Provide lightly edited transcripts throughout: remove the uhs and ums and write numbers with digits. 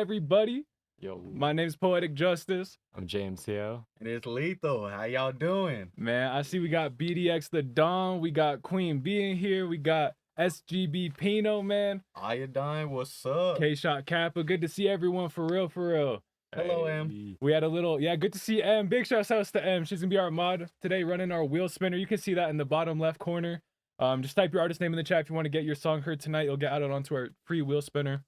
Everybody, Yo, my name's Poetic Justus. I'm JMCL. And it's Lethal. How y'all doing? Man, I see we got BDX the Don, we got Queen B in here, we got SGB Pino, man. Iodine, what's up? K-Shot Kappa, good to see everyone for real, for real. Hello, M. We had a little, good to see M. Big shouts out to M. She's gonna be our mod today running our wheel spinner. You can see that in the bottom left corner. Just type your artist name in the chat if you want to get your song heard tonight. You'll get added onto our free wheel spinner.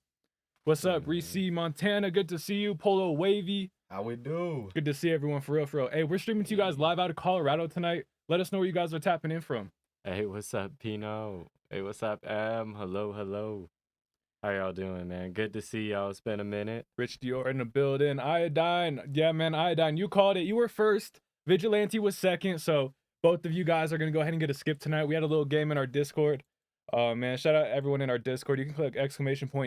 What's up, Reese Montana? Good to see you. Polo Wavy. How we do? Good to see everyone for real, for real. Hey, we're streaming to you guys live out of Colorado tonight. Let us know where you guys are tapping in from. Hey, what's up, Pino? Hey, what's up, M? Hello, hello. How y'all doing, man? Good to see y'all. It's been a minute. Rich Dior in the building. Iodine. Yeah, man, Iodine. You called it. You were first. Vigilante was second. So both of you guys are going to go ahead and get a skip tonight. We had a little game in our Discord. Man, shout out everyone in our Discord. You can click !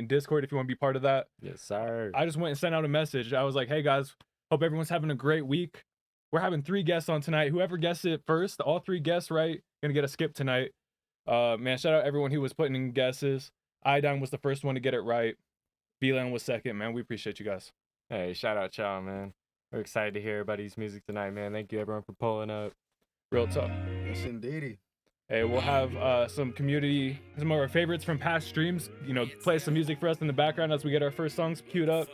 Discord if you want to be part of that. Yes, sir. I just went and sent out a message. I was like, hey guys, hope everyone's having a great week. We're having 3 guests on tonight. Whoever guessed it first, all 3 guests right, gonna get a skip tonight. Man, shout out everyone who was putting in guesses. Iodine was the first one to get it right. VLAN was second, man. We appreciate you guys. Hey, shout out y'all, man. We're excited to hear everybody's music tonight, man. Thank you everyone for pulling up. Real talk. Yes, indeedy. Hey, we'll have some of our favorites from past streams, play some music for us in the background as we get our first songs queued up.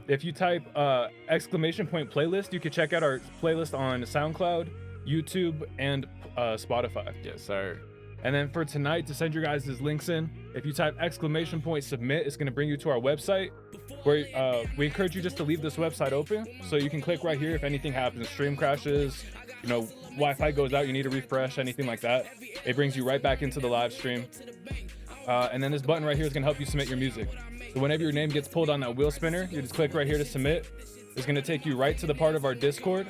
If you type ! Playlist, you can check out our playlist on SoundCloud, YouTube, and Spotify. Yes, sir. And then for tonight, to send your guys' links in, if you type ! Submit, it's going to bring you to our website, where we encourage you just to leave this website open, so you can click right here if anything happens, stream crashes, Wi-Fi goes out, you need to refresh, anything like that. It brings you right back into the live stream. And then this button right here is gonna help you submit your music. So whenever your name gets pulled on that wheel spinner, you just click right here to submit. It's gonna take you right to the part of our Discord.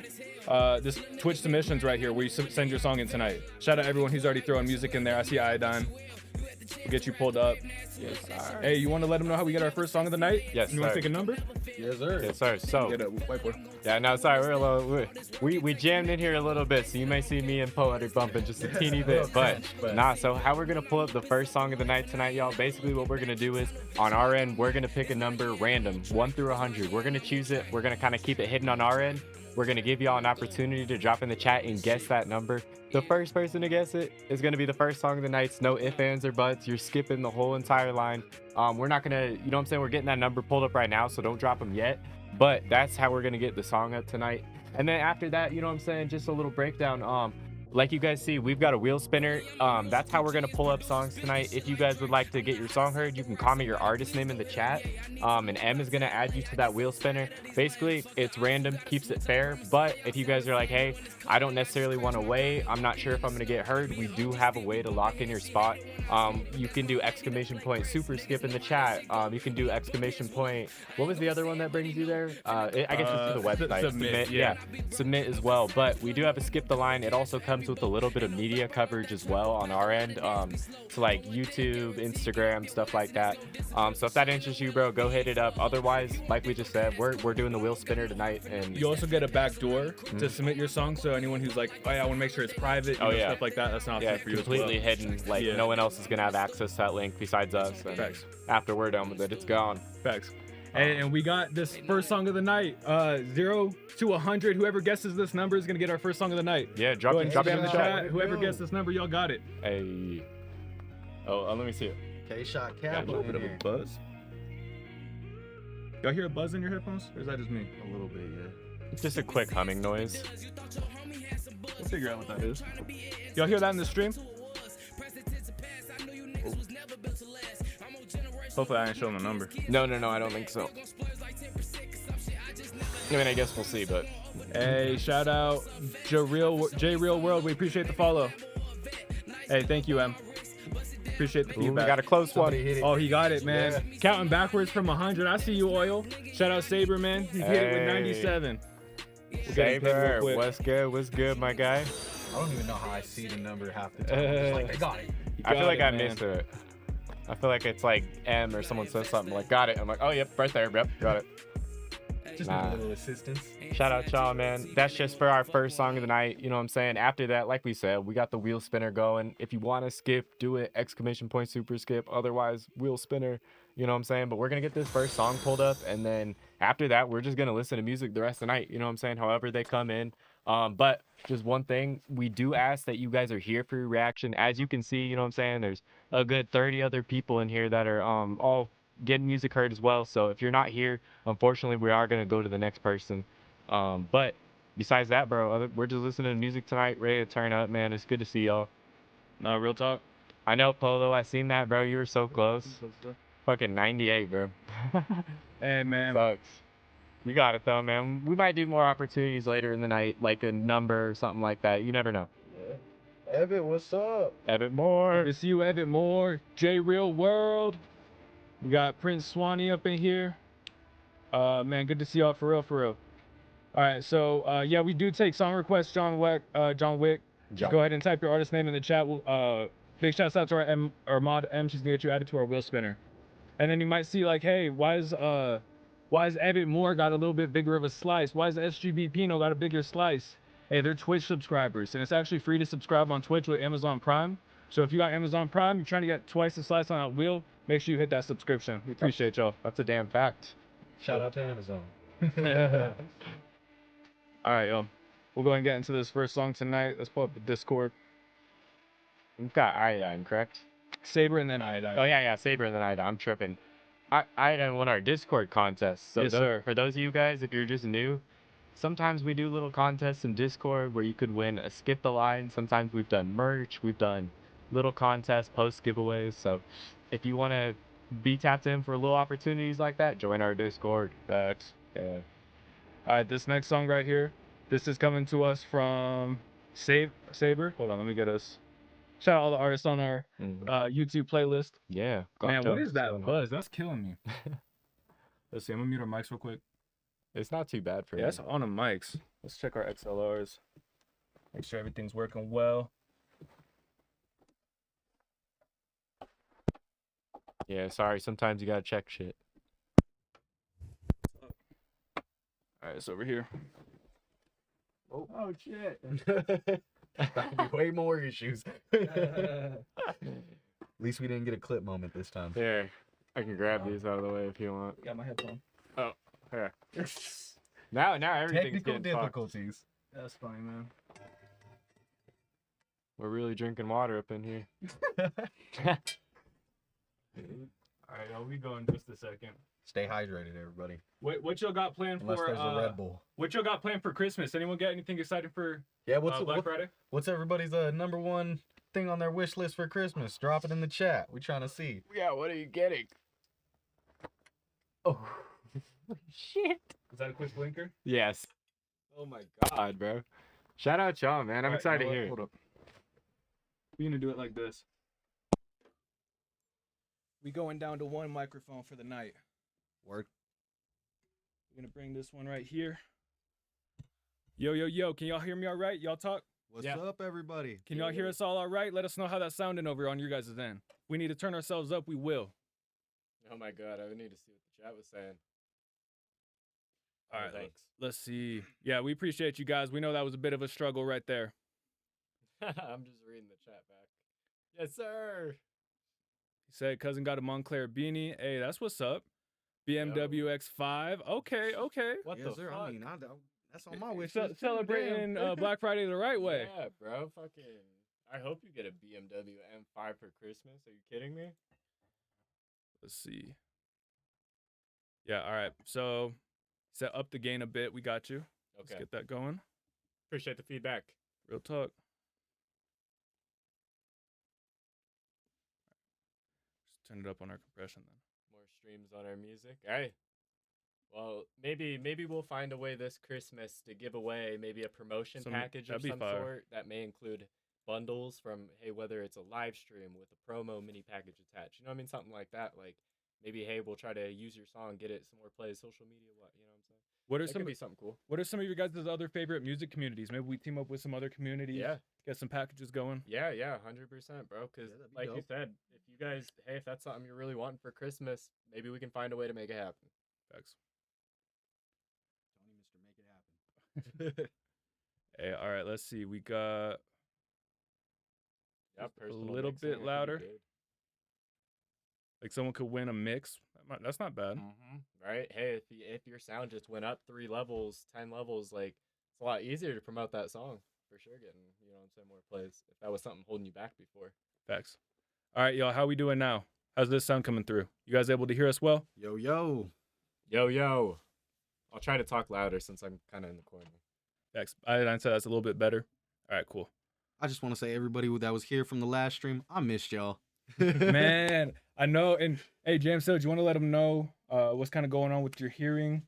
This Twitch submissions right here where you send your song in tonight. Shout out everyone who's already throwing music in there. I see Iodine. We'll get you pulled up. Yes, sir. Hey, you want to let them know how we get our first song of the night? Yes, You want to take a number? Yes, sir. Yes, sir. So, Get a whiteboard. yeah, no, sorry, we're a little, we jammed in here a little bit, so you may see me and Poetic bumping just a teeny bit, but nah. So how we're gonna pull up the first song of the night tonight, y'all? Basically, what we're gonna do is on our end, we're gonna pick a number random, 1 through 100. We're gonna choose it. We're gonna kind of keep it hidden on our end. We're gonna give y'all an opportunity to drop in the chat and guess that number. The first person to guess it is gonna be the first song of the night. No ifs, ands, or buts. You're skipping the whole entire line. We're not gonna, you know what I'm saying? We're getting that number pulled up right now, so don't drop them yet. But that's how we're gonna get the song up tonight. And then after that, you know what I'm saying? Just a little breakdown. Like you guys see, we've got a wheel spinner. That's how we're gonna pull up songs tonight. If you guys would like to get your song heard, you can comment your artist name in the chat. And M is gonna add you to that wheel spinner. Basically, it's random, keeps it fair. But if you guys are like, hey, I don't necessarily want to wait, I'm not sure if I'm gonna get heard, we do have a way to lock in your spot. You can do ! Super skip in the chat. You can do ! What was the other one that brings you there? I guess it's through the website. Submit, Yeah, submit as well. But we do have a skip the line. It also comes with a little bit of media coverage as well on our end. So like YouTube, Instagram, stuff like that. So if that interests you, bro, go hit it up. Otherwise, like we just said, we're doing the wheel spinner tonight. And you also get a back door to submit your song. So anyone who's like, oh yeah, I want to make sure it's private, stuff like that, that's an option for you. Completely hidden. Like no one else is gonna have access to that link besides us. And Facts. after we're done with it, it's gone. Facts. And we got this first song of the night, 0 to 100. Whoever guesses this number is gonna get our first song of the night. Yeah, drop it in the in chat. Whoever guessed this number, y'all got it. Hey. Oh, let me see it. K-Shot Got a Kappa. little bit of a buzz. Y'all hear a buzz in your headphones, or is that just me? A little bit, yeah. It's just a quick humming noise. We'll figure out what that is. Y'all hear that in the stream? Hopefully I ain't showing the number. No, I don't think so. I mean, I guess we'll see, but. Hey, shout out J Real World. We appreciate the follow. Hey, thank you, M. Appreciate the feedback. We got a close one. Oh, he got it, man. Yeah. Counting backwards from 100. I see you, Oil. Shout out Saber, man. He hit it with 97. Saber, what's good? What's good, my guy? I don't even know how I see the number half the time. It's like, I got it. I feel like I missed it. I feel like it's like M or someone says something like, got it. I'm like, oh, yep, right there. Yep, got it. Just need a little assistance. Shout out y'all, man. That's just for our first song of the night. You know what I'm saying? After that, like we said, we got the wheel spinner going. If you want to skip, do it! Super skip. Otherwise, wheel spinner. You know what I'm saying? But we're gonna get this first song pulled up, and then after that, we're just gonna listen to music the rest of the night. You know what I'm saying? However they come in. But just one thing, we do ask that you guys are here for your reaction. As you can see, you know what I'm saying? There's a good 30 other people in here that are all getting music heard as well. So if you're not here, unfortunately, we are gonna go to the next person. But besides that, bro, we're just listening to music tonight, ready to turn up, man. It's good to see y'all. No, real talk. I know, Polo. I seen that, bro. You were so close. Fucking 98, bro. Hey, man. Sucks. You got it, though, man. We might do more opportunities later in the night, like a number or something like that. You never know. Yeah. Evan, what's up? Evan Moore. It's you, Evan Moore. J Real World. We got Prince Swanee up in here. Man, good to see y'all for real, for real. All right, so yeah, we do take song requests. John Wick. Go ahead and type your artist name in the chat. Big shouts out to our mod M. She's gonna get you added to our wheel spinner. And then you might see like, hey, why is Evan Moore got a little bit bigger of a slice? Why is SGB Pino got a bigger slice? Hey, they're Twitch subscribers, and it's actually free to subscribe on Twitch with Amazon Prime. So if you got Amazon Prime, you're trying to get twice the slice on that wheel, make sure you hit that subscription. We appreciate y'all. That's a damn fact. Shout out to Amazon. All right, we'll go ahead and get into this first song tonight. Let's pull up the Discord. You've got Iodine, correct? Saber and then Iodine. Oh, yeah, Saber and then Iodine. I'm tripping. Iodine won our Discord contest. So yes, sir. For those of you guys, if you're just new, sometimes we do little contests in Discord where you could win a Skip the Line. Sometimes we've done merch. We've done little contests, post giveaways. So if you want to be tapped in for little opportunities like that, join our Discord. Facts. Yeah. All right, this next song right here, this is coming to us from Saber. Hold on, let me get us. Shout out all the artists on our YouTube playlist. Yeah. Man, what is that buzz? That's killing me. Let's see, I'm gonna mute our mics real quick. It's not too bad for Yeah, me. that's on the mics. Let's check our XLRs. Make sure everything's working well. Yeah, sorry. Sometimes you gotta check shit. All right, it's over here. Oh shit. That'd be way more issues. At least we didn't get a clip moment this time. Here, I can grab these out of the way if you want. Got my headphone. Oh, here. Now everything's Technical getting fucked. difficulties. That's funny, man. We're really drinking water up in here. All right, y'all, we go in just a second. Stay hydrated, everybody. What y'all got planned Unless for? there's a Red Bull. What y'all got planned for Christmas? Anyone got anything excited for Yeah, Black Friday? what's everybody's number one thing on their wish list for Christmas? Drop it in the chat. We're trying to see. Yeah, what are you getting? Oh, shit. Is that a quick blinker? Yes. Oh my god, bro. Shout out y'all, man. I'm excited to hear it. Hold up. We're gonna do it like this. We going down to one microphone for the night. Work. We're gonna bring this one right here. Yo, can y'all hear me all right? Y'all talk? What's up, everybody? Can y'all hear us all right? Let us know how that's sounding over on your guys' end. We need to turn ourselves up, we will. Oh my god, I would need to see what the chat was saying. All right, thanks. Let's see. Yeah, we appreciate you guys. We know that was a bit of a struggle right there. I'm just reading the chat back. Yes, sir. He said cousin got a Montclair beanie. Hey, that's what's up. BMW X5. Okay. What Yes, the sir. fuck? I mean, that's on my wish list. Celebrating Black Friday the right way. Yeah, bro. Fucking. I hope you get a BMW M5 for Christmas. Are you kidding me? Let's see. Yeah, all right. So set up the gain a bit. We got you. Okay. Let's get that going. Appreciate the feedback. Real talk. Just turn it up on our compression then. More streams on our music. Hey. Well, maybe we'll find a way this Christmas to give away maybe a promotion package of some sort that may include bundles from, hey, whether it's a live stream with a promo mini package attached. You know what I mean? Something like that. Like maybe, hey, we'll try to use your song, get it some more plays, social media, you know what I'm saying? What are That could be something cool. What are some of your guys' other favorite music communities? Maybe we team up with some other communities. Yeah. Get some packages going. Yeah, 100%, bro. Because Yeah, that'd be like you dope. said, if you guys, hey, if that's something you're really wanting for Christmas, maybe we can find a way to make it happen. Thanks. Tony, Mr. Make It Happen. Hey, all right, let's see. We got Yeah, a little bit louder. Like someone could win a mix That's not bad. Right? Hey, if your sound just went up 3 levels, 10 levels, like it's a lot easier to promote that song for sure. Getting, you know what I'm saying, more plays. If that was something holding you back before. Facts. All right, y'all. How we doing now? How's this sound coming through? You guys able to hear us well? Yo, yo. Yo, yo. I'll try to talk louder since I'm kind of in the corner. Facts. I'd say that's a little bit better. All right, cool. I just want to say everybody that was here from the last stream, I missed y'all. Man, I know. And hey, JMCL, do you want to let them know what's kind of going on with your hearing?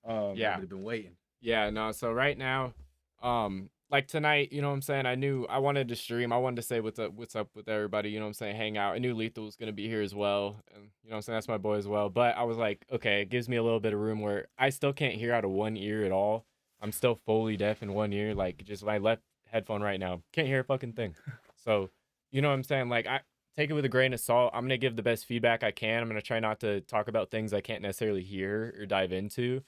Yeah. I've been waiting. Yeah, no. So right now, like tonight, you know what I'm saying? I wanted to stream. I wanted to say what's up with everybody, you know what I'm saying? Hang out. I knew Lethal was going to be here as well. And you know what I'm saying? That's my boy as well. But I was like, okay, it gives me a little bit of room where I still can't hear out of one ear at all. I'm still fully deaf in one ear. Like just my left headphone right now. Can't hear a fucking thing. So, you know what I'm saying? Like I take it with a grain of salt. I'm going to give the best feedback I can. I'm going to try not to talk about things I can't necessarily hear or dive into.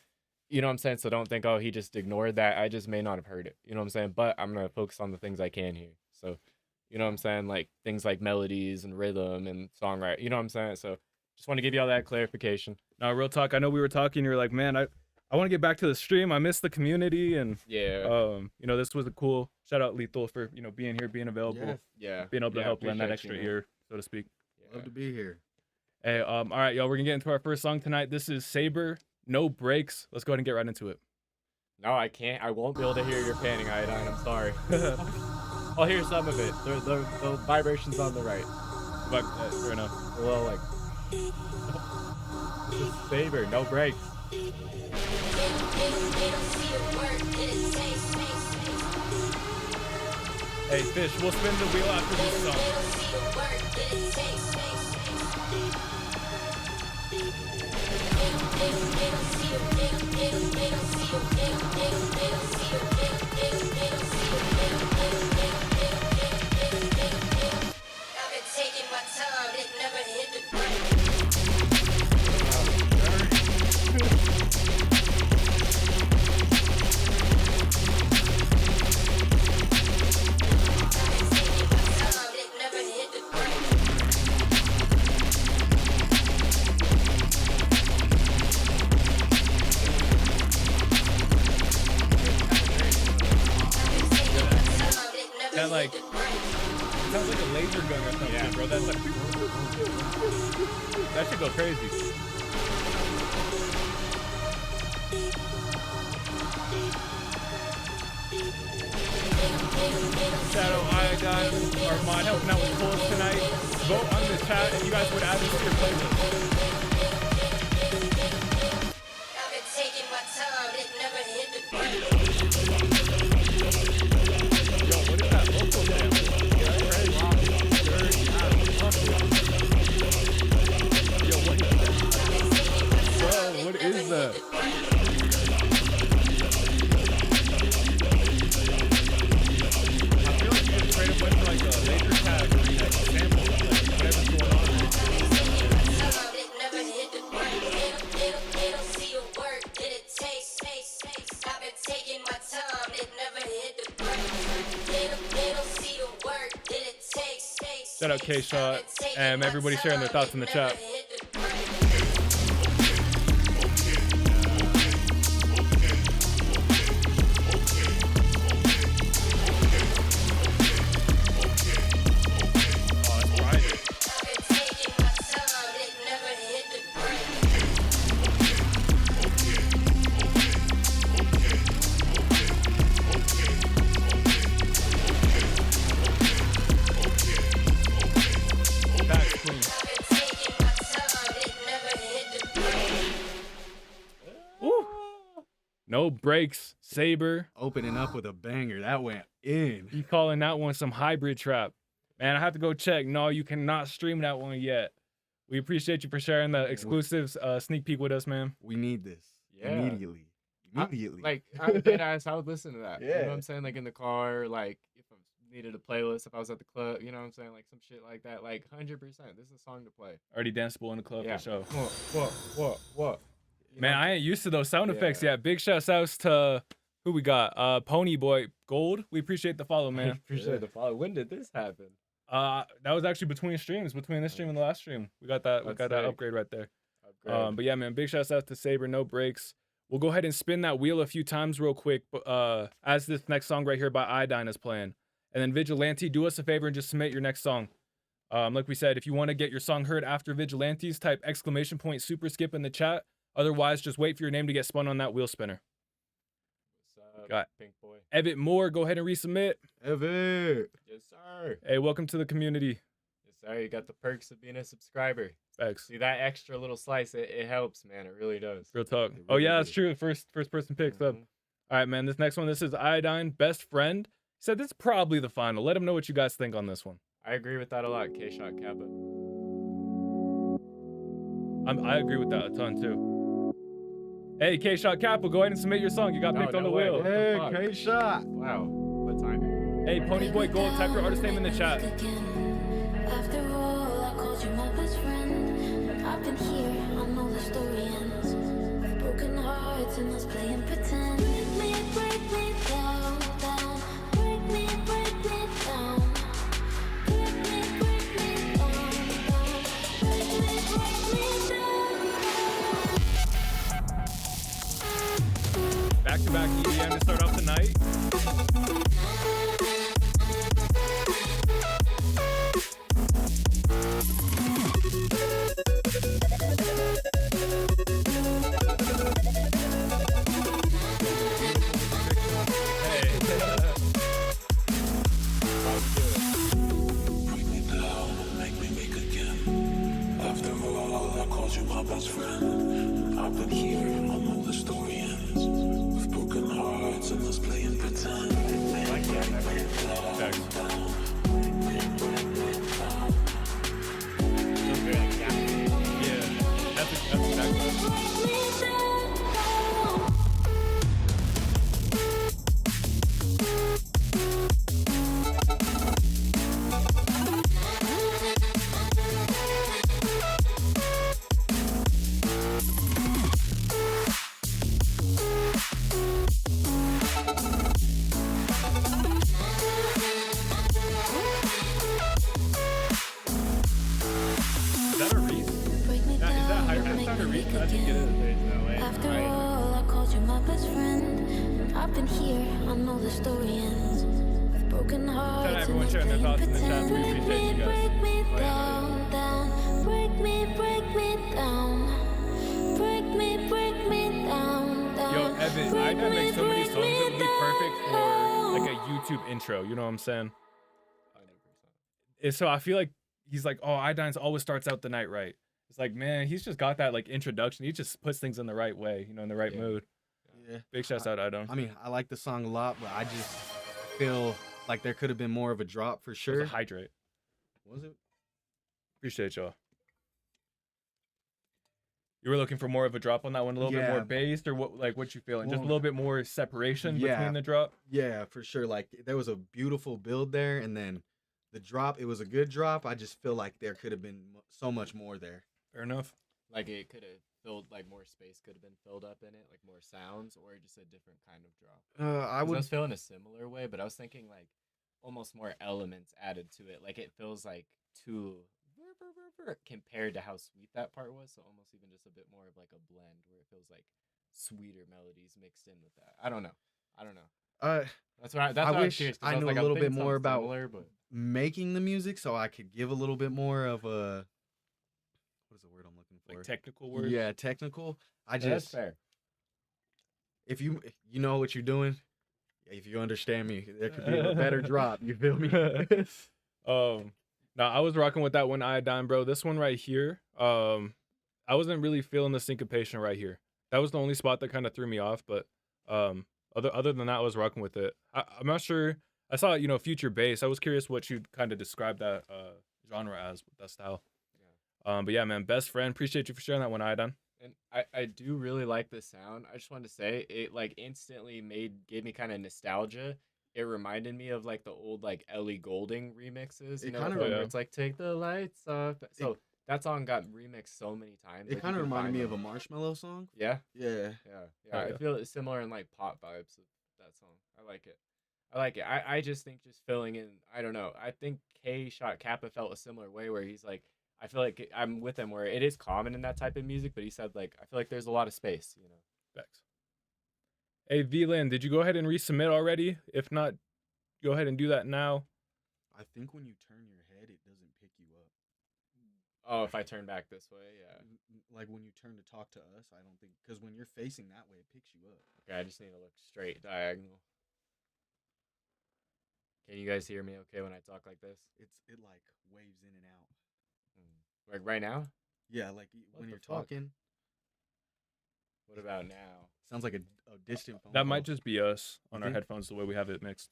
You know what I'm saying? So don't think, oh, he just ignored that. I just may not have heard it. You know what I'm saying? But I'm going to focus on the things I can hear. So, you know what I'm saying? Like things like melodies and rhythm and songwriting. You know what I'm saying? So just want to give you all that clarification. No, real talk. I know we were talking. You were like, man, I want to get back to the stream. I miss the community. And, Yeah. you know, this was a cool shout out Lethal for, you know, being here, being available. Yeah. Being able to help lend that appreciate extra you, man. ear, so to speak. Love to be here. Hey, all right, y'all, we're going to get into our first song tonight. This is Saber, No Breaks. Let's go ahead and get right into it. No, I can't. I won't be able to hear your panning, Iodine. I'm sorry. I'll hear some of it. The vibrations on the right. But, fair enough. A little like... This is Saber, no breaks. Hey, Fish, we'll spin the wheel after this song. I've been taking my time, it never hit the ground. That like sounds like a laser gun or something, Yeah. bro. That's like that should go crazy. Shadow Iodine, Armand helping out with polls tonight. Vote on the chat if you guys would add this to your playlist. I've been taking my time, it never hit the ground. Yo, what is that vocal jam? Yo, what is that? Bro, what is that? I feel like you just straight up went to like a laser tag or like sample, like whatever's going on. It never hit the ground. They don't see a word, did it taste? I've been taking my time, it never hit the ground. They don't see a word, did it taste? Shout out K-Shot and everybody sharing their thoughts in the chat. No breaks, Saber. Opening up with a banger. That went in. You calling that one some hybrid trap. Man, I have to go check. No, you cannot stream that one yet. We appreciate you for sharing the exclusive sneak peek with us, man. We need this. Yeah. Immediately. Like, I'm dead ass, I would listen to that. You know Yeah. what I'm saying? Like in the car, like if I needed a playlist, if I was at the club, you know what I'm saying? Like some shit like that. Like 100%. This is a song to play. Already danceable in the club Yeah. for sure. What? You Man, know? I ain't used to those sound effects Yeah. yet. Big shouts outs to who we got? Pony Boy Gold. We appreciate the follow, I man. appreciate the follow. When did this happen? That was actually between streams, between this stream and the last stream. We got that That's that sick. upgrade right there. Greg. But yeah, man, big shouts out to Saber, no breaks. We'll go ahead and spin that wheel a few times real quick, as this next song right here by Iodine is playing. And then Vigilante, do us a favor and just submit your next song. Like we said, if you want to get your song heard after Vigilantes, type ! Super skip in the chat. Otherwise, just wait for your name to get spun on that wheel spinner. What's up, Got Pink Boy? Evitt Moore, go ahead and resubmit. Evan. Yes, sir. Hey, welcome to the community. Yes, sir. You got the perks of being a subscriber. Thanks. See that extra little slice? It helps, man. It really does. Real talk. It Oh really yeah, that's is. true. First person picks up. Mhm. All right, man. This next one, this is Iodine, Best Friend. He said this is probably the final. Let him know what you guys think on this one. I agree with that a lot. K-Shot Kappa. I agree with that a ton too. Hey, K-Shot Kappa, go ahead and submit your song. You got No, picked on no the way. wheel. What the Hey, fuck? K-Shot. Wow. What time? Hey, Ponyboy Gold, type your artist name in the chat. After all, I called you my best friend. I've been here, I know the story ends. Broken hearts and us playing pretend. Break me down, down. Break me down. Break me down, down. Break me down. Back-to-back EDM to start off the night. Break me down, make me weak again. After all, I called you my best friend. I've been here, I know the story ends. With broken hearts and us playing pretend. Yeah, that's exactly. Is that a Reese? Is that higher? That's not a Reese. I think it is. After all, I called you my best friend. I've been here, I know the story ends. With broken hearts and everyone us sharing their playing thoughts in the chat. pretend. We appreciate you guys. Break me down, down. Break me down. Break me down, down. Yo, Evan, I gotta make so many songs that would be perfect for like a YouTube intro. You know what I'm saying? 100%. So I feel like he's like, oh, Iodine's always starts out the night right. It's like, man, he's just got that like introduction. He just puts things in the right way, in the right Yeah. mood. Yeah. Big shouts out, Iodine. I mean, I like the song a lot, but I just feel like there could have been more of a drop for sure. Hydrate. Was it? Appreciate y'all. You were looking for more of a drop on that one, a little bit more Yeah. bass, or what you feeling? Just a Well, little bit more separation yeah. between the drop. Yeah, for sure. Like there was a beautiful build there, and then the drop. It was a good drop. I just feel like there could have been so much more there. Fair enough. Like it could have filled, like more space could have been filled up in it, like more sounds, or just a different kind of drop. I 'Cause I would. was feeling a similar way, but I was thinking like almost more elements added to it. Like it feels like too compared to how sweet that part was. So almost even just a bit more of like a blend where it feels like sweeter melodies mixed in with that. I don't know. That's what I I'm wish curious, 'cause I was knew like, a I'm little bit thinking more something about similar, but making the music, so I could give a little bit more of a. What is the word I'm looking for? Like technical words. Yeah, technical. I yeah, that's just fair. if you know what you're doing, if you understand me, there could be a better drop. You feel me? No, I was rocking with that one Iodine, bro. This one right here, I wasn't really feeling the syncopation right here. That was the only spot that kind of threw me off, but other than that, I was rocking with it. I'm not sure. I saw future bass. I was curious what you'd kind of describe that genre as with that style. But yeah, man, best friend. Appreciate you for sharing that one, Iodine. And I do really like the sound. I just wanted to say it like instantly gave me kind of nostalgia. It reminded me of like the old like Ellie Goulding remixes. You It know, kinda where yeah. it's like take the lights off. So that song got remixed so many times. It like, kind you of can reminded find me of them. a Marshmallow song. Yeah, Yeah. yeah. Oh, I yeah. feel it's similar in like pop vibes of that song. I like it. I just think just filling in. I don't know. I think K Shot Kappa felt a similar way where he's like, I feel like I'm with him where it is common in that type of music, but he said like I feel like there's a lot of space, you know. Thanks. Hey, VLAN, did you go ahead and resubmit already? If not, go ahead and do that now. I think when you turn your head, it doesn't pick you up. Oh, if I turn back this way, yeah. Like when you turn to talk to us, I don't think, because when you're facing that way, it picks you up. Okay, I just need to look straight diagonal. Can you guys hear me okay when I talk like this? It like waves in and out. Like right now? Yeah, like when the you're fuck? talking, What about now? sounds like a distant phone That call. might just be us on our think? headphones the way we have it mixed.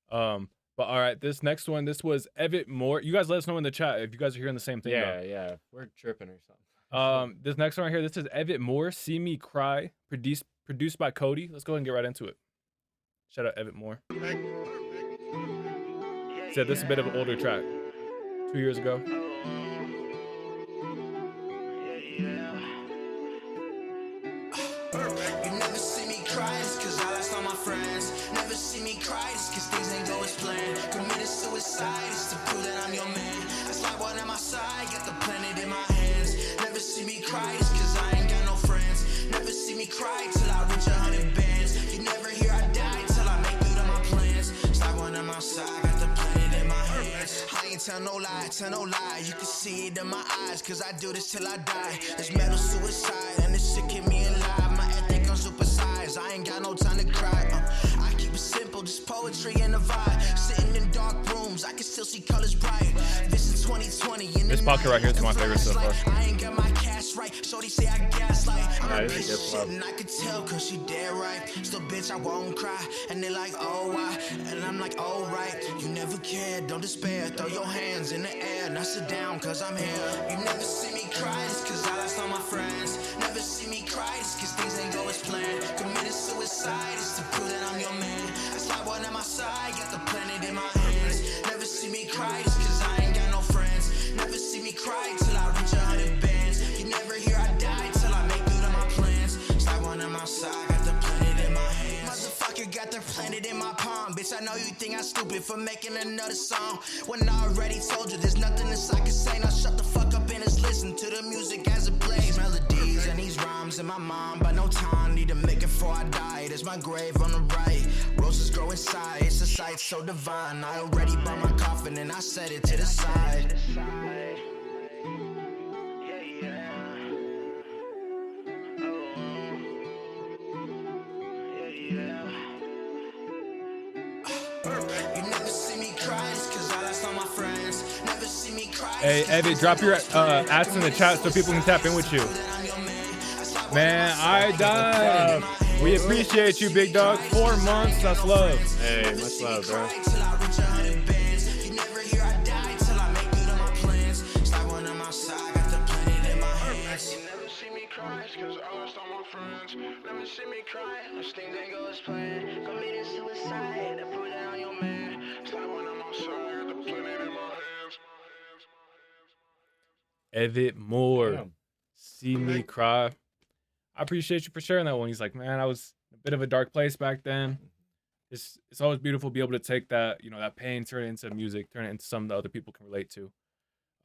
But all right, this next one, this was Evitt Moore. You guys let us know in the chat if you guys are hearing the same thing. Yeah, yeah. We're tripping or something. This next one right here, this is Evitt Moore, See Me Cry, produced by Cody. Let's go ahead and get right into it. Shout out Evitt Moore. Said this is a bit of an older track. 2 years ago. You never see me cry, it's cause I lost all my friends. Never see me cry, it's cause things ain't go as planned. Committed suicide, it's to prove that I'm your man. I slide one at my side, got the planet in my hands. Never see me cry, it's cause I ain't got no friends. Never see me cry till I reach 100 bands. You never hear I die till I make good on my plans. Slide one at my side, got the planet in my hands. I ain't tell no lie, you can see it in my eyes, cause I do this till I die. It's metal suicide, and this shit keep me alive. My ethic on supersize, I ain't got no time to cry. I keep it simple, just poetry and a vibe. Sitting in dark rooms, I can still see colors bright. Vision 2020 in This the pocket right here is my favorite so far. I ain't got my cash right, shorty say I gaslight. I'm a this is piece of good shit flow. and I could tell cause she dead right. Still bitch, I won't cry. And they like, oh why? And I'm like, oh right. You never cared, don't despair. Throw your hands in the air, now sit down cause I'm here. You never see me cry, it's cause I lost all my friends. Never see me cry, it's cause things ain't go as planned. Committed suicide, it's to prove that I'm your man. I slide one at my side, got the planet in my hands. Never see me cry, it's cause I ain't got no friends. Never see me cry till I reach 100 bands. You never hear I die till I make good on my plans. Slide one at my side, got the planet in my hands. Motherfucker got the planet in my palm. Bitch, I know you think I'm stupid for making another song. When I already told you there's nothing else I can say. Now shut the fuck up and just listen to the music as it plays. Melodies and these rhymes in my mind, but no time. Need to make it before I die. There's my grave on the right. Roses grow inside. It's a sight so divine. I already bought my coffin and I set it to the side. You never see me cry, it's cause I lost all my friends. Never see me cry. Hey, Evitt, drop your ads in the chat so people can tap in with you. Man, I died. We appreciate you, big dog. 4 months, that's love. Hey, much love, bro. You never hear I die till I make good on my plans. Slide one on my side, got the planet in my hands. You never see me cry, it's cause I lost all my friends. Never see me cry, those things ain't go as planned. Committed suicide, I put that on your man. Slide one on my side, got the planet in my hands. Evitt Moore, Damn. See Me Cry. I appreciate you for sharing that one. He's like, man, I was in a bit of a dark place back then. It's always beautiful to be able to take that, you know, that pain, turn it into music, turn it into something that other people can relate to.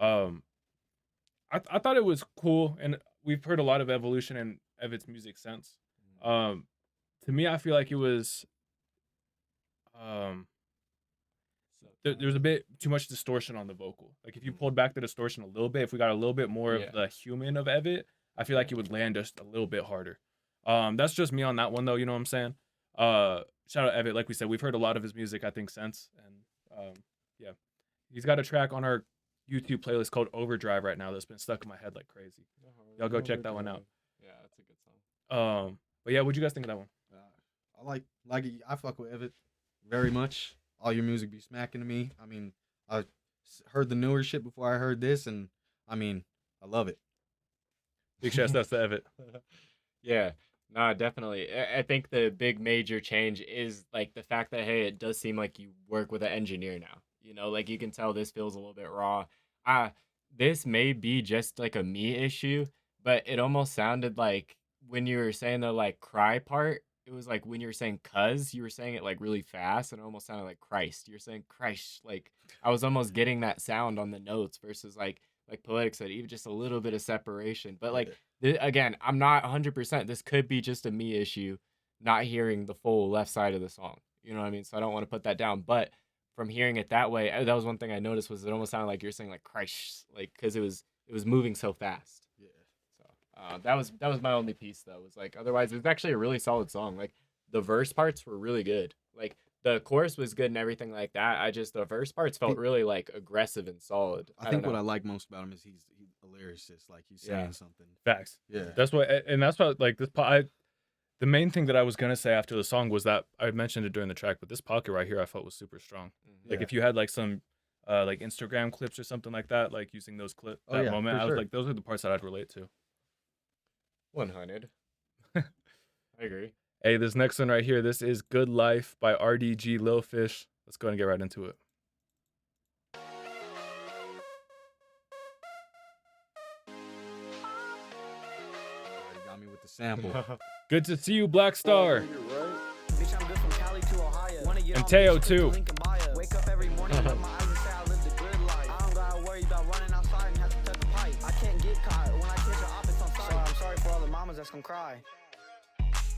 I thought it was cool, and we've heard a lot of evolution in Evitt's music since. To me, I feel like it was there was a bit too much distortion on the vocal. Like if you pulled back the distortion a little bit, if we got a little bit more of the human of Evitt, I feel like it would land just a little bit harder. That's just me on that one though, you know what I'm saying? Shout out Evitt, like we said, we've heard a lot of his music I think since, and yeah. He's got a track on our YouTube playlist called Overdrive right now that's been stuck in my head like crazy. Y'all go check that one out. Yeah, that's a good song. But yeah, what'd you guys think of that one? I I fuck with Evitt very much. All your music be smacking to me. I mean, I heard the newer shit before I heard this, and I mean, I love it. Big shout out to Evitt. Yeah, no, definitely. I think the big major change is like the fact that, hey, it does seem like you work with an engineer now. You know, like you can tell this feels a little bit raw. This may be just like a me issue, but it almost sounded like when you were saying the like cry part, it was like when you were saying cuz, you were saying it like really fast and it almost sounded like Christ. You're saying Christ. Like I was almost getting that sound on the notes versus like like Poetic said, even just a little bit of separation. But like again, I'm not 100%. This could be just a me issue, not hearing the full left side of the song. You know what I mean? So I don't want to put that down. But from hearing it that way, that was one thing I noticed was it almost sounded like you're saying like Christ, like because it was moving so fast. Yeah. So that was my only piece though. Was like otherwise it was actually a really solid song. Like the verse parts were really good. Like the chorus was good and everything like that. The verse parts felt really like aggressive and solid. I think what I like most about him is he's a lyricist. Like he's saying something. Facts. Yeah. That's what like this. The main thing that I was gonna say after the song was that I mentioned it during the track, but this pocket right here I felt was super strong. Like if you had like some like Instagram clips or something like that, like using those clips moment, I was like, those are the parts that I'd relate to. 100. I agree. Hey, this next one right here, this is Good Life by RDG Lil Fish. Let's go ahead and get right into it. You got me with the sample. Good to see you, Black Star. And Teo too. Wake up every morning with my eyes and say I lived a good life. I don't gotta worry about running outside and have to tuck a pipe. I can't get caught when I catch an op, it's on sight. So I'm sorry for all the mamas that's gonna cry.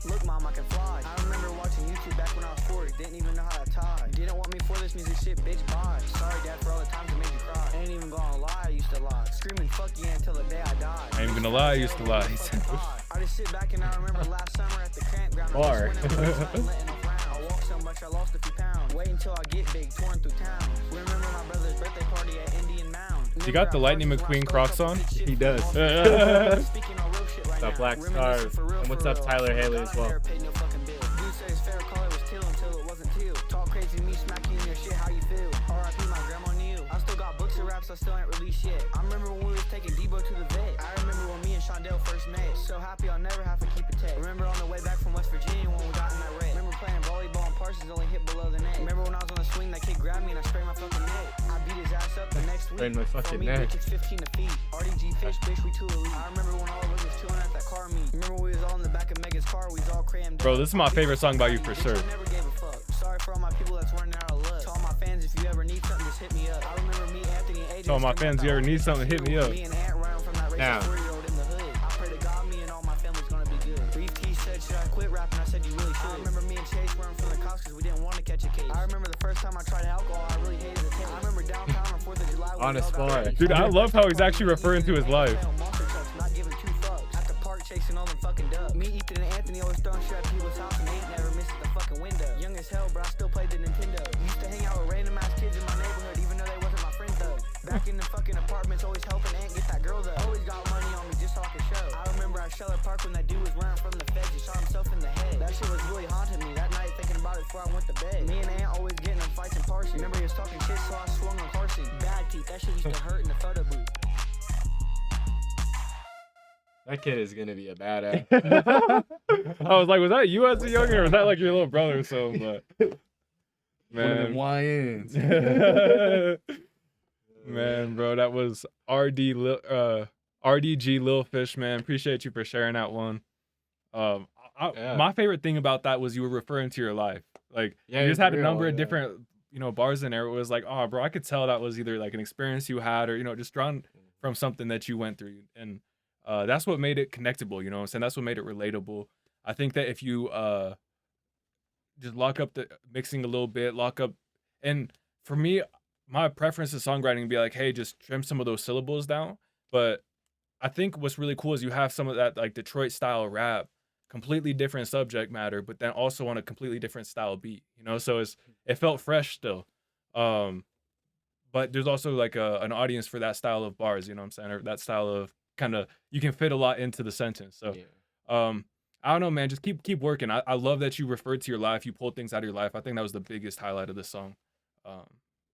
Look, mom, I can fly. I remember watching YouTube back when I was 4. Didn't even know how to tie. Didn't want me for this music shit, bitch, bye. Sorry, dad, for all the times I made you cry. Ain't even gonna lie, I used to lie. Screaming fuck yeah until the day I die. I ain't gonna lie, I used to lie. I just sit back and I remember last summer at the campground. Bar. I walked so much I lost a few pounds. Wait until I get big, touring through town. We remember my brother's birthday party at Indian Mound. You got the Lightning McQueen Crocs on? He does. What's up, Black Star? And what's up, Tyler Haley as well? I still ain't released yet. I remember when we was taking Debo to the vet. I remember when me and Shondell first met. So happy I'll never have to keep a tech. Remember on the way back from West Virginia when we got in that wreck. Remember playing volleyball and Parsons only hit below the net. Remember when I was on the swing, that kid grabbed me and I sprayed my fucking neck. I beat his ass up the next week. Sprayed my fucking neck. It's 15 to feet. RDG fish, bitch, we too elite. I remember when all of us was chilling at that car meet. Remember when we was all in the back of Megan's car, we was all crammed. Bro, this is my favorite song by you for sure. I never gave a fuck. Sorry for all my people that's running out of luck. To all my fans, if you ever need something, just hit me up. I remember me, Anthony, and AJ. To all my fans, you ever need something, hit me up. Me and Ant ran from that Now. 4-year-old in the hood. I pray to God, me and all my family's gonna be good. Brief T said, should I quit rapping? I said, you really should. I remember me and Chase running from the cops because we didn't want to catch a case. I remember the first time I tried alcohol, I really hated the taste. I remember downtown on 4th of July. Honest bar. Dude, I love how he's actually referring to his life. Not giving two fucks. At the park chasing all them fucking ducks. Me, Ethan, and Anthony always throwing shit at people's house and they ain't never missed the fucking window. Young as hell, but I still played the Nintendo. Used to hang out with random ass kids in my neighborhood, even though they wasn't my friends though. Back in the fucking apartments, always helping Aunt get that girl though. Always got money on me just so I could show. I remember at Sheller Park when that dude was running from the feds and shot himself in the head. That shit was really haunting me that night, thinking about it before I went to bed. Me and Aunt always getting in fights in Parson. Remember he was talking shit, so I swung on Carson. Bad teeth, that shit used to hurt in the photo booth. That kid is gonna be a badass. I was like, was that you as a younger or was that like your little brother or something? But One of them man, YNs. man, bro, that was RDG Lil Fish, man. Appreciate you for sharing that one. My favorite thing about that was you were referring to your life. Like you just had a number of different, bars in there. It was like, oh, bro, I could tell that was either like an experience you had or, just drawn from something that you went through. And that's what made it connectable, you know what I'm saying? That's what made it relatable. I think that if you just lock up the mixing a little bit, and for me, my preference to songwriting would be like, hey, just trim some of those syllables down. But I think what's really cool is you have some of that like Detroit style rap, completely different subject matter, but then also on a completely different style beat, so it felt fresh still. But there's also like an audience for that style of bars, you know what I'm saying? Or that style of kind of, you can fit a lot into the sentence. So I don't know, man, just keep working. I love that you referred to your life, you pulled things out of your life. I think that was the biggest highlight of this song.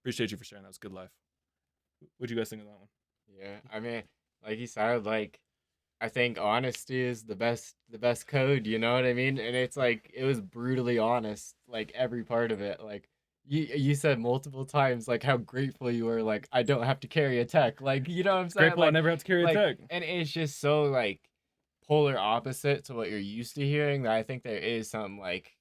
Appreciate you for sharing. That was good life. What'd you guys think of that one? Yeah, I mean, like you said, like I think honesty is the best code, you know what I mean? And it's like it was brutally honest, like every part of it. Like you said multiple times like how grateful you were, like I don't have to carry a tech. Like, you know what I'm saying? Grateful I never have to carry a tech. And it's just so like polar opposite to what you're used to hearing that I think there is some like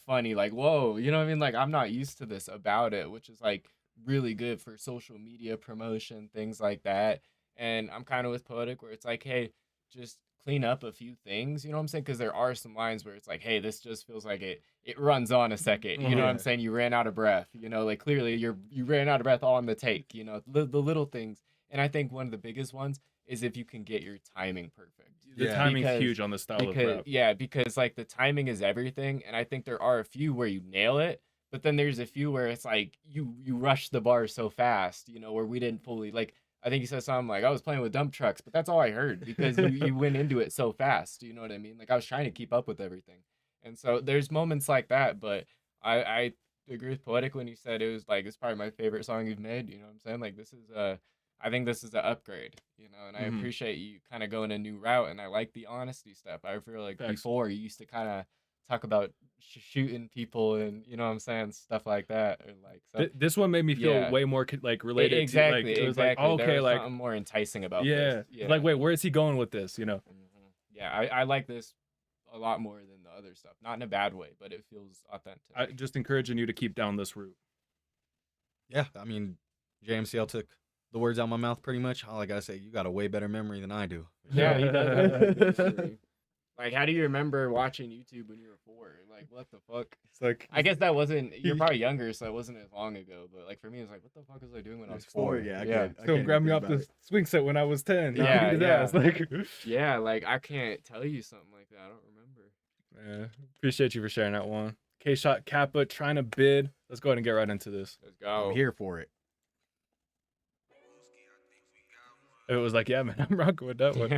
funny, like, whoa, you know what I mean? Like I'm not used to this about it, which is like really good for social media promotion, things like that. And I'm kind of with Poetic where it's like, hey, just clean up a few things, you know what I'm saying? Because there are some lines where it's like, hey, this just feels like it runs on a second, you know what I'm saying? You ran out of breath, you know, like clearly you ran out of breath on the take, you know, the little things. And I think one of the biggest ones is if you can get your timing perfect. The timing's huge on the style of rap. Yeah, because like the timing is everything, and I think there are a few where you nail it, but then there's a few where it's like you rush the bar so fast, you know, where we didn't fully like. I think he said something like, I was playing with dump trucks, but that's all I heard because you went into it so fast. You know what I mean? Like I was trying to keep up with everything. And so there's moments like that, but I agree with Poetic when he said it was like, it's probably my favorite song you've made. You know what I'm saying? Like this is I think this is an upgrade, you know, and I appreciate you kind of going a new route. And I like the honesty stuff. I feel like before you used to kind of talk about shooting people and you know what I'm saying, stuff like that, or like so, this one made me feel way more like related exactly, to like it was exactly. like okay, there was like something more enticing about yeah, this. Yeah, like wait, where is he going with this, you know? Yeah, I like this a lot more than the other stuff, not in a bad way, but it feels authentic. I just encouraging you to keep down this route. Yeah, I mean, JMCL took the words out of my mouth pretty much. All I gotta say, you got a way better memory than I do. Yeah, he does. Like, how do you remember watching YouTube when you were 4? Like, what the fuck? It's like I guess that wasn't. You're probably younger, so it wasn't as long ago. But like for me, it's like, what the fuck was I doing when I was 4? Yeah. so grab me off the swing set when I was 10. Yeah, yeah. Like yeah, like I can't tell you something like that. I don't remember. yeah, appreciate you for sharing that one. K-Shot Kappa trying to bid. Let's go ahead and get right into this. Let's go. I'm here for it. It was like, yeah, man, I'm rocking with that one.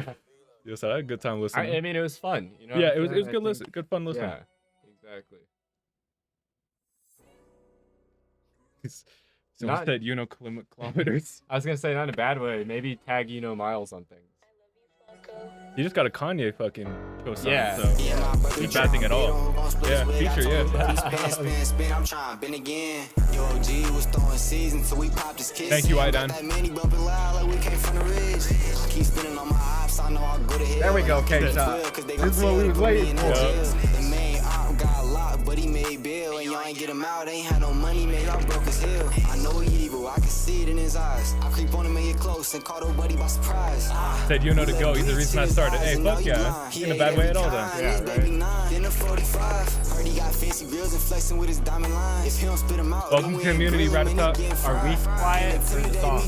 Yeah, so I had a good time listening. I mean, it was fun. You know. Yeah, it was good listen, good fun listening. Yeah, exactly. Someone said, you know, kilometers. I was gonna say not in a bad way. Maybe tag miles on things. You just got a Kanye fucking co-sign, Yeah. so it's bad thing at all. Yeah, feature, yeah. I'm trying been again. Yo, OG was throwing seasons, so we popped his kids. Thank you, Idan. That many bumping loud like we came from the ridge. I keep spinning on my ops, I know I'll go to hell. There we go, K-Shot. This is what we was waiting for. The main op got locked, but he made bail, and y'all ain't get him out. Ain't had no money, man, y'all broke his hill. I know he evil, I can see it in his eyes. I creep on him and get close and caught old buddy by surprise. Said you know to go. He's the reason I started. Hey, fuck yeah. In a bad way at all then. Yeah, right. Then a 45. Heard he got fancy grills and flexing with his diamond lines. If he don't spit him out, Welcome to community, Rat-a-tat. Are we quiet for the song?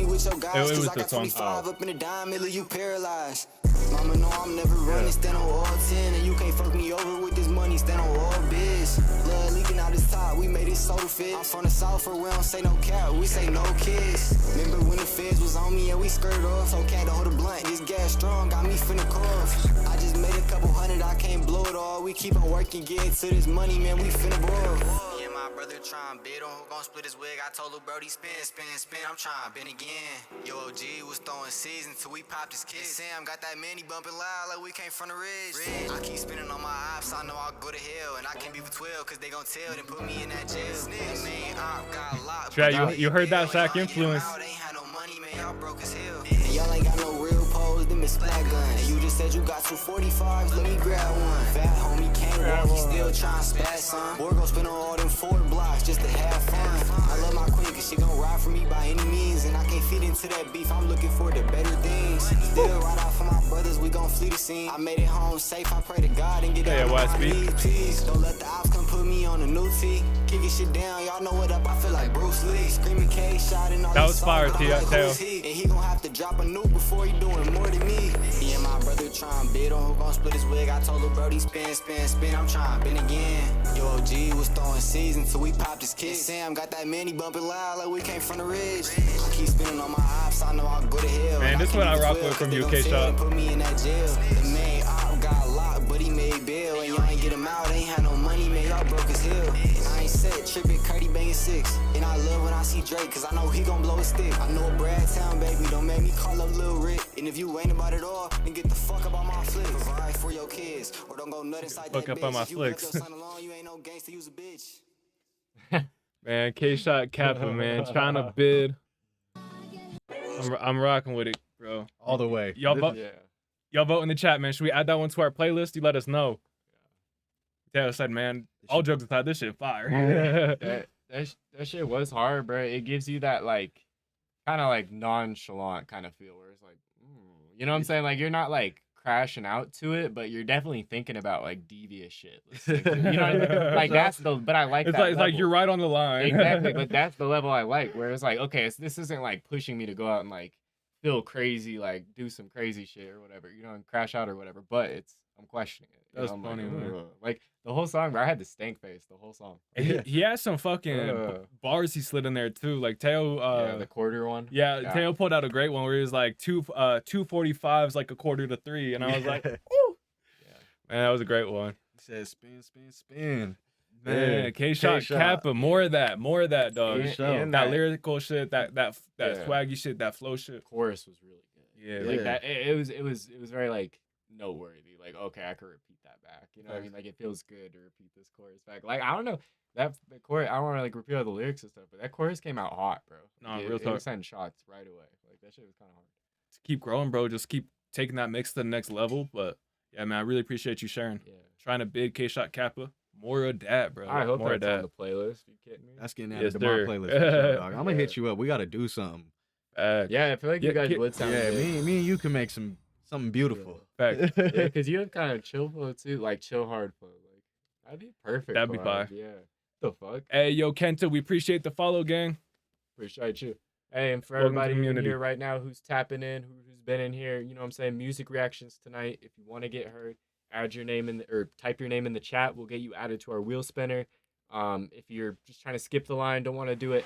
It was the song. Up in the dime, you paralyzed. Mama know I'm never running, stand on all 10, and you can't fuck me over with this money, stand on all biz. Blood leaking out his top, we made it soda fit. I'm from the south where we don't say no cap, we say no kids. Remember when the feds was on me and we skirted off, so cat to hold a blunt, this gas strong, got me finna cough. I just made a couple hundred, I can't blow it all, we keep on working, getting to this money, man, we finna ball. My brother trying bid on who gon' split his wig. I told Lil Brody spin. I'm trying been again. Yo, OG was throwing seasons till we popped his kids. Sam got that mini bumping loud like we came from the ridge. I keep spinning on my ops, I know I'll go to hell. And I can't be for 12 cause they gon' tell, then put me in that jail. The main op got locked. Trey, you heard that Sack influence. Ain't had no money, man, y'all broke as hell. And y'all ain't got no real pose, them is flat guns. And you just said you got 245s, let me grab one. Fat homie can't walk, he still trying to spaz son. Boy gon' spin on all them 4 blocks just to have fun. I love my queen cause she gon' ride for me by any means. And I can't feed into that beef, I'm looking for the better things. Still ride out for my brothers, we gon' flee the scene. I made it home safe, I pray to God and get out of my knees. Please, don't let the ops come put me on a new tee. Kicking shit down, y'all know what up, I feel like Bruce Lee. Screaming K-Shot and all that was fire, Teo. And he gon' have to drop a nuke before he doing more than me. Me and my brother trying bid on who gon' split his wig. I told Lil Brody spin. I'm trying been again. Yo, OG was throwing seasons till we popped his kids. Sam got that mini bumping loud like we came from the ridge. I keep spinning on my ops, I know I'll go to hell. Man, this one I rock with from you, K-Shot. Put me in that jail. The main op got locked, but he made bail. And y'all ain't get him out, ain't had no money, man, y'all broke his hill. And I ain't set, tripping, Curdy banging 6. And I love when I see Drake, cause I know he gon' blow his stick. I know a Brad Town, baby, don't make me call up Lil Rick. And if you ain't about it all, then get the fuck up on my flicks. Provide for your kids, or don't go nut inside that fuck up bitch. on my If you left flicks. your son alone, you ain't no gangster, you's a bitch. Man, K-Shot Kappa, man, trying to bid. I'm rocking with it, bro. All the way. Y'all vote. Yeah. Y'all vote in the chat, man. Should we add that one to our playlist? You let us know. Taylor said, man, all jokes aside, this shit fire. That shit was hard, bro. It gives you that like kind of like nonchalant kind of feel where it's like, you know what I'm saying? Like you're not like crashing out to it, but you're definitely thinking about like devious shit. You know what I mean? Like that's the, but I like It's that like, it's like you're right on the line. Exactly, but that's the level I like, where it's like, okay, this isn't like pushing me to go out and like feel crazy, like do some crazy shit or whatever, you know, and crash out or whatever, but I'm questioning it. That's I'm funny, like, man. like the whole song, bro, I had the stank face the whole song. He has some fucking bars he slid in there too. Like Teo, Yeah, the quarter one. yeah, Teo pulled out a great one where he was like 245s like a quarter to 3, and I was like, ooh, man, that was a great one. He said, spin, spin, spin. Man, K-Shot Kappa, more of that, dog. And that lyrical shit, that swaggy shit, that flow shit. Chorus was really good. Yeah, Like Yeah. that, it was very like noteworthy. Like, okay, I could repeat that back. You know what I mean? Like it feels good to repeat this chorus back. Like I don't know the chorus. I don't want to like repeat all the lyrics and stuff, but that chorus came out hot, bro. Nah, Like, real it talk. was sending shots right away. Like that shit was kind of hard. To keep growing, bro. Just keep taking that mix to the next level. But yeah, man, I really appreciate you sharing. Yeah. Trying to big K-Shot Kappa. More of that, bro. I hope more that's on the playlist. You kidding me? That's getting Yes, added to sir. my playlist. For sure, dog. I'm gonna hit you up. We gotta do something. Yeah, I feel like Yeah, you guys kid- would sound Yeah, good. me and you can make something beautiful. Fact. Yeah, because you have kind of chill flow too, like chill hard flow. Like that'd be perfect. That'd be for fire. us, Yeah. The fuck? Hey, yo, Kenta, we appreciate the follow, gang. Appreciate you. Hey, and for Welcome to everybody the in community. here right now who's tapping in, who's been in here, you know what I'm saying? Music reactions tonight. If you want to get heard, add your name or type your name in the chat. We'll get you added to our wheel spinner. If you're just trying to skip the line, don't want to do it, !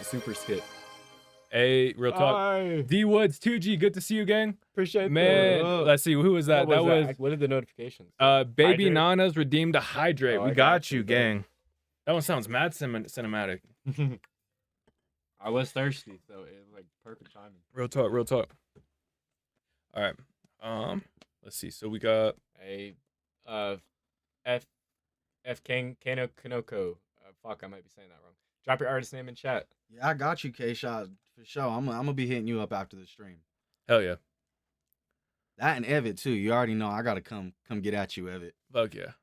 Super skip. Hey, real talk. Hi. D Woods 2G, good to see you, gang. Appreciate Man, that. let's see, who was that? That was What are the notifications? Baby Hydrate? Nana's redeemed a hydrate. Oh, We I got got you, you, bro. gang. That one sounds mad cinematic. I was thirsty, so it was like perfect timing. Real talk, real talk. All right. Let's see. So we got A F Kano Kanoko. Fuck, I might be saying that wrong. Drop your artist name in chat. Yeah, I got you, K-Shot, for sure. I'm gonna be hitting you up after the stream. hell yeah. That and Evid too. You already know I gotta come get at you, Evid. Fuck yeah.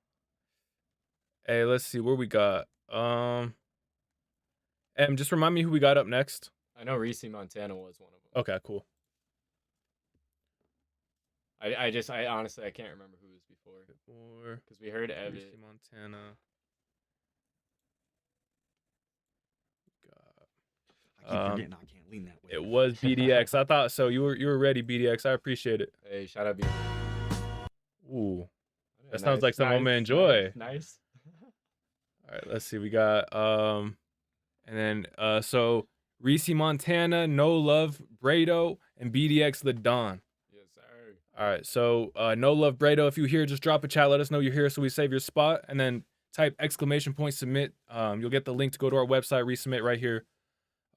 Hey, let's see where we got. Just remind me who we got up next. I know Reese Montana was one of them. Okay, cool. I honestly I can't remember who was before because we heard Evid. Reese Montana. I keep forgetting I can't lean that way. It was BDX. I thought so. You were ready, BDX. I appreciate it. Hey, shout out. Ooh. Yeah, That sounds like something I'm gonna enjoy. Nice. All right, let's see. We got and then so Reese Montana, No Love, Brado, and BDX the Don. Yes, sir. All right, so No Love, Brado. If you hear, just drop a chat. Let us know you're here so we save your spot, and then type ! Submit. You'll get the link to go to our website. Resubmit right here.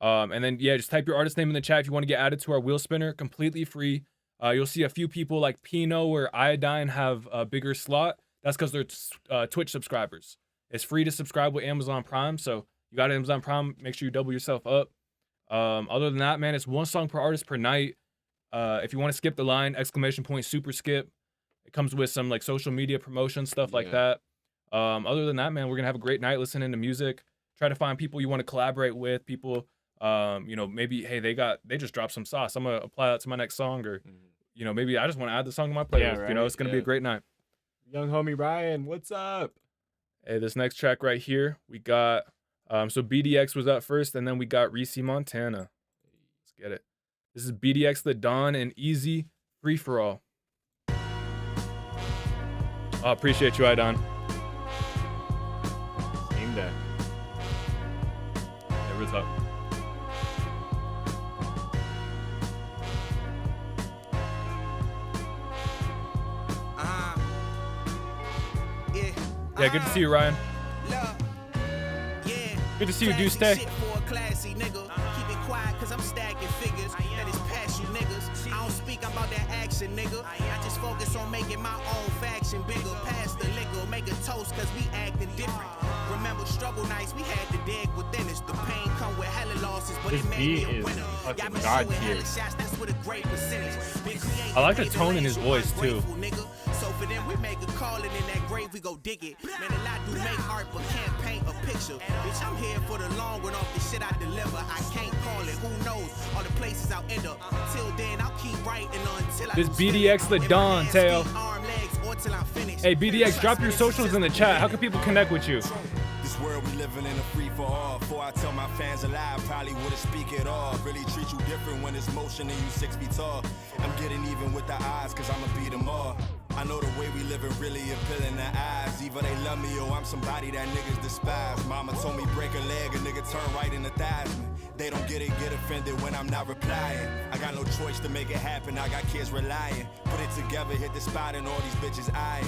And then yeah, just type your artist name in the chat if you want to get added to our wheel spinner. Completely free. You'll see a few people like Pino or Iodine have a bigger slot. That's because they're Twitch subscribers. It's free to subscribe with Amazon Prime, so you got Amazon Prime, make sure you double yourself up. Other than that, man, it's one song per artist per night. If you want to skip the line, ! Super skip. It comes with some like social media promotion stuff like that. Other than that, man, we're gonna have a great night listening to music. Try to find people you want to collaborate with. People, you know, maybe hey they just dropped some sauce. I'm gonna apply that to my next song, or you know maybe I just want to add the song to my playlist. Yeah, You know, right, it's gonna be a great night. Young homie Ryan, what's up? Hey, this next track right here, we got so BDX was up first, and then we got Reese Montana. Let's get it. This is BDX the Don and Easy Free for All. I appreciate you, Idon. Steam Deck. Yeah, real talk. Yeah, good to see you, Ryan. Good to see you, Deuce Tay. Shit for a classy nigga. Keep it quiet, cause I'm stacking figures. That is past you niggas. I don't speak about that action, nigga. I just focus on making my own faction bigger. Pass the liquor, make a toast, cause we acting different. Remember struggle nights, we had to dig within us. The pain come with hella losses, but This it made beat me a is winner. fucking Y'all been god shooting tier. hella shots, that's with a great percentage. Been creating I like the ways tone in to his raise you, voice, I'm too. grateful, nigga. So confident we make a call and in that grave we go dig it. Man, a lot do make art but can't paint a picture. Bitch, I'm here for the long run off the shit I deliver. I can't call it, who knows all the places I'll end up. Till then, I'll keep writing until I This BDX the Don, Tail. Hey, BDX, drop your socials in the chat. How can people connect with you? This world we living in a free for all. Before I tell my fans alive, probably wouldn't speak at all. Really treat you different when it's motion and you 6 feet tall. I'm getting even with the odds, cause I'ma beat them all. I know the way we living really appealing to eyes. Either they love me or I'm somebody that niggas despise. Mama told me break a leg, a nigga turn right in the thighs. They don't get it, get offended when I'm not replying. I got no choice to make it happen, I got kids relying. Put it together, hit the spot and all these bitches eyeing.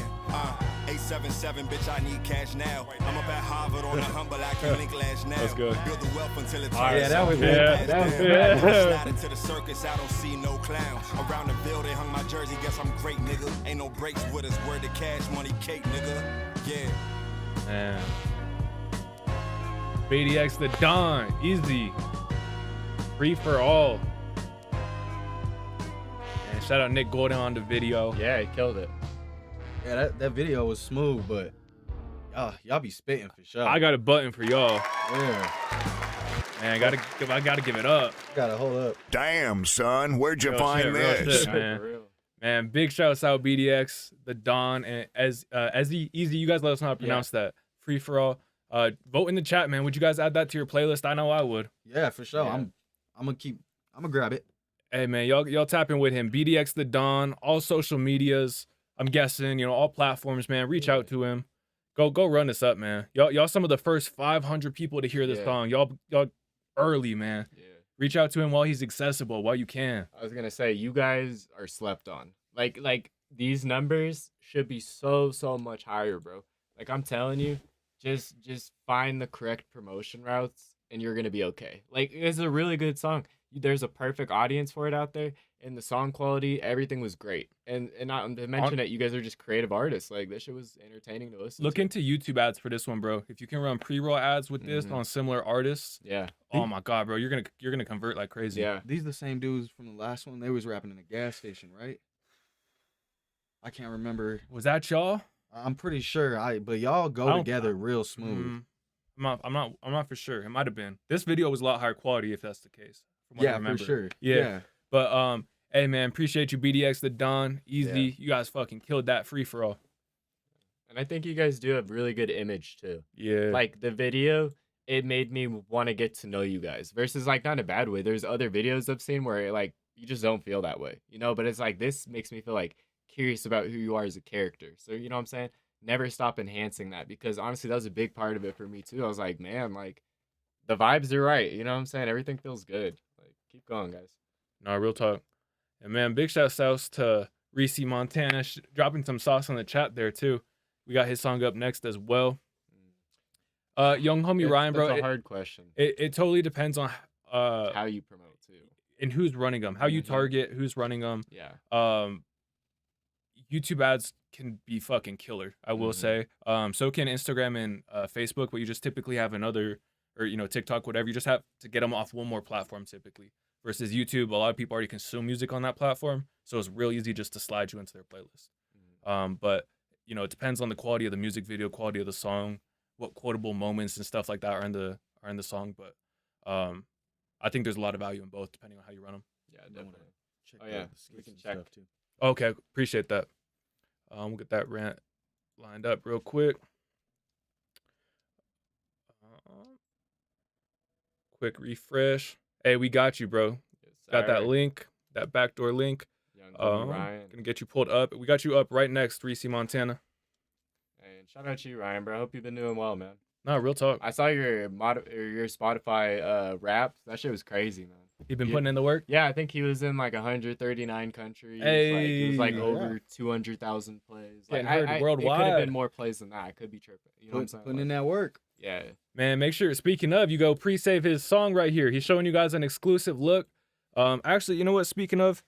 877, bitch, I need cash now. I'm up at Harvard on a humble, I can link lash now. That's good. Build the wealth until it's Yeah, that was Yeah. Slide into the circus, I don't see no clowns. Around the building, hung my jersey, guess I'm great, nigga. Ain't no breaks with us, word to cash, money cake, nigga. Yeah. Man. BDX the Don, easy. Free for all. And shout out Nick Gordon on the video. Yeah, he killed it. Yeah, that video was smooth, but y'all be spitting for sure. I got a button for y'all. Yeah. Man, I gotta give it up. Gotta hold up. Damn, son, where'd you Real find shit, real this? shit, man. For real. Man, big shouts out BDX, the Don, and as easy. You guys let us know how to pronounce that. Free for all. Vote in the chat, man. Would you guys add that to your playlist? I know I would. Yeah, for sure. Yeah. I'm gonna grab it. Hey man, y'all tap in with him. BDX the Don, all social medias. I'm guessing, all platforms, man. Reach out to him. Go run this up, man. Y'all some of the first 500 people to hear this song. Y'all early, man. Yeah. Reach out to him while he's accessible, while you can. I was gonna say you guys are slept on. Like these numbers should be so much higher, bro. Like I'm telling you, just find the correct promotion routes and you're gonna be okay. Like it's a really good song. There's a perfect audience for it out there, and the song quality, everything was great. And not to mention that you guys are just creative artists. Like this shit was entertaining to listen. Look to. into YouTube ads for this one, bro. If you can run pre-roll ads with this on similar artists, Yeah. oh my god, bro, you're gonna convert like crazy. Yeah. These the same dudes from the last one. They was rapping in a gas station, right? I can't remember. Was that y'all? I'm pretty sure. But y'all go together real smooth. I'm not for sure. It might have been. This video was a lot higher quality if that's the case. From what I Yeah, remember. for sure. Yeah. But hey man, appreciate you, BDX the Don. Easy. Yeah. You guys fucking killed that free for all. And I think you guys do have really good image too. Yeah. Like the video, it made me want to get to know you guys. Versus like not in a bad way. There's other videos I've seen where like you just don't feel that way, But it's like this makes me feel like curious about who you are as a character. So you know what I'm saying? Never stop enhancing that, because honestly that was a big part of it for me too. I was like, man, like the vibes are right. You know what I'm saying? Everything feels good. Like keep going, guys. No, real talk. And man, big shout outs to Reese Montana dropping some sauce on the chat there too. We got his song up next as well. Young homie Ryan, bro. That's a hard question. It totally depends on How you promote too. and who's running them, how you target, who's running them. Yeah. YouTube ads can be fucking killer, I will say. So can Instagram and Facebook, but you just typically have another, or TikTok, whatever. You just have to get them off one more platform typically. Versus YouTube, a lot of people already consume music on that platform, so it's real easy just to slide you into their playlist. But it depends on the quality of the music video, quality of the song, what quotable moments and stuff like that are in the song. But I think there's a lot of value in both, depending on how you run them. Yeah, definitely. Check Oh, yeah. the skits We can and check. stuff, too. Okay, appreciate that. We'll get that rant lined up real quick. Quick refresh. Hey, we got you, bro. Yes, Got that sir. link, that backdoor link. Young homie Ryan. Gonna get you pulled up. We got you up right next, Reese Montana. Hey, and shout out to you, Ryan, bro. I hope you've been doing well, man. No, real talk. I saw your Spotify raps. That shit was crazy, man. He been putting in the work. Yeah, I think he was in like 139 countries. It was like Hey. over 200,000 plays. Like, Getting heard it could have worldwide. been more plays than that. I could be tripping. You know what I'm saying? Putting in that work. Yeah. Man, make sure, speaking of, you go pre-save his song right here. He's showing you guys an exclusive look. Actually, you know what? Speaking of,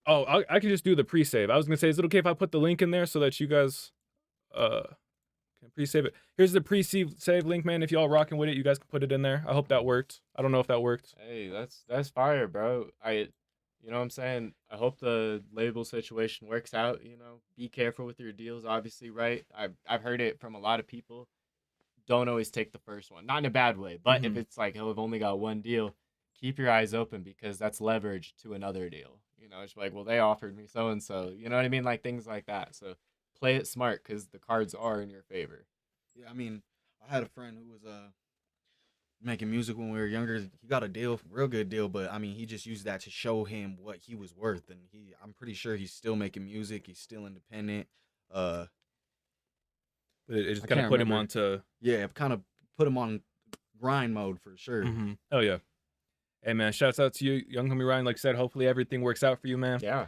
I can just do the pre-save. I was gonna say, is it okay if I put the link in there so that you guys can pre-save it? Here's the pre-save link, man. If y'all rocking with it, you guys can put it in there. I hope that worked. I don't know if that worked. Hey, that's fire, bro. You know what I'm saying? I hope the label situation works out. You know, be careful with your deals. Obviously, right? I've heard it from a lot of people. Don't always take the first one, not in a bad way, but if it's like, oh, I've only got one deal, keep your eyes open because that's leverage to another deal. You know, it's like, well, they offered me so and so. You know what I mean? Like things like that. So play it smart because the cards are in your favor. Yeah, I mean, I had a friend who was making music when we were younger. He got a deal, real good deal, but I mean, he just used that to show him what he was worth, and I'm pretty sure he's still making music. He's still independent. But it just I kind of can't put him remember. onto. Yeah, it kind of put him on grind mode for sure. Oh yeah. Hey man, shouts out to you, young homie Ryan. Like I said, hopefully everything works out for you, man. Yeah.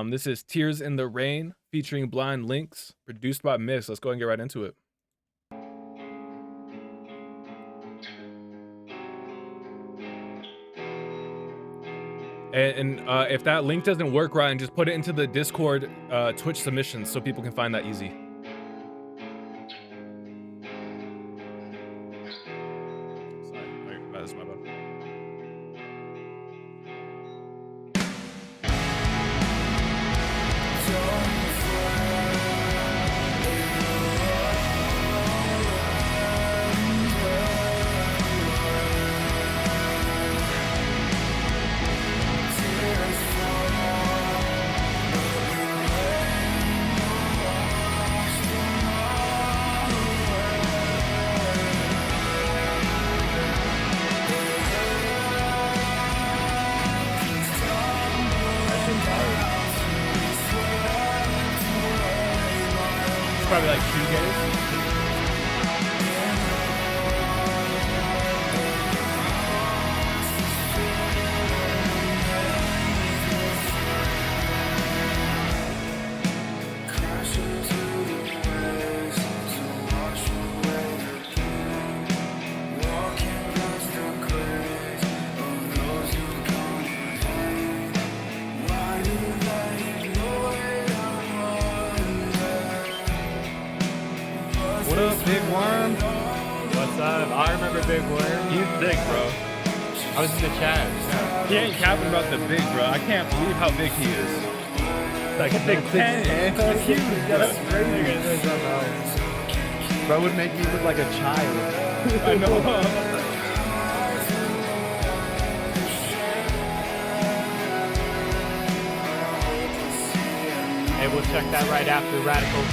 This is Tears in the Rain featuring Blind Links, produced by Miss. Let's go ahead and get right into it. And if that link doesn't work, Ryan, just put it into the Discord Twitch submissions so people can find that easy. Sorry, that's my bad. Probably like shoegaze. What up, Big Worm? What's up? I remember Big Worm. He's big, bro. I was in the chat. Yeah. He ain't capping about the big, bro. I can't believe how big he is. Like a big 10. That's huge. That's crazy. Bro would make me look like a child. I know. Hey, we'll check that right after Radical.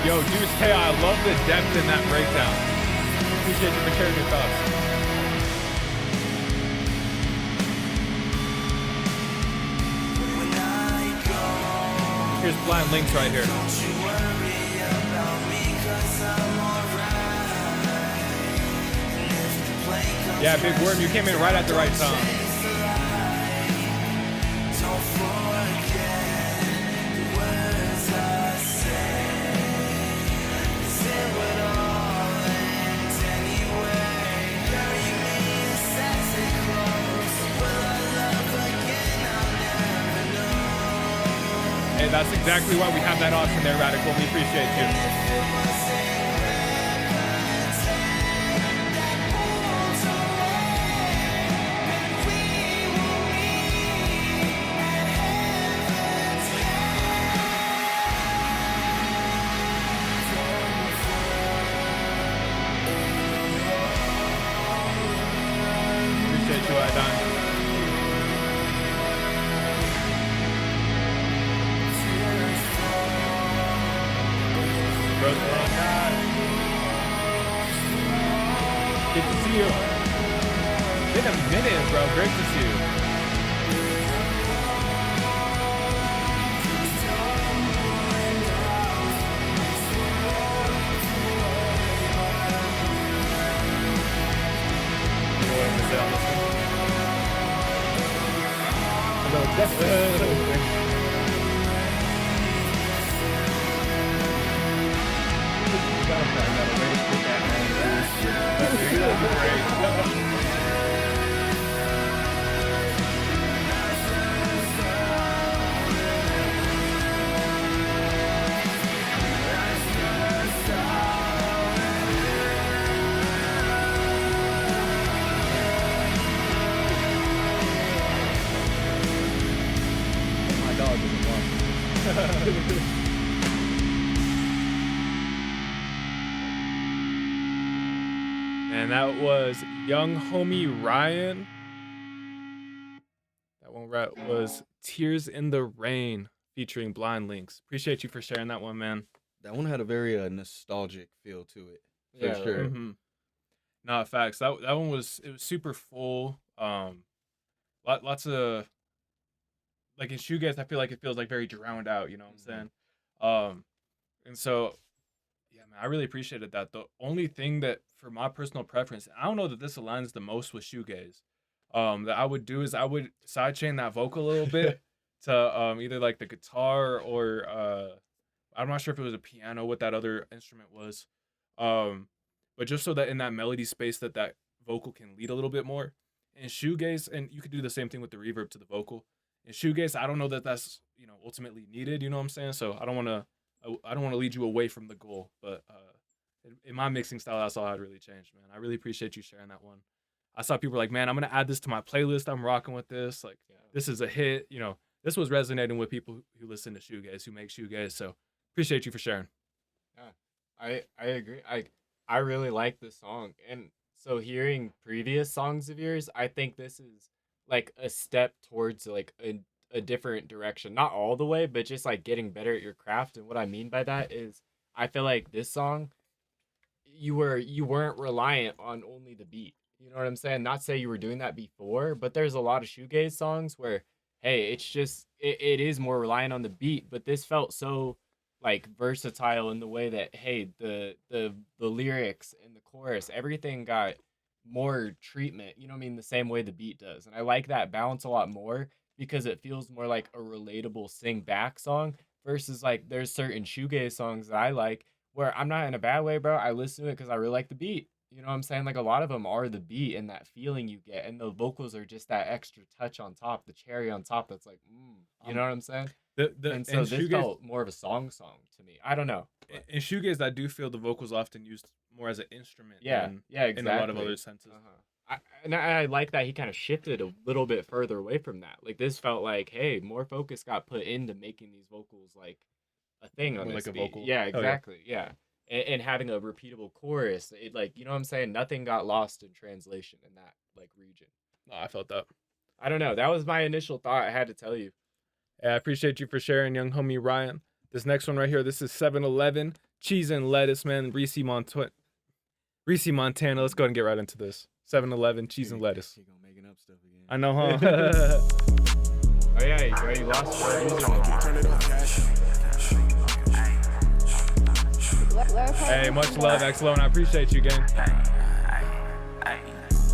Yo, Juice K, I love the depth in that breakdown. Appreciate you for sharing your thoughts. Here's Blind Links right here. Yeah, Big Worm, you came in right at the right time. Hey, that's exactly why we have that option there, Radical. We appreciate you. Appreciate you, Adon. Good to see you. Been a minute, bro. Great to see you. say on this one? My dog doesn't want it. And that was Young Homie Ryan. That one was Tears in the Rain featuring Blind Links. Appreciate you for sharing that one, man. That one had a very nostalgic feel to it. For sure. Mm-hmm. No, facts. That one was super full. Lots of like in shoegaze, I feel like it feels like very drowned out. You know what I'm saying? And so yeah, man, I really appreciated that. The only thing that, for my personal preference, I don't know that this aligns the most with shoegaze, that I would do is I would sidechain that vocal a little bit to either like the guitar or I'm not sure if it was a piano, what that other instrument was, but just so that in that melody space that vocal can lead a little bit more. In shoegaze, and you could do the same thing with the reverb to the vocal. In shoegaze, I don't know that that's ultimately needed. You know what I'm saying? So I don't want to lead you away from the goal, but in my mixing style, that's all I'd really changed, man. I really appreciate you sharing that one. I saw people were like, man, I'm gonna add this to my playlist. I'm rocking with this. Like, This is a hit. This was resonating with people who listen to shoegaze, who make shoegaze. So appreciate you for sharing. Yeah, I agree. I really like this song, and so hearing previous songs of yours, I think this is like a step towards like a different direction. Not all the way, but just like getting better at your craft. And what I mean by that is, I feel like this song, you weren't reliant on only the beat. You know what I'm saying? Not say you were doing that before, but there's a lot of shoegaze songs where, hey, it's just it is more reliant on the beat. But this felt so like versatile in the way that, hey, the lyrics and the chorus, everything got more treatment. You know what I mean? The same way the beat does, and I like that balance a lot more because it feels more like a relatable sing back song versus like there's certain shoegaze songs that I like where I'm not in a bad way, bro. I listen to it because I really like the beat. You know what I'm saying? Like a lot of them are the beat and that feeling you get, and the vocals are just that extra touch on top, the cherry on top. That's like, you know what I'm saying? And so this shoegaze felt more of a song to me. I don't know. In shoegaze, I do feel the vocals often used more as an instrument. Exactly. In a lot of other senses. I like that he kind of shifted a little bit further away from that. Like this felt like, hey, more focus got put into making these vocals like a thing on more this like beat. a vocal. Yeah, exactly. Yeah. And having a repeatable chorus, it like, you know what I'm saying? Nothing got lost in translation in that like region. No, I felt that. I don't know. That was my initial thought. I had to tell you. Yeah, I appreciate you for sharing, young homie Ryan. This next one right here, this is 7-Eleven, Cheese and Lettuce, man. Reese, Montana. Let's go ahead and get right into this. 7-Eleven, Cheese and Lettuce. He gonna making up stuff again. I know, huh? Oh yeah, bro, you lost Hey, much love, X-Lone. I appreciate you, gang.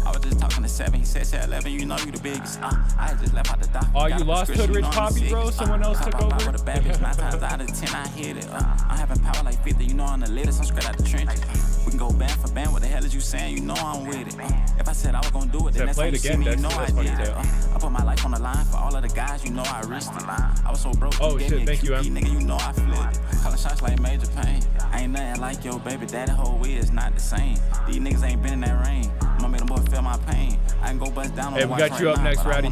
I was just talking to 7, he said 11, you know you the biggest. I just left out the dock. Oh, you lost Hood Rich Poppy, bro? Someone else took over? With a bad bitch, 9 times out of 10, I hit it. I'm having power like 50, you know I'm the latest, I'm straight out the trenches. We can go band for band, what the hell is you saying? You know I'm with it. If I said I was gonna do it, then that's how you see me, you know I did it. I put my life on the line for all of the guys, you know I risked it. I was so broke, oh shit, thank you, nigga, you know I flipped it. Calling shots like Major Pain. Ain't nothing like your baby daddy, whole way is not the same. These niggas ain't been in that rain. I'ma make them boy feel my pain. I can go bust down on hey, we got you up next, Ratty.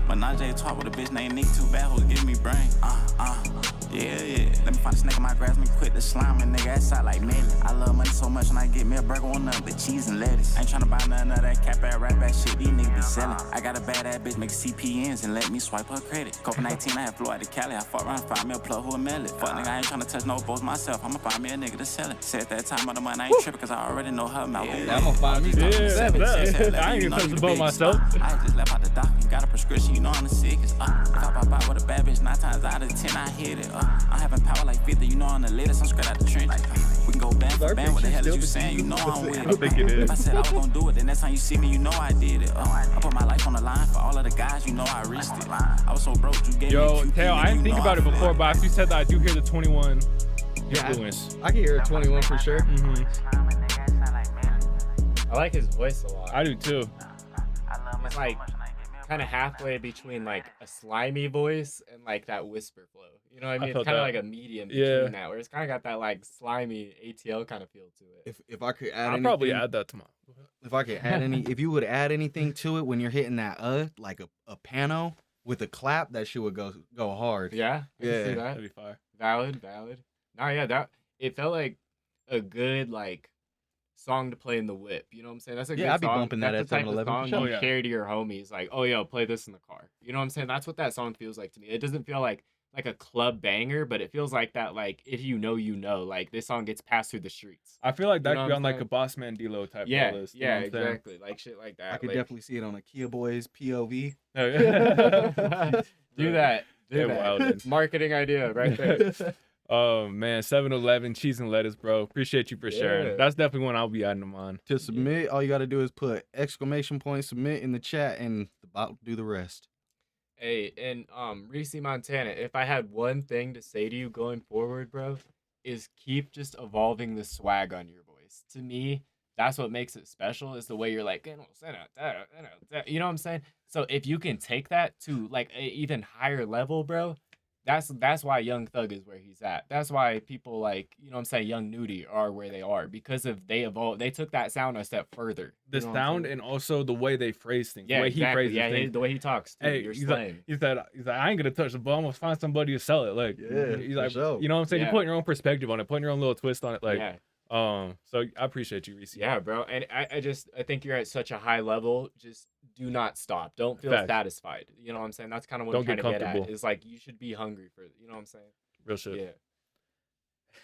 But Najee talk with a bitch named Nick, too bad, who's giving me brain. Yeah. Let me find a snake in my grass, me quit the slime, and nigga ass out like Melly. I love money so much when I get me a burger on nothing but cheese and lettuce. I ain't tryna buy none of that cap ass rap ass shit these niggas be selling. I got a bad ass bitch make CPNs and let me swipe her credit. COVID-19, I had flew out to Cali, I fought around 5 mil plug who a mail it. Fuck nigga, I ain't tryna touch no boats myself, I'ma find me a nigga to sell it. Said that time of the month, I ain't tripping cause I already know her mouth. Yeah, I'ma find me I ain't even touch the boat myself. I just left out the dock and got a prescription, you know I'm the sickest. If I pop out with a bad bitch 9 times out of 10, I hit it. I'm having power like 50, you know I'm the latest, I'm straight out the trenches. We can go band Our for band. What the picture hell is you still saying? You know I'm between with I it. think it is. If I said I was gonna do it, then next time you see me, you know I did it. I put my life on the line for all of the guys, you know I risked it. I was so broke, you gave me Yo, a Tail, I didn't think about it before, but after you said that, I do hear the 21 influence. I can hear a 21 for sure. I like his voice a lot. I do too. It's like kind of halfway between like a slimy voice and like that whisper flow. You know what I mean? It's felt kind of that. like a medium Yeah. between that, where it's kind of got that like slimy ATL kind of feel to it. If I could add I'll anything, probably add that to my. if I could add any, if you would add anything to it when you're hitting that like a piano with a clap, that shit would go hard. Yeah, I can see Yeah. that. That'd be fire. Valid. No, yeah, that it felt like a good like song to play in the whip. You know what I'm saying? That's a good I'd be song. bumping that That's at the type of 7-Eleven for song sure. you Yeah. carry to your homies. Like, oh yo, play this in the car. You know what I'm saying? That's what that song feels like to me. It doesn't feel like a club banger, but it feels like that. Like if you know, you know. Like this song gets passed through the streets. I feel like that You know could be what on I'm like saying? a Boss Man D-Lo type Yeah, playlist. You know yeah, what I'm saying? exactly. Like shit like that. I could like, definitely see it on a Kia Boys POV. do that. Do They're that. wildin'. Marketing idea right there. Oh man, 7-Eleven cheese and lettuce, bro. Appreciate you for sharing. Yeah. That's definitely one I'll be adding to mine. To submit, all you got to do is put exclamation point submit in the chat, and the bot will do the rest. Hey, and Reese Montana, if I had one thing to say to you going forward, bro, is keep just evolving the swag on your voice. To me, that's what makes it special, is the way you're like, you know what I'm saying? So if you can take that to like an even higher level, bro, that's why Young Thug is where he's at. That's why people like, you know what I'm saying, Young Nudie are where they are, because of they evolved. They took that sound a step further. The You know what I'm sound saying? and also the way they phrase things. Yeah, the way exactly. he phrases Yeah, things. the way he talks too. Hey, You're he's slaying. like, I ain't gonna touch the ball. I'm gonna find somebody to sell it. Like, Yeah, he's for like, sure. you know what I'm saying? Yeah. You're putting your own perspective on it, putting your own little twist on it. Like, Yeah. so I appreciate you, Reese. Yeah, bro. And I think you're at such a high level. Just do not stop. Don't feel Facts. satisfied. You know what I'm saying? That's kind of what Don't I'm get trying to get at. comfortable. Is like you should be hungry for, you know what I'm saying? Real shit.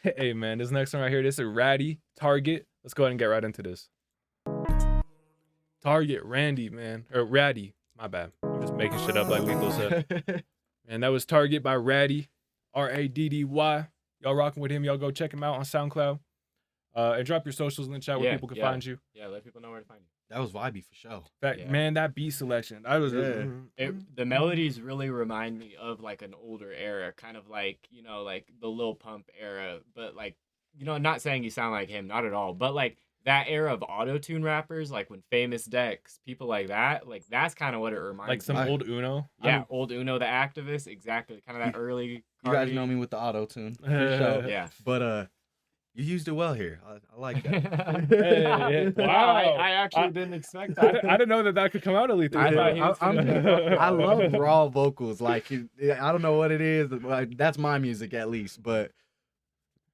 Yeah. Hey man, this next one right here, this is Ratty Target. Let's go ahead and get right into this. Target Randy, man, or Ratty. My bad. I'm just making shit up like Lethal said. And that was Target by Ratty, Raddy. Y'all rocking with him? Y'all go check him out on SoundCloud. And drop your socials in the chat where Yeah, people can yeah. find you. Yeah, let people know where to find you. That was vibey for sure. Yeah. Man, that beat selection. I was The melodies really remind me of like an older era, kind of like, you know, like the Lil Pump era, but like, you know, not saying you sound like him, not at all, but like that era of auto-tune rappers, like when Famous Dex, people like that's kind of what it reminds like me some of. old Uno. Yeah, old Uno the activist, exactly, kind of that early. You guys Cardi. know me with the auto tune for sure. Yeah. But you used it well here. I like that. Hey, Wow, wow. I actually didn't expect that. I didn't know that could come out of Lethal. I thought he was I love raw vocals. Like I don't know what it is. Like, that's my music at least. But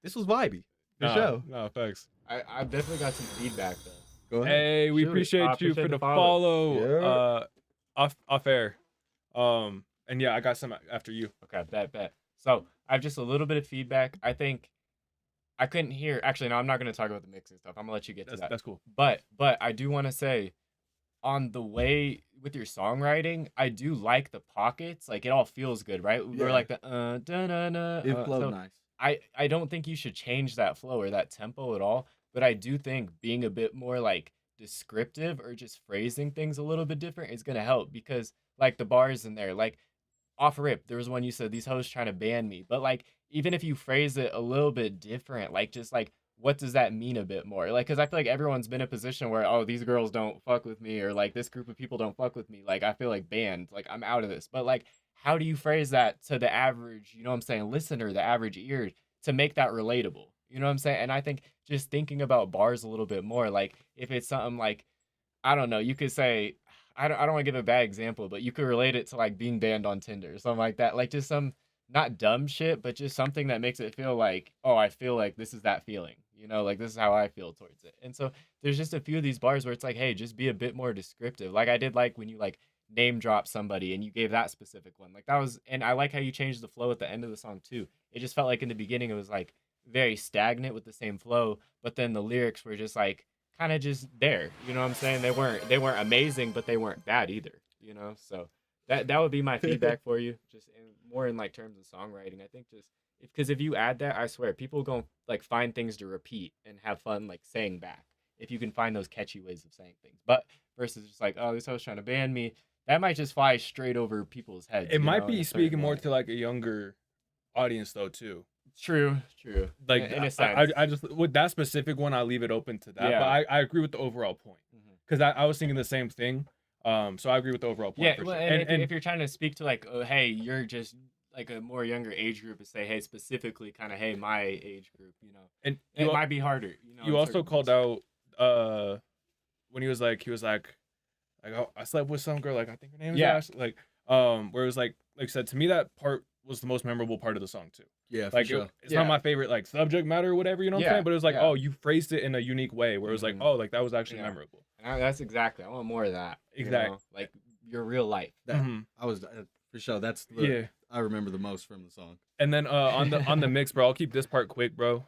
this was vibey for sure. No, thanks. I've definitely got some feedback though. Go ahead. Hey, we Shoot it. appreciate you Appreciate for the the follow. follow. Off air. And yeah, I got some after you. Okay, bet. So I have just a little bit of feedback. I think I couldn't hear. Actually, no, I'm not going to talk about the mixing stuff. I'm gonna let you get to that. That's cool. But I do want to say, on the way with your songwriting, I do like the pockets. Like it all feels good, right? We're Yeah. like the da-na-na, It flowed so nice. I don't think you should change that flow or that tempo at all. But I do think being a bit more like descriptive or just phrasing things a little bit different is gonna help, because like the bars in there, like off rip, there was one you said, these hoes trying to ban me. But like even if you phrase it a little bit different, like just like what does that mean a bit more? Like, because I feel like everyone's been in a position where, oh, these girls don't fuck with me, or like this group of people don't fuck with me. Like I feel like banned, like I'm out of this. But like, how do you phrase that to the average, you know what I'm saying, listener, the average ear, to make that relatable? You know what I'm saying? And I think just thinking about bars a little bit more, like if it's something like, I don't know, you could say, I don't want to give a bad example, but you could relate it to like being banned on Tinder or something like that. Like just some not dumb shit, but just something that makes it feel like, oh, I feel like this is that feeling, you know, like this is how I feel towards it. And so there's just a few of these bars where it's like, hey, just be a bit more descriptive. Like I did like when you like name drop somebody and you gave that specific one. Like that was, and I like how you changed the flow at the end of the song too. It just felt like in the beginning it was like very stagnant with the same flow, but then the lyrics were just like kind of just there. You know what I'm saying? They weren't amazing, but they weren't bad either. You know, so that would be my feedback for you. Just more in like terms of songwriting. I think just Because if you add that, I swear, people gonna like find things to repeat and have fun like saying back. If you can find those catchy ways of saying things, but versus just like, oh, this host trying to ban me, that might just fly straight over people's heads. It might be speaking more to like a younger audience though too. True. Like in a sense. I just with that specific one, I leave it open to that. Yeah. But I agree with the overall point because I was thinking the same thing. So I agree with the overall point. Yeah, for well, sure. and if you're trying to speak to like, oh, hey, you're just like a more younger age group, and say, hey, specifically, kind of, hey, my age group, you know, and it might be harder. You know, you also called out when he was like, oh, I slept with some girl, like I think her name is Ash, like where it was like I said, to me that part was the most memorable part of the song too. Yeah, like for sure. it's not my favorite like subject matter or whatever, you know what I'm saying? But it was like, oh, you phrased it in a unique way where it was like, oh, like that was actually memorable. And that's exactly. I want more of that. Exactly. You know? Like your real life. I was for sure. That's I remember the most from the song. And then on the mix, bro, I'll keep this part quick, bro.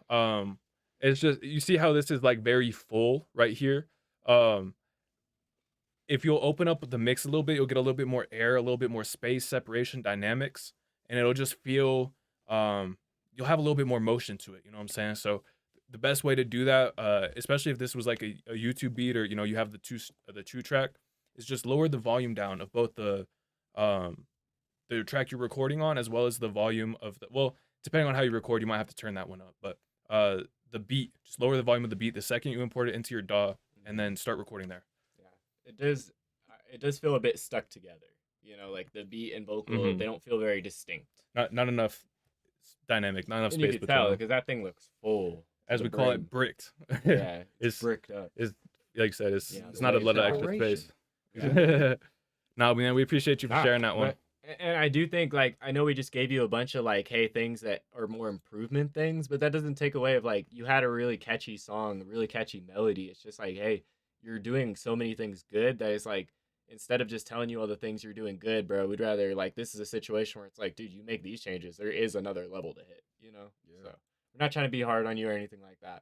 It's just you see how this is like very full right here. If you'll open up the mix a little bit, you'll get a little bit more air, a little bit more space, separation, dynamics, and it'll just feel you'll have a little bit more motion to it. You know what I'm saying? So the best way to do that, especially if this was like a YouTube beat or you have the two track, is just lower the volume down of both the track you're recording on as well as the volume of depending on how you record, you might have to turn that one up. But the beat, just lower the volume of the beat the second you import it into your DAW and then start recording there. Yeah, it does feel a bit stuck together. You know, like the beat and vocal, they don't feel very distinct. Not enough dynamic, not enough and space you can between tell because that thing looks full. As we call it, bricked. Yeah, it's bricked up. It's like I said, it's not a lot of extra space. Yeah. No, man, we appreciate you for sharing that one. And I do think, like, I know we just gave you a bunch of, like, hey, things that are more improvement things, but that doesn't take away of, like, you had a really catchy song, a really catchy melody. It's just like, hey, you're doing so many things good that it's like, instead of just telling you all the things you're doing good, bro, we'd rather, like, this is a situation where it's like, dude, you make these changes. There is another level to hit, you know? Yeah. So we're not trying to be hard on you or anything like that.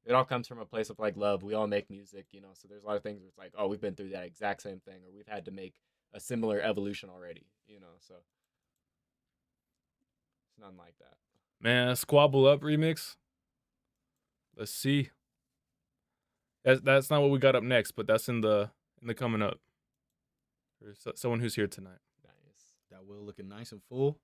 It all comes from a place of, like, love. We all make music, you know? So there's a lot of things where it's like, oh, we've been through that exact same thing, or we've had to make a similar evolution already, you know? So it's nothing like that. Man, Squabble Up remix. Let's see. That's not what we got up next, but that's in the coming up. There's someone who's here tonight. Nice. That will looking nice and full.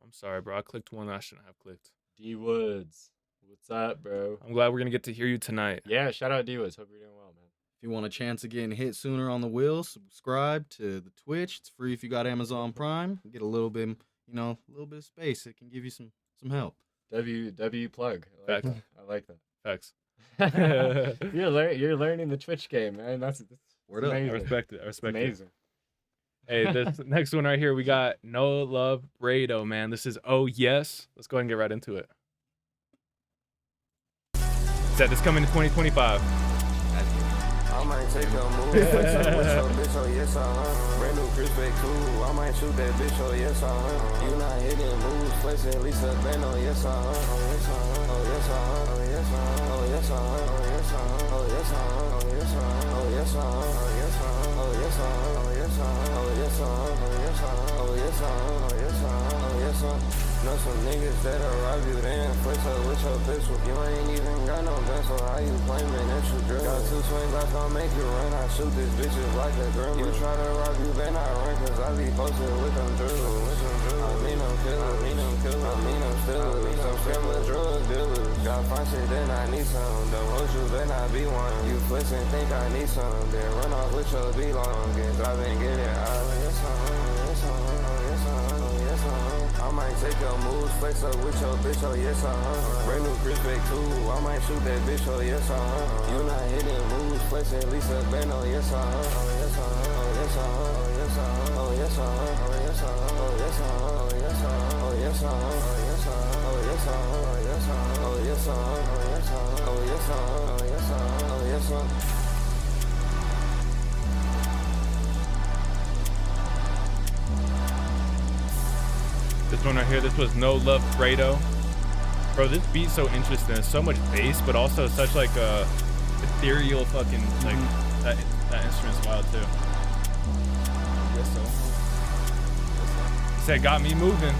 I'm sorry, bro. I clicked one I shouldn't have clicked. D Woods, what's up, bro? I'm glad we're gonna get to hear you tonight. Yeah, shout out D Woods. Hope you're doing well, man. If you want a chance of getting hit sooner on the wheel, subscribe to the Twitch. It's free if you got Amazon Prime. Get a little bit, a little bit of space. It can give you some help. W plug. I like that. Facts. You're learning the Twitch game, man. That's Word up. I respect it. Amazing. Hey, this next one right here, we got No Love Brado, man. This is Oh Yes. Let's go ahead and get right into it. Said this coming in 2025. I might take a move. With your bitch, oh yes, brand new Chris Bay cool. I might shoot that bitch, oh yes, You not hitting moves, flexing at least a band, oh yes, oh yes, oh yes, oh yes, oh yes, oh yes, oh yes, oh yes, oh yes, oh yes, oh yes, oh yes, oh yes, oh yes, oh yes, oh yes, oh yes, Know some niggas that'll rob you, then flex up with your pistol. You ain't even got no gun, so how you claiming that you drill? Got two swing blocks, gon' make you run. I shoot this bitches like a gremlin. You try to rob you, better not run, cause I be posted with them drillers. I mean them killers, I mean them stealers. Some scrambling drug dealers. Got fine shit, then I need some. Them hoes you better not be one. You flex and think I need some, then run off with your belongings. I been getting out. I might take your moves, flex up with your bitch, oh yes, brand new Chris Bay cool. I might shoot that bitch, oh yes, You not hitting moves, flexing at least a band, oh yes, oh yes, oh yes, oh yes, oh yes, oh yes, oh yes, oh yes, oh yes, oh yes, oh yes, oh yes, oh yes, oh yes, oh yes, oh yes, oh yes, This one right here, this was No Love Brado. Bro, this beat's so interesting. It's so much bass, but also such like a ethereal fucking like that instrument's wild too. Yes, so. He said, got me moving.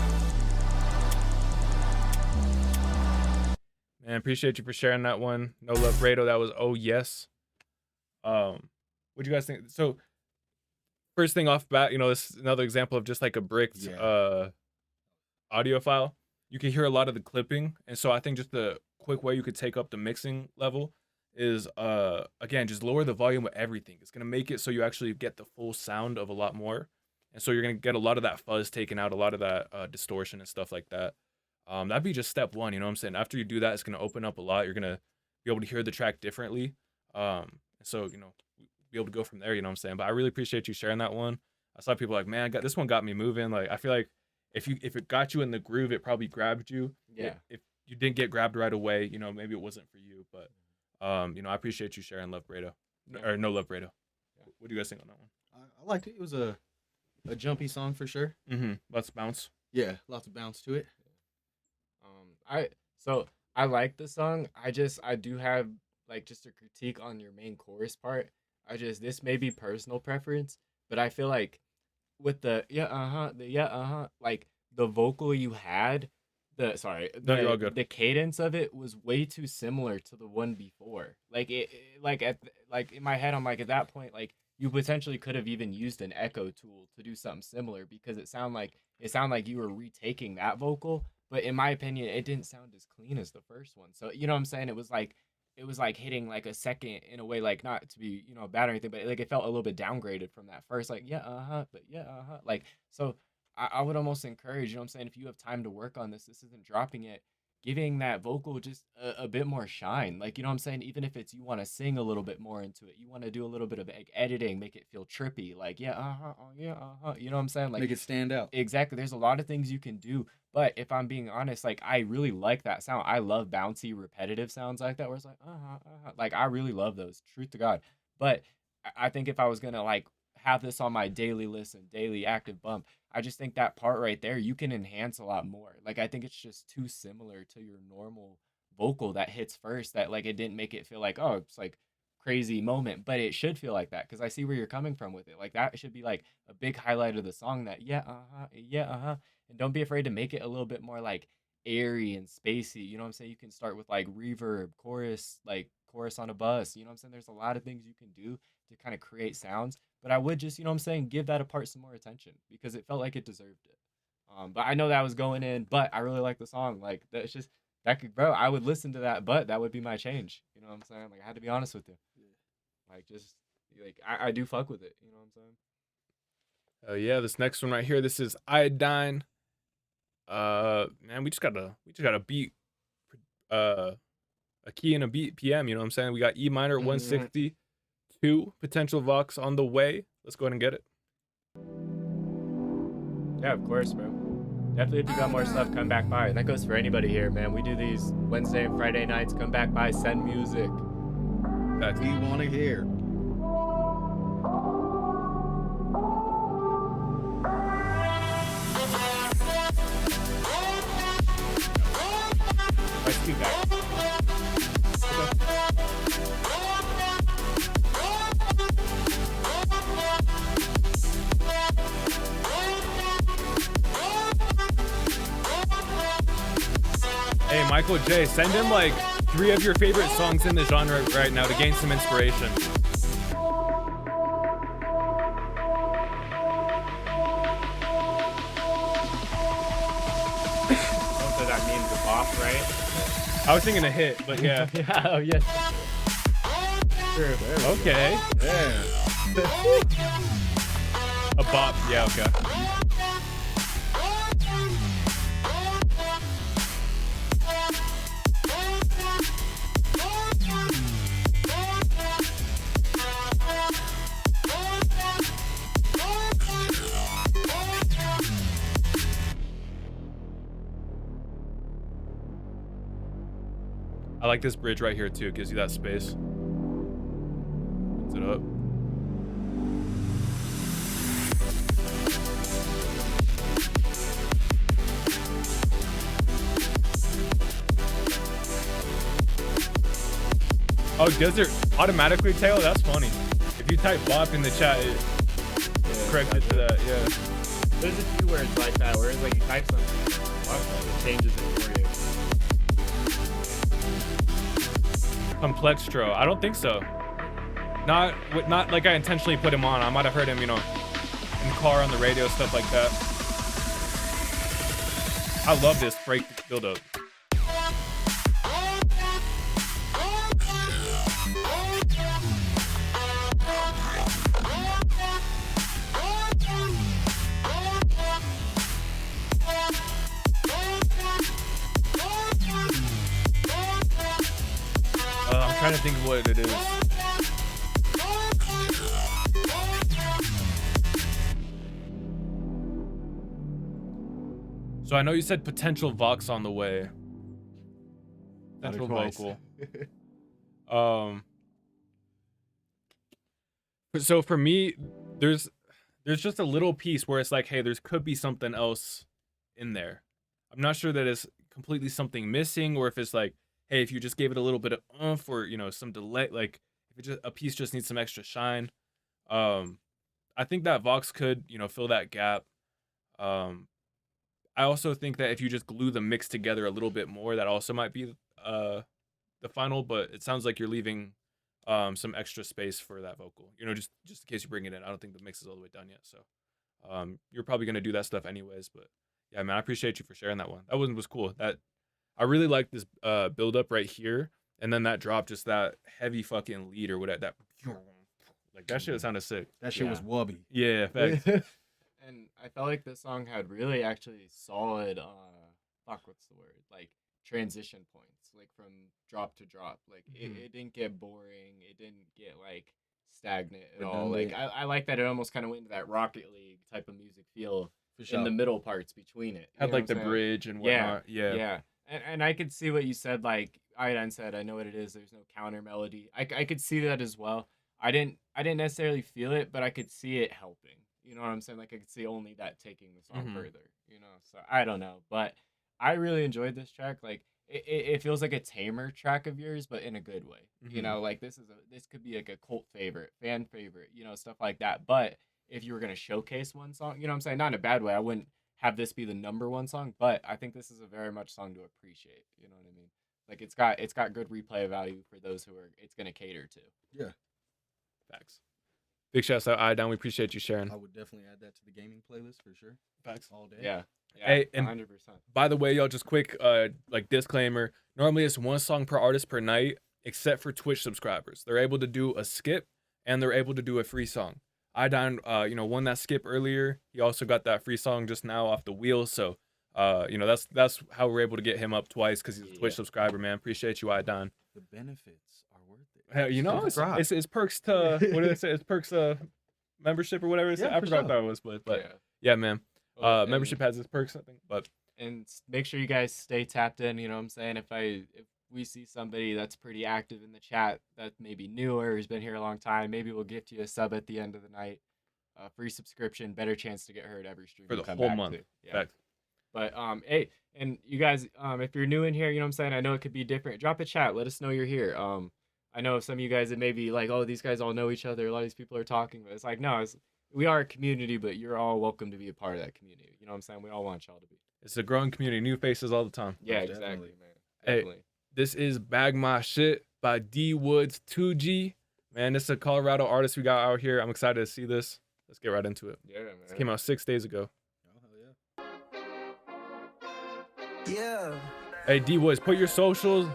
And appreciate you for sharing that one. No Love Rado, that was Oh Yes. What do you guys think? So first thing off bat, this is another example of just like a bricked audio file. You can hear a lot of the clipping. And so I think just the quick way you could take up the mixing level is again, just lower the volume of everything. It's gonna make it so you actually get the full sound of a lot more. And so you're gonna get a lot of that fuzz taken out, a lot of that distortion and stuff like that. That'd be just step one, you know what I'm saying? After you do that, it's gonna open up a lot. You're gonna be able to hear the track differently. So, be able to go from there, you know what I'm saying? But I really appreciate you sharing that one. I saw people like, man, this one got me moving. Like, I feel like if it got you in the groove, it probably grabbed you. Yeah. If you didn't get grabbed right away, maybe it wasn't for you. But, I appreciate you sharing Love Rado. Or No Love Rado. Yeah. What do you guys think on that one? I liked it. It was a jumpy song for sure. Mm-hmm. Lots of bounce. Yeah, lots of bounce to it. I like the song. I do have like just a critique on your main chorus part. This may be personal preference, but I feel like with the like the vocal you had, you're all good. the cadence of it was way too similar to the one before. Like in my head, I'm like, at that point, like you potentially could have even used an echo tool to do something similar, because it sounded like you were retaking that vocal. But in my opinion, it didn't sound as clean as the first one. So, you know what I'm saying? It was like hitting like a second in a way, like not to be, bad or anything, but like it felt a little bit downgraded from that first, like, like, so I would almost encourage, you know what I'm saying? If you have time to work on this isn't dropping it, giving that vocal just a bit more shine. Like, you know what I'm saying? Even if it's, you want to sing a little bit more into it, you want to do a little bit of like editing, make it feel trippy, like, you know what I'm saying? Like, make it stand out. Exactly. There's a lot of things you can do. But if I'm being honest, like, I really like that sound. I love bouncy, repetitive sounds like that, where it's like, like, I really love those, truth to God. But I think if I was going to, like, have this on my daily listen, daily active bump, I just think that part right there, you can enhance a lot more. Like, I think it's just too similar to your normal vocal that hits first, that, like, it didn't make it feel like, oh, it's, like, crazy moment. But it should feel like that, because I see where you're coming from with it. Like, that should be, like, a big highlight of the song, that, And don't be afraid to make it a little bit more like airy and spacey. You know what I'm saying? You can start with like reverb, chorus on a bus. You know what I'm saying? There's a lot of things you can do to kind of create sounds. But I would just, you know what I'm saying, give that a part some more attention, because it felt like it deserved it. But I know that was going in, but I really like the song. Like, that's just, bro, I would listen to that, but that would be my change. You know what I'm saying? Like, I had to be honest with you. Like, just, like, I do fuck with it. You know what I'm saying? Oh yeah, this next one right here, this is Iodine. Man, we just got a beat, a key and a beat PM, you know what I'm saying? We got E minor 162, potential Vox on the way. Let's go ahead and get it. Yeah, of course, bro. Definitely, if you got more stuff, come back by. And that goes for anybody here, man. We do these Wednesday and Friday nights. Come back by, send music. That we want to hear. Let's do that. Hey, Michael J, send him like 3 of your favorite songs in the genre right now to gain some inspiration. So that means the boss, right? I was thinking a hit, but yeah. Yeah, oh yes. True. Okay. Yeah. A bop. Yeah, okay. I like this bridge right here too. It gives you that space. Puts it up. Oh, does it automatically, Taylor? That's funny. If you type bop in the chat, it corrects it to that. Yeah. There's a few words like that where it's like you type something, it changes it for you. Complextro. I don't think so. Not like I intentionally put him on. I might have heard him, you know, in the car, on the radio, stuff like that. I love this break build up. I'm trying to think of what it is. So I know you said potential Vox on the way. Potential vocal. So for me, there's just a little piece where it's like, hey, there could be something else in there. I'm not sure that it's completely something missing, or if it's like, hey, if you just gave it a little bit of oomph, or, you know, some delay, like if it just, a piece just needs some extra shine. I think that Vox could, you know, fill that gap. I also think that if you just glue the mix together a little bit more, that also might be the final, but it sounds like you're leaving some extra space for that vocal, you know, just in case you bring it in. I don't think the mix is all the way done yet, so you're probably going to do that stuff anyways. But yeah, man, I appreciate you for sharing that one. That one was cool. That I really like this build up right here, and then that drop, just that heavy fucking lead or whatever, that like that shit sounded sick. That shit was wubby. Yeah, facts. And I felt like this song had really actually solid what's the word, like transition points, like from drop to drop. Like it didn't get boring, it didn't get like stagnant at all. Like I like that it almost kind of went into that Rocket League type of music feel in the middle parts between it. Had like the bridge and whatnot. Yeah. And I could see what you said, like Iodine said, I know what it is, there's no counter melody. I could see that as well. I didn't necessarily feel it, but I could see it helping. You know what I'm saying? Like I could see only that taking the song further, you know? So I don't know, but I really enjoyed this track. Like it feels like a tamer track of yours, but in a good way. You know, like this could be like a cult favorite, fan favorite, you know, stuff like that. But if you were going to showcase one song, you know what I'm saying? Not in a bad way. I wouldn't have this be the #1 song, but I think this is a very much song to appreciate. You know what I mean? Like it's got good replay value for those who are, it's going to cater to. Yeah. Facts. Big shouts out Iodine. We appreciate you sharing. I would definitely add that to the gaming playlist for sure. Facts. All day. Yeah. Hey, and 100%. by the way, y'all, just quick like disclaimer. Normally it's one song per artist per night, except for Twitch subscribers. They're able to do a skip and they're able to do a free song. Iodine, you know, won that skip earlier. He also got that free song just now off the wheel. So, you know, that's how we're able to get him up twice, because he's a Twitch subscriber, man. Appreciate you, Iodine. The benefits are worth it. Hell, you know, it's perks to, what did it say? It's perks membership or whatever it said. I forgot what that was, but yeah, man. Membership has its perks, I think. But and make sure you guys stay tapped in. You know what I'm saying? If we see somebody that's pretty active in the chat that may be newer, who's been here a long time, maybe we'll gift you a sub at the end of the night. Free subscription, better chance to get heard every stream for the whole month. Yeah. But hey, and you guys, if you're new in here, you know what I'm saying? I know it could be different. Drop a chat. Let us know you're here. I know some of you guys that may be like, oh, these guys all know each other. A lot of these people are talking, but it's like, no, we are a community, but you're all welcome to be a part of that community. You know what I'm saying? We all want y'all to be. It's a growing community, new faces all the time. Yeah, exactly, man. Definitely. Hey, this is Bag My Shit by D Woods 2G. Man, this is a Colorado artist we got out here. I'm excited to see this. Let's get right into it. Yeah, man. This came out 6 days ago. Oh, hell Yeah. Hey, D Woods, put your socials,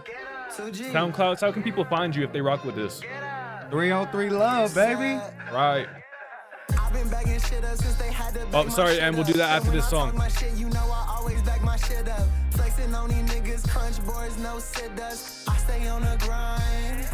SoundClouds. How can people find you if they rock with this? 303 Love, baby. Right. Oh, sorry, and we'll do that after this song. Flexing on these niggas, crunch boards, no sit-ups. I stay on the grind.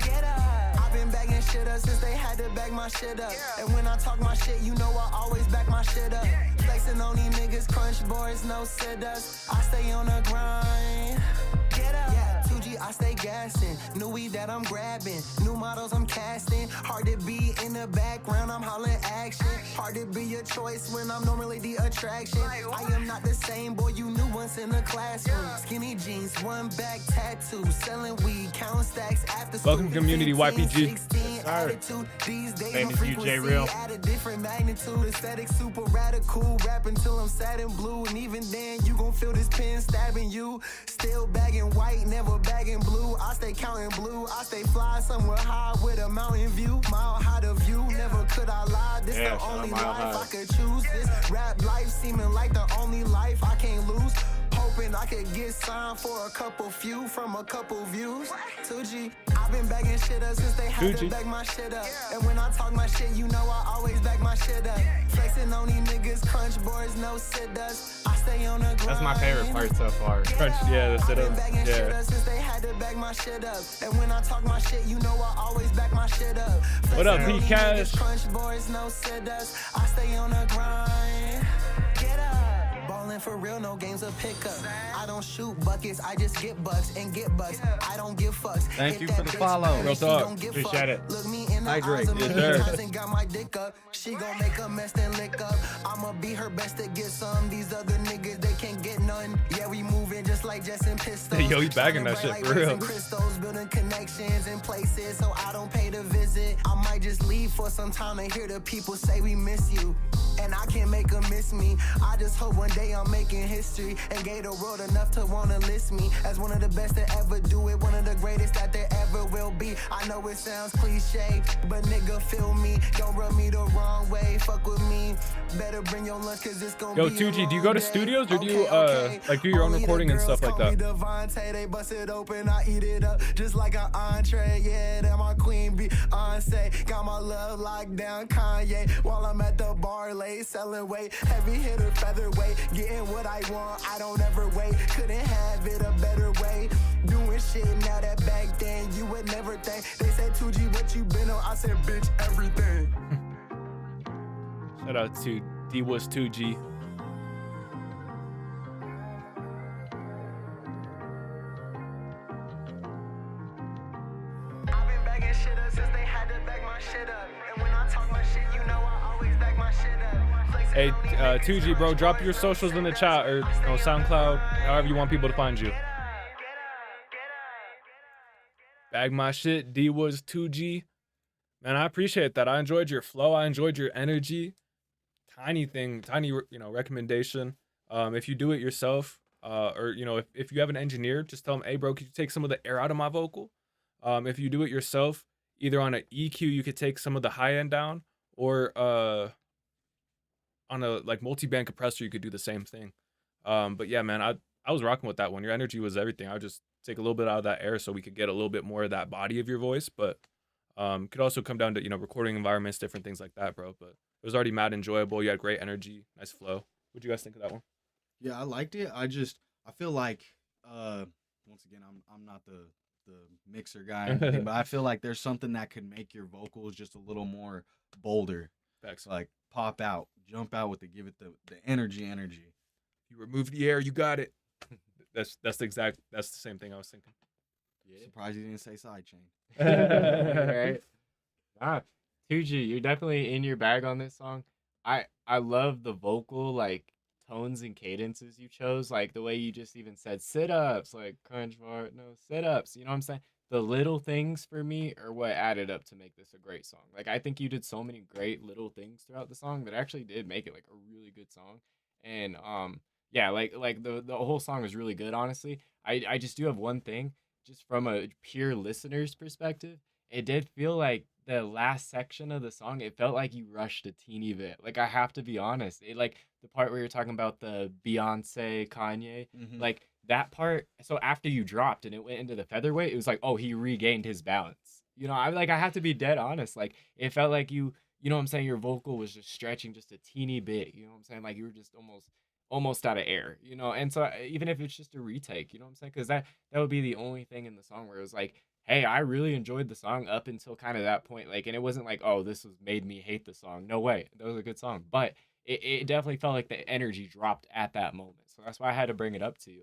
Get up. I've been bagging shit up since they had to bag my shit up. And when I talk my shit, you know I always back my shit up. Flexing on these niggas, crunch boards, no sit-ups. I stay on the grind. Get up. Yeah, 2G, I stay gassing. New weed that I'm grabbing. New models I'm casting. Hard to be in the background, I'm hollering action. Hard to be a choice when I'm normally the attraction. I am not the same boy you knew once in the classroom. Skinny jeans, one back tattoo. Selling weed, count stacks after school. Welcome, community, YPG. Name is UJ Real. At a different magnitude, aesthetic super radical. Rapping till I'm sad and blue. And even then, you gon' feel this pen stabbing you. Still bagging white, never bagging bagging blue, I stay counting blue. I stay fly somewhere high with a mountain view. Mile high to view, never could I lie. This Yeah, the shout out only Mile life High. I could choose. This rap life seeming like the only life I can't lose. Hoping I could get signed for a couple few from a couple views. 2G, I've been bagging shit up since they had to 2G. bag my shit up. And when I talk my shit, you know I always back my shit up. Flexing on these niggas, crunch boys, no sit ups. I stay on the grind. That's my favorite part so far. Crunch, yeah, the I've been sit-ups, bagging shit yeah. up since they had to bag my shit up. And when I talk my shit, you know I always back my shit up. What up, Flexing on P these Cash? niggas, crunch boys, no sit ups. I stay on the grind. Get up. Ballin' for real, no games of pickup. I don't shoot buckets, I just get bucks and get bucks. I don't give fucks. Thank If you that for the bitch follow. bad, Real she talk. don't give Appreciate fuck. it. Look me in the Hydrate. eyes a Yes, million sir. times and got my dick up. She gon' make a mess then lick up. I'ma be her best to get some. These other niggas, they can't get none. Yeah, we moving just like Jess and Pistols. Yo, he bagging that Shining shit bright for like real. Rays and crystals, building connections in places so I don't pay to visit. I might just leave for some time to hear the people say we miss you. And I can't make them miss me. I just hope one day I'm making history and gave the world enough to wanna list me as one of the best to ever do it, one of the greatest that there ever will be. I know it sounds cliche, but nigga, feel me. Don't rub me the wrong way. Fuck with me. Better bring your lunch, cause it's gonna Yo, be 2G, a do you go to long day. studios or do you Okay. like do your own Only the recording and girls stuff like call me that? Devontae, they bust it open, I eat it up just like an entree. Yeah, that my queen Beyonce. Got my love locked down, Kanye. While I'm at the bar late, selling weight, heavy hitter, featherweight, getting what I want. I don't ever wait. Couldn't have it a better way. Doing shit now that back then you would never think. They said 2G, what you been on? I said, bitch, everything. Shout out to D was 2G. I've been bagging shit up since they had to bag my shit up. And when I talk my shit, you know I always back my shit up. Flexing Hey, on these niggas, 2G, bro, crunch drop boys, your no socials in the sit chat ups. or I stay on the SoundCloud, grind. however you want people to find you. Get up. Bag my shit, D was 2G. Man, I appreciate that. I enjoyed your flow. I enjoyed your energy. Tiny thing, tiny, recommendation. If you do it yourself, or, if you have an engineer, just tell them, hey, bro, could you take some of the air out of my vocal? If you do it yourself, either on an EQ, you could take some of the high end down, or on a like multi-band compressor, you could do the same thing. But yeah, man, I was rocking with that one. Your energy was everything. I would just take a little bit out of that air so we could get a little bit more of that body of your voice. But could also come down to, recording environments, different things like that, bro. But it was already mad enjoyable. You had great energy, nice flow. What'd you guys think of that one? Yeah, I liked it. I feel like once again I'm not the mixer guy or anything, but I feel like there's something that could make your vocals just a little more bolder. Facts. Like pop out, jump out with it, give it the energy. You remove the air, you got it. That's the same thing I was thinking. Surprised you didn't say sidechain. Right? 2G, you're definitely in your bag on this song. I love the vocal like tones and cadences you chose, like the way you just even said sit-ups, like crunch bar, no sit-ups. You know what I'm saying? The little things for me are what added up to make this a great song. Like I think you did so many great little things throughout the song that actually did make it like a really good song. And yeah, like the whole song was really good, honestly. I just do have one thing, just from a pure listener's perspective. It did feel like the last section of the song, it felt like you rushed a teeny bit. Like I have to be honest. It like the part where you're talking about the Beyonce, Kanye, like that part. So after you dropped and it went into the featherweight, it was like, oh, he regained his balance. I have to be dead honest. Like it felt like you know what I'm saying, your vocal was just stretching just a teeny bit. You know what I'm saying? Like you were just almost out of air, and so even if it's just a retake, you know what I'm saying, because that would be the only thing in the song where it was like, hey, I really enjoyed the song up until kind of that point, like, and it wasn't like, oh, this was made me hate the song. No way, that was a good song, but it definitely felt like the energy dropped at that moment, so that's why I had to bring it up to you,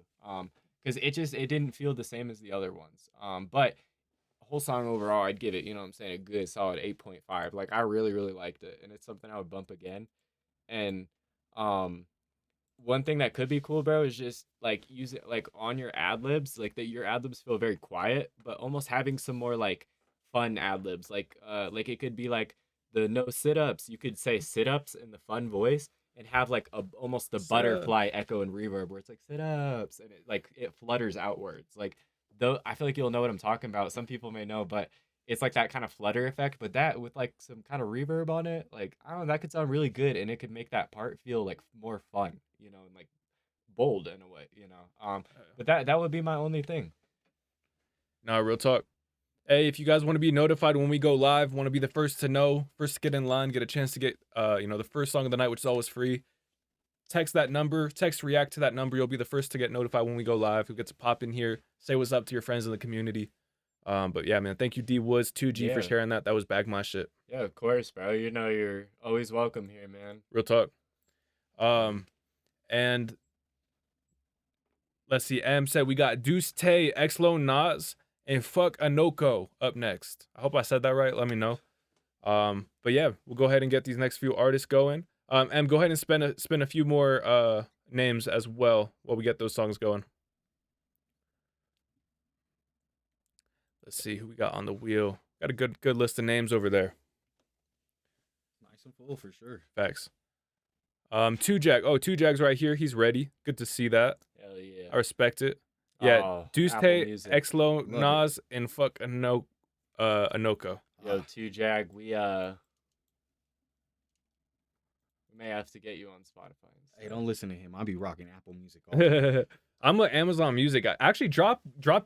because it didn't feel the same as the other ones, but whole song overall, I'd give it, you know what I'm saying, a good solid 8.5. Like I really liked it, and it's something I would bump again. And one thing that could be cool, bro, is just like use it like on your ad libs, like that your ad libs feel very quiet, but almost having some more like fun ad libs, like it could be like the no sit ups. You could say sit ups in the fun voice and have like almost the butterfly echo and reverb where it's like sit ups and it flutters outwards. Like though I feel like you'll know what I'm talking about. Some people may know, but it's like that kind of flutter effect, but that with like some kind of reverb on it, like I don't know, that could sound really good, and it could make that part feel like more fun, you know, and like bold in a way, you know. But that would be my only thing. Nah, real talk. Hey, if you guys want to be notified when we go live, want to be the first to know, first to get in line, get a chance to get the first song of the night, which is always free. Text that number, react to that number. You'll be the first to get notified when we go live. You'll get to pop in here, say what's up to your friends in the community. But yeah, man, thank you D Woods 2G for sharing that. That was bag my shit. Yeah, of course, bro. You know you're always welcome here, man. Real talk. And let's see. M said we got Deuce Tay, X-Lo Nas, and Fuck Anoko up next. I hope I said that right. Let me know. But yeah, we'll go ahead and get these next few artists going. M, go ahead and spin a few more names as well while we get those songs going. Let's see who we got on the wheel. Got a good list of names over there. Nice and full for sure. Facts. 2Jag. Oh, 2Jag's right here. He's ready. Good to see that. Hell yeah. I respect it. Yeah, Deuce Tay, X-Lo, Nas, and Fuck Anoko. Yo, 2Jag, we may have to get you on Spotify. Hey, don't listen to him. I'll be rocking Apple Music all day. I'm an Amazon Music guy. Actually, drop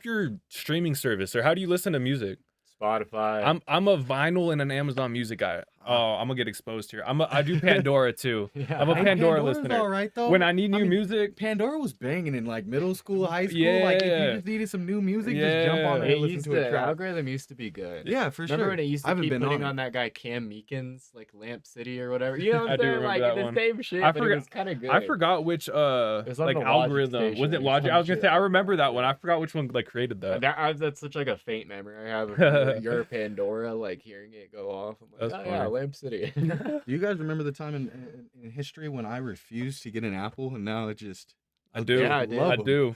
your streaming service, or how do you listen to music? Spotify. I'm a vinyl and an Amazon Music guy. Oh, I'm gonna get exposed here. I do Pandora too. I'm a Pandora listener. All right, though. When I need new music, Pandora was banging in like middle school, high school. Yeah. Like if you just needed some new music, just jump on there and listen to a The track. algorithm used to be good. Yeah, for Remember sure. when it used to keep putting on that guy Cam Meekin's like Lamp City or whatever? You know what I'm saying? Like the same shit, but it was kind of good. I forgot which like algorithm. Was it Logic? I was gonna say I remember that one. I forgot which one like created that. That's such like a faint memory I have of your Pandora, like hearing it go off. I'm like, yeah, Lamp City. Do you guys remember the time in history when I refused to get an Apple and now it just... I do. Yeah, I do. I know,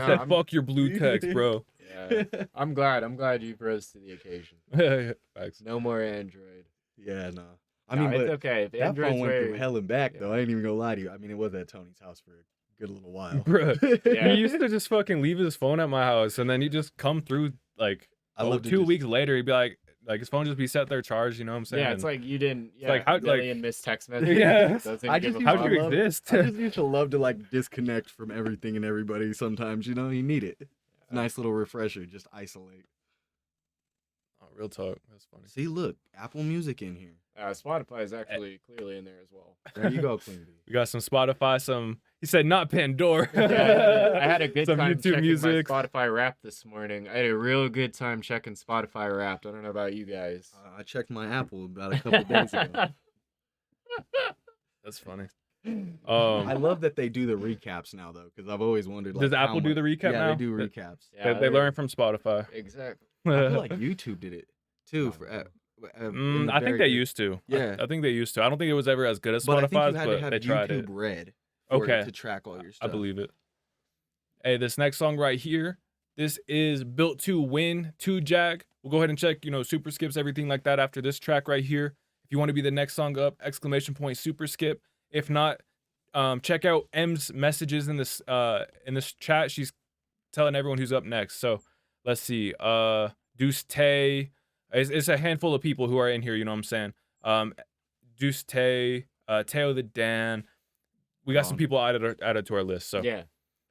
said, fuck your blue text, bro. Yeah. I'm glad you rose to the occasion. Facts. No more Android. Yeah, no. I mean, it's but okay. If that Android's phone went through hell and back, though. I ain't even gonna lie to you. I mean, it was at Tony's house for a good little while. Bro, Yeah. he used to just fucking leave his phone at my house, and then he'd just come through like 2 weeks later. He'd be like his phone just be set there charged. You know what I'm saying? Yeah, it's like you didn't. Yeah, like how missed text messages. Yeah. How'd you exist? I just used to love to like disconnect from everything and everybody. Sometimes, you know, you need it. Nice little refresher. Just isolate. Oh, real talk. That's funny. See, look, Apple Music in here. Spotify is actually clearly in there as well. There you go, Clean B. We got some Spotify. He said not Pandora. Yeah, I had a good some time YouTube checking music. my Spotify Wrapped this morning. I had a real good time checking Spotify Wrapped. I don't know about you guys. I checked my Apple about a couple days ago. That's funny. I love that they do the recaps now, though, because I've always wondered. Like, Does Apple do the recap now? Yeah, they do recaps. Yeah, they learn from Spotify. Exactly. I feel like YouTube did it too. I think they used to. Yeah, I think they used to. I don't think it was ever as good as but Spotify's, I think you had to have they tried YouTube it. Red. Okay. To track all your stuff. I believe it. Hey, this next song right here, this is Built to Win, 2Jag. We'll go ahead and check, super skips, everything like that after this track right here. If you want to be the next song up, ! Super skip. If not, check out M's messages in this chat. She's telling everyone who's up next. So let's see. Deuce Tay. It's a handful of people who are in here, you know what I'm saying? Deuce Tay, Teo the Dan. We got some people added to our list. So yeah.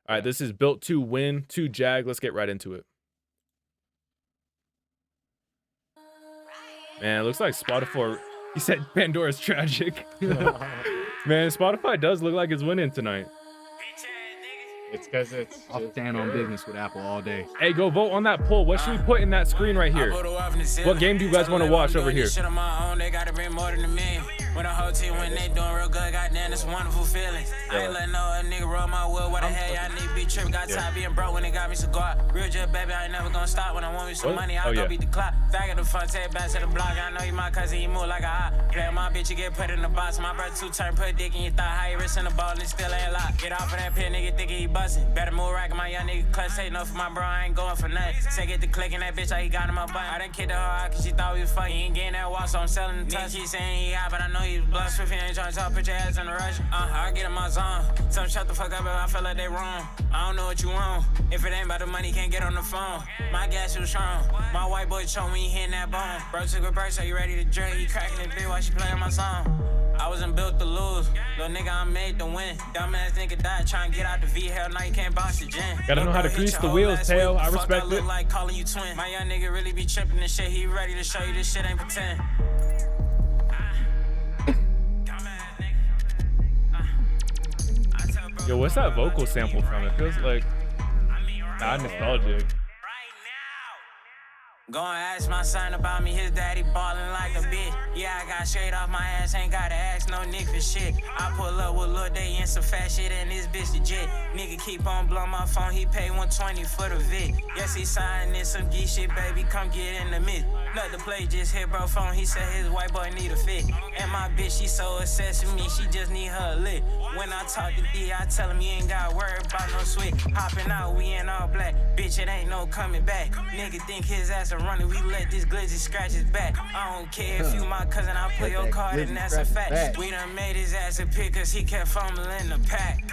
All right, this is Built to Win, 2Jag. Let's get right into it. Man, it looks like Spotify. He said Pandora's tragic. Man, Spotify does look like it's winning tonight. It's because I'll stand on business with Apple all day. Hey, go vote on that poll. What should we put in that screen right here? What game do you guys want to watch over here? When the whole team, when they doing real good, goddamn, it's a wonderful feeling. I ain't letting no nigga roll my wood. What the hell, y'all need be tripping. Got tired being broke when they got me so go out. Real jet, baby, I ain't never gonna stop. When I want me some money, I'll go beat the clock. Faggot the front, take it back to the block. I know you my cousin, you move like a eye. Play my my bitch, you get put in the box. My brother 2 turn, put dick in your thigh. High wrist in the ball and still ain't locked. Get off of that pin, nigga, think he bustin'. Better move rack, my young nigga clutch. Take no for my bro, I ain't going for nothing. Say get the click in that bitch, like he got in my butt. I done kicked the hoe out cause she thought we was fucking. He ain't getting that walk, so I'm selling the touch. He saying he hot, but I know he was blunt. Swift, he ain't trying to talk, put your ass in the rush. I get in my zone. Tell him shut the fuck up if I feel like they wrong. I don't know what you want. If it ain't about the money, can't get on the phone. My gas was strong. My white boy show me he hitting that bone. Bro took a break, so you ready to drink. He cracking the bitch while she playing my song. I wasn't built to lose. Little nigga, I'm made to win. Dumbass nigga died trying to get out the V. Hell, now you can't box the gym. Gotta know how to grease the wheels, Tail. I respect it. Like calling you twin. My young nigga really be tripping and shit. He ready to show you this shit ain't pretend. Yo, what's that vocal sample from? It feels like not nostalgic. Go and ask my son about me, his daddy ballin' like a bitch. Yeah, I got straight off my ass, ain't gotta ask no nigga for shit. I pull up with Lil Day and some fat shit and this bitch legit. Nigga keep on blowing my phone, he pay 120 for the vid. Yes, he signed in some geek shit, baby, come get in the mid. Let the play just hit bro phone, he said his white boy need a fit. And my bitch, she so obsessed with me, she just need her lit. When I talk to D, I tell him you ain't gotta worry about no switch. Hopping out, we in all black, bitch, it ain't no coming back. Nigga think his ass a running, we let this glizzy scratch his back. I don't care if you my cousin, I'll put your card and that's a fact. We done made his ass a pick cause he kept fumbling the pack.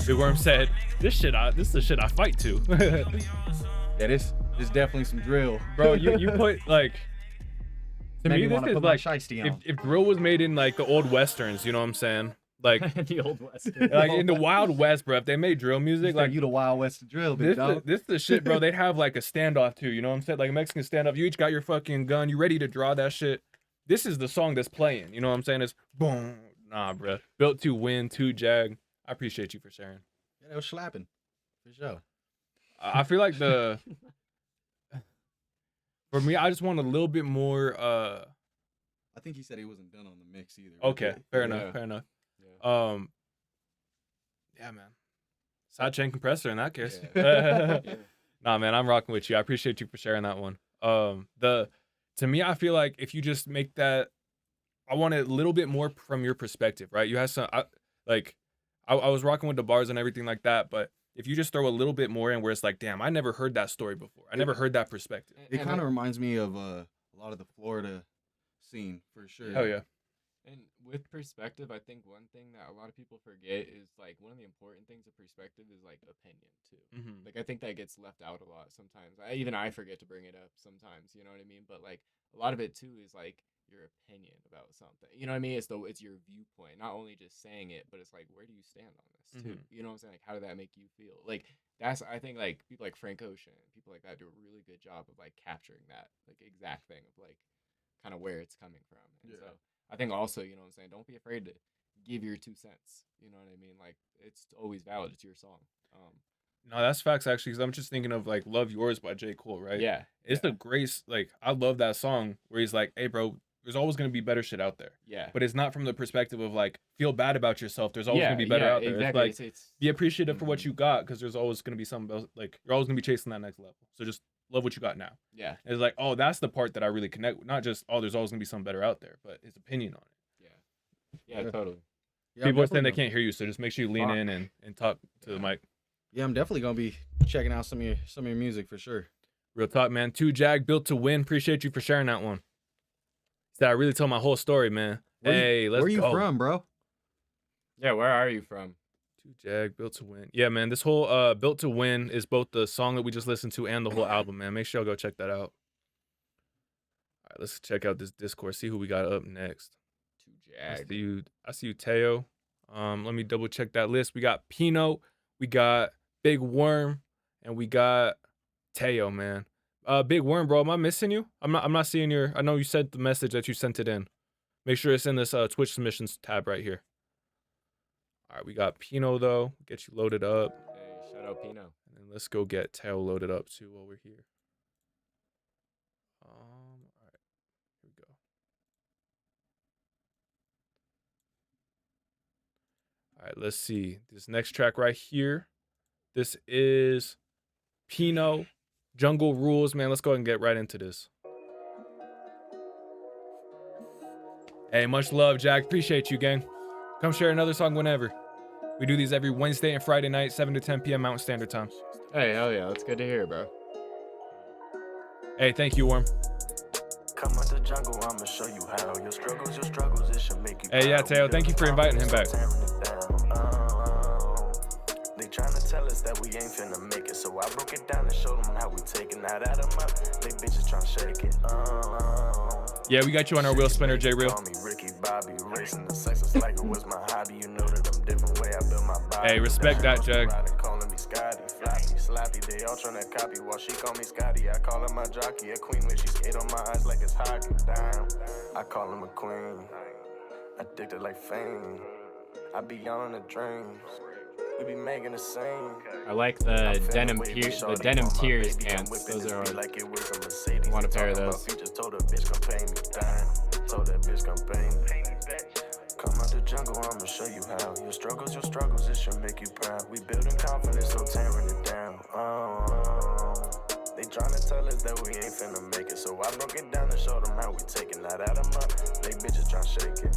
Big Worm said, this is the shit I fight to. Yeah, this is definitely some drill. Bro, you put like, to me this is like, if drill was made in like the old westerns, you know what I'm saying? Like the old west, like in the Wild West, bro. If they made drill music, like you the Wild West drill, big dog. This the shit, bro. They'd have like a standoff too. You know what I'm saying? Like a Mexican standoff. You each got your fucking gun. You ready to draw that shit? This is the song that's playing. You know what I'm saying? It's boom. Nah, bro. Built to win. 2 Jag. I appreciate you for sharing. Yeah, they was slapping for sure. I feel like for me, I just want a little bit more. I think he said he wasn't done on the mix either. Okay, fair enough. Yeah, man. Sidechain compressor in that case. Yeah. Nah, man, I'm rocking with you. I appreciate you for sharing that one. To me, I feel like if you just make that, I want it a little bit more from your perspective, right? You have some, I was rocking with the bars and everything like that, but if you just throw a little bit more in where it's like, damn, I never heard that story before. I never heard that perspective. It kind of reminds me of a lot of the Florida scene for sure. Oh yeah. And with perspective, I think one thing that a lot of people forget is like one of the important things of perspective is like opinion too. Mm-hmm. Like I think that gets left out a lot sometimes. I forget to bring it up sometimes, you know what I mean? But like a lot of it too is like your opinion about something. You know what I mean? It's your viewpoint, not only just saying it, but it's like where do you stand on this too? You know what I'm saying? Like how did that make you feel? Like that's I think like people like Frank Ocean, people like that do a really good job of like capturing that like exact thing of like kind of where it's coming from. And so I think also, you know what I'm saying, don't be afraid to give your 2 cents. You know what I mean? Like, it's always valid. It's your song. No, that's facts, actually, because I'm just thinking of, like, Love Yours by J. Cole, right? Yeah. It's the grace, like, I love that song where he's like, hey, bro, there's always going to be better shit out there. Yeah. But it's not from the perspective of, like, feel bad about yourself. There's always going to be better out there. Exactly. It's like, be appreciative for what you got, because there's always going to be something else. Like, you're always going to be chasing that next level. So just love what you got now. Yeah. And it's like, oh, that's the part that I really connect with. Not just, oh, there's always going to be something better out there, but his opinion on it. Yeah, totally. Yeah, people are saying they can't hear you, so just make sure you lean in and talk to the mic. Yeah, I'm definitely gonna be checking out some of your music for sure. Real talk, man. 2 Jag, built to win. Appreciate you for sharing that one. Said I really told my whole story, man. Let's go. Where you from, bro? Yeah, where are you from? 2 Jag, built to win. Yeah, man. This whole built to win is both the song that we just listened to and the whole album, man. Make sure y'all go check that out. All right, let's check out this Discord. See who we got up next. 2 Jag. I see you, Teo. Let me double check that list. We got Pino, we got Big Worm, and we got Teo, man. Big Worm, bro, am I missing you? I'm not seeing your. I know you sent the message that you sent it in. Make sure it's in this Twitch submissions tab right here. All right, we got Pino though. Get you loaded up. Hey, shout out Pino. And then let's go get Teo loaded up too while we're here. All right, here we go. All right, let's see. This next track right here. This is Pino, Jungle Rules. Man, let's go ahead and get right into this. Hey, much love, Jack. Appreciate you, gang. Come share another song whenever. We do these every Wednesday and Friday night, 7 to 10 p.m. Mountain Standard Time. Hey, hell yeah, that's good to hear, bro. Hey, thank you, Worm. Come out the jungle, I'ma show you how. Your struggles, it should make you Hey, yeah, Teo, thank you for inviting him back. They tryna tell us that we ain't finna make it, so I broke it down and showed them how we taking that out of my. They bitches tryna shake it. Yeah, we got you on our wheel spinner, J Real. Call me Ricky Bobby, racing the sexes like it was my hobby. You know that I'm different way I build my body. Hey, respect that, Jag. Calling me Scotty, floppy, sloppy. They all tryna copy while she call me Scotty. I call her my jockey, a queen when she skate on my eyes like it's hockey. Damn, I call him a queen, addicted like fame. I be on the dreams. We be making the same. I like the denim tears pants. Those are like it was a Mercedes. I want a pair of those. Just told that bitch come pay me. Damn, told that bitch come pay me. Come out the jungle, I'ma show you how. Your struggles, it should make you proud. We building confidence, no tearing it down. They tryna tell us that we ain't finna make it, so I broke it down and showed them how we taking that out of my. They bitches tryna shake it.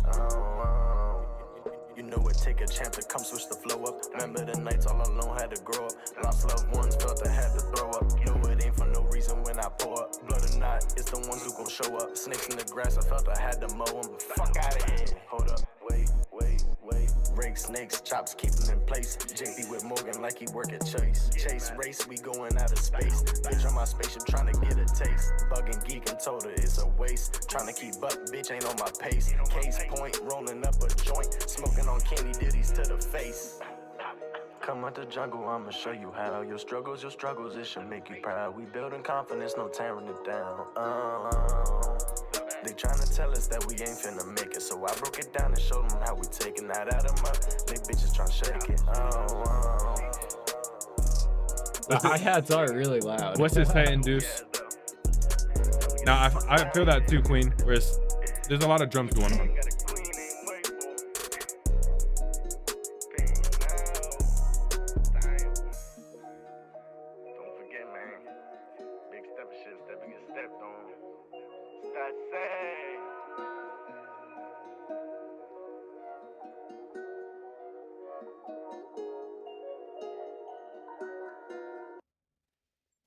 You know it take a chance to come switch the flow up. Remember the nights all alone, had to grow up. Lost loved ones, felt I had to throw up. No, it ain't for no reason when I pour up. Blood or not, it's the ones who gon' show up. Snakes in the grass, I felt I had to mow them. But fuck out of here. Hold up, wait. Rake snakes, chops, keep them in place. JB with Morgan like he work at Chase. Chase race, we going out of space. Bitch on my spaceship trying to get a taste. Bugging geek and told her it's a waste. Trying to keep up, bitch ain't on my pace. Case point, rolling up a joint. Smoking on candy ditties to the face. Come out the jungle, I'ma show you how. Your struggles, it should make you proud. We building confidence, no tearing it down. They tryna tell us that we ain't finna make it, so I broke it down and showed them how we taking that out of my. They bitches tryna shake it. The hi-hats are really loud. What's his saying, Deuce? Now I feel that too, Queen. Whereas there's a lot of drums going on.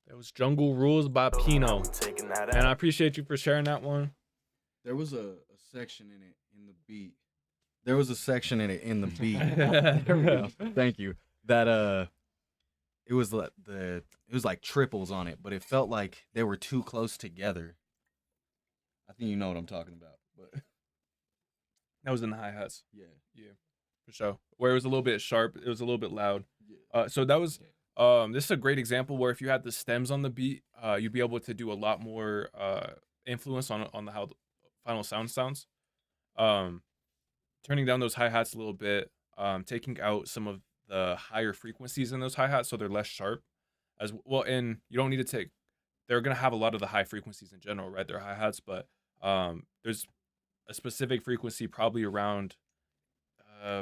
That was Jungle Rules by Pino. And I appreciate you for sharing that one. There was a section in it in the beat. There was a section in it in the beat. Thank you. That it was like triples on it, but it felt like they were too close together. I think you know what I'm talking about, but that was in the hi-hats. Yeah, for sure. Where it was a little bit sharp, it was a little bit loud. So that was this is a great example where if you had the stems on the beat, you'd be able to do a lot more influence on how the final sound sounds. Turning down those hi-hats a little bit, taking out some of the higher frequencies in those hi-hats so they're less sharp as well. And you don't need to take, they're going to have a lot of the high frequencies in general, right? They're hi-hats, but there's a specific frequency probably around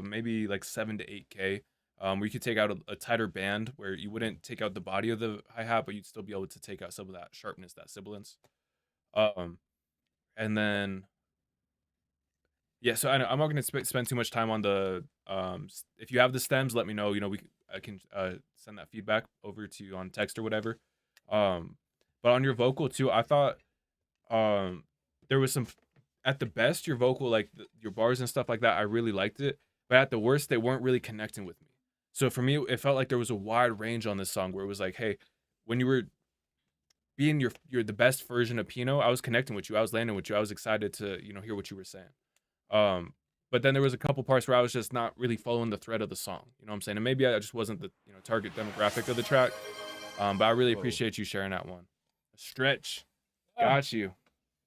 maybe like 7 to 8K. Where you could take out a tighter band where you wouldn't take out the body of the hi-hat, but you'd still be able to take out some of that sharpness, that sibilance. And then, yeah, so I'm not going to spend too much time on the, if you have the stems, let me know, I can send that feedback over to you on text or whatever. But on your vocal too, I thought there was some, at the best, your vocal, like your bars and stuff like that, I really liked it. But at the worst, they weren't really connecting with me. So for me, it felt like there was a wide range on this song where it was like, hey, when you were being you're the best version of Pino, I was connecting with you. I was landing with you. I was excited to, hear what you were saying. But then there was a couple parts where I was just not really following the thread of the song. You know what I'm saying? And maybe I just wasn't the target demographic of the track. But I really appreciate you sharing that one. Stretch. Got you.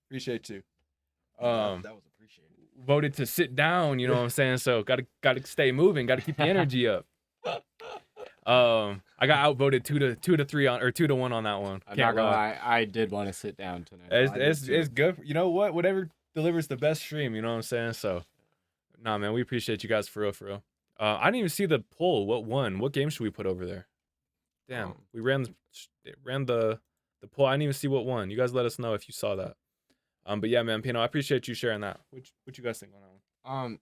Appreciate you. That was appreciated. Voted to sit down, you know what I'm saying? So gotta stay moving, gotta keep the energy up. I got outvoted 2 to 1 on that one. I'm not gonna lie, I did want to sit down tonight. It's good. You know what? Whatever delivers the best stream, you know what I'm saying? So, nah, man, we appreciate you guys for real. I didn't even see the poll. What won? What game should we put over there? Damn, we ran the poll. I didn't even see what won. You guys let us know if you saw that. But yeah, man, Pino, I appreciate you sharing that. What you guys think on that one?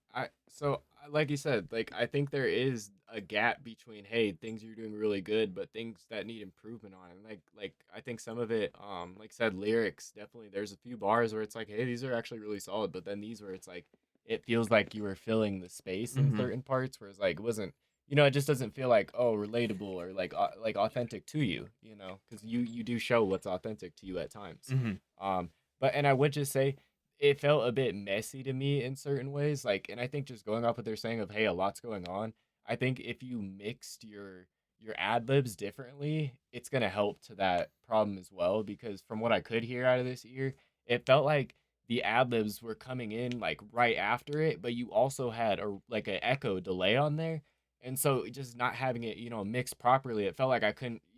So like you said, like I think there is a gap between things you're doing really good, but things that need improvement on. And like I think some of it, like I said, lyrics definitely. There's a few bars where it's like, hey, these are actually really solid, but then these where it's like it feels like you were filling the space in certain parts, where it's like it wasn't. It just doesn't feel like relatable or like authentic to you. Because you do show what's authentic to you at times. But I would just say it felt a bit messy to me in certain ways. Like, and I think just going off what they're saying of, hey, a lot's going on. I think if you mixed your ad libs differently, it's going to help to that problem as well. Because from what I could hear out of this ear, it felt like the ad libs were coming in like right after it, but you also had an echo delay on there. And so just not having it, mixed properly, it felt like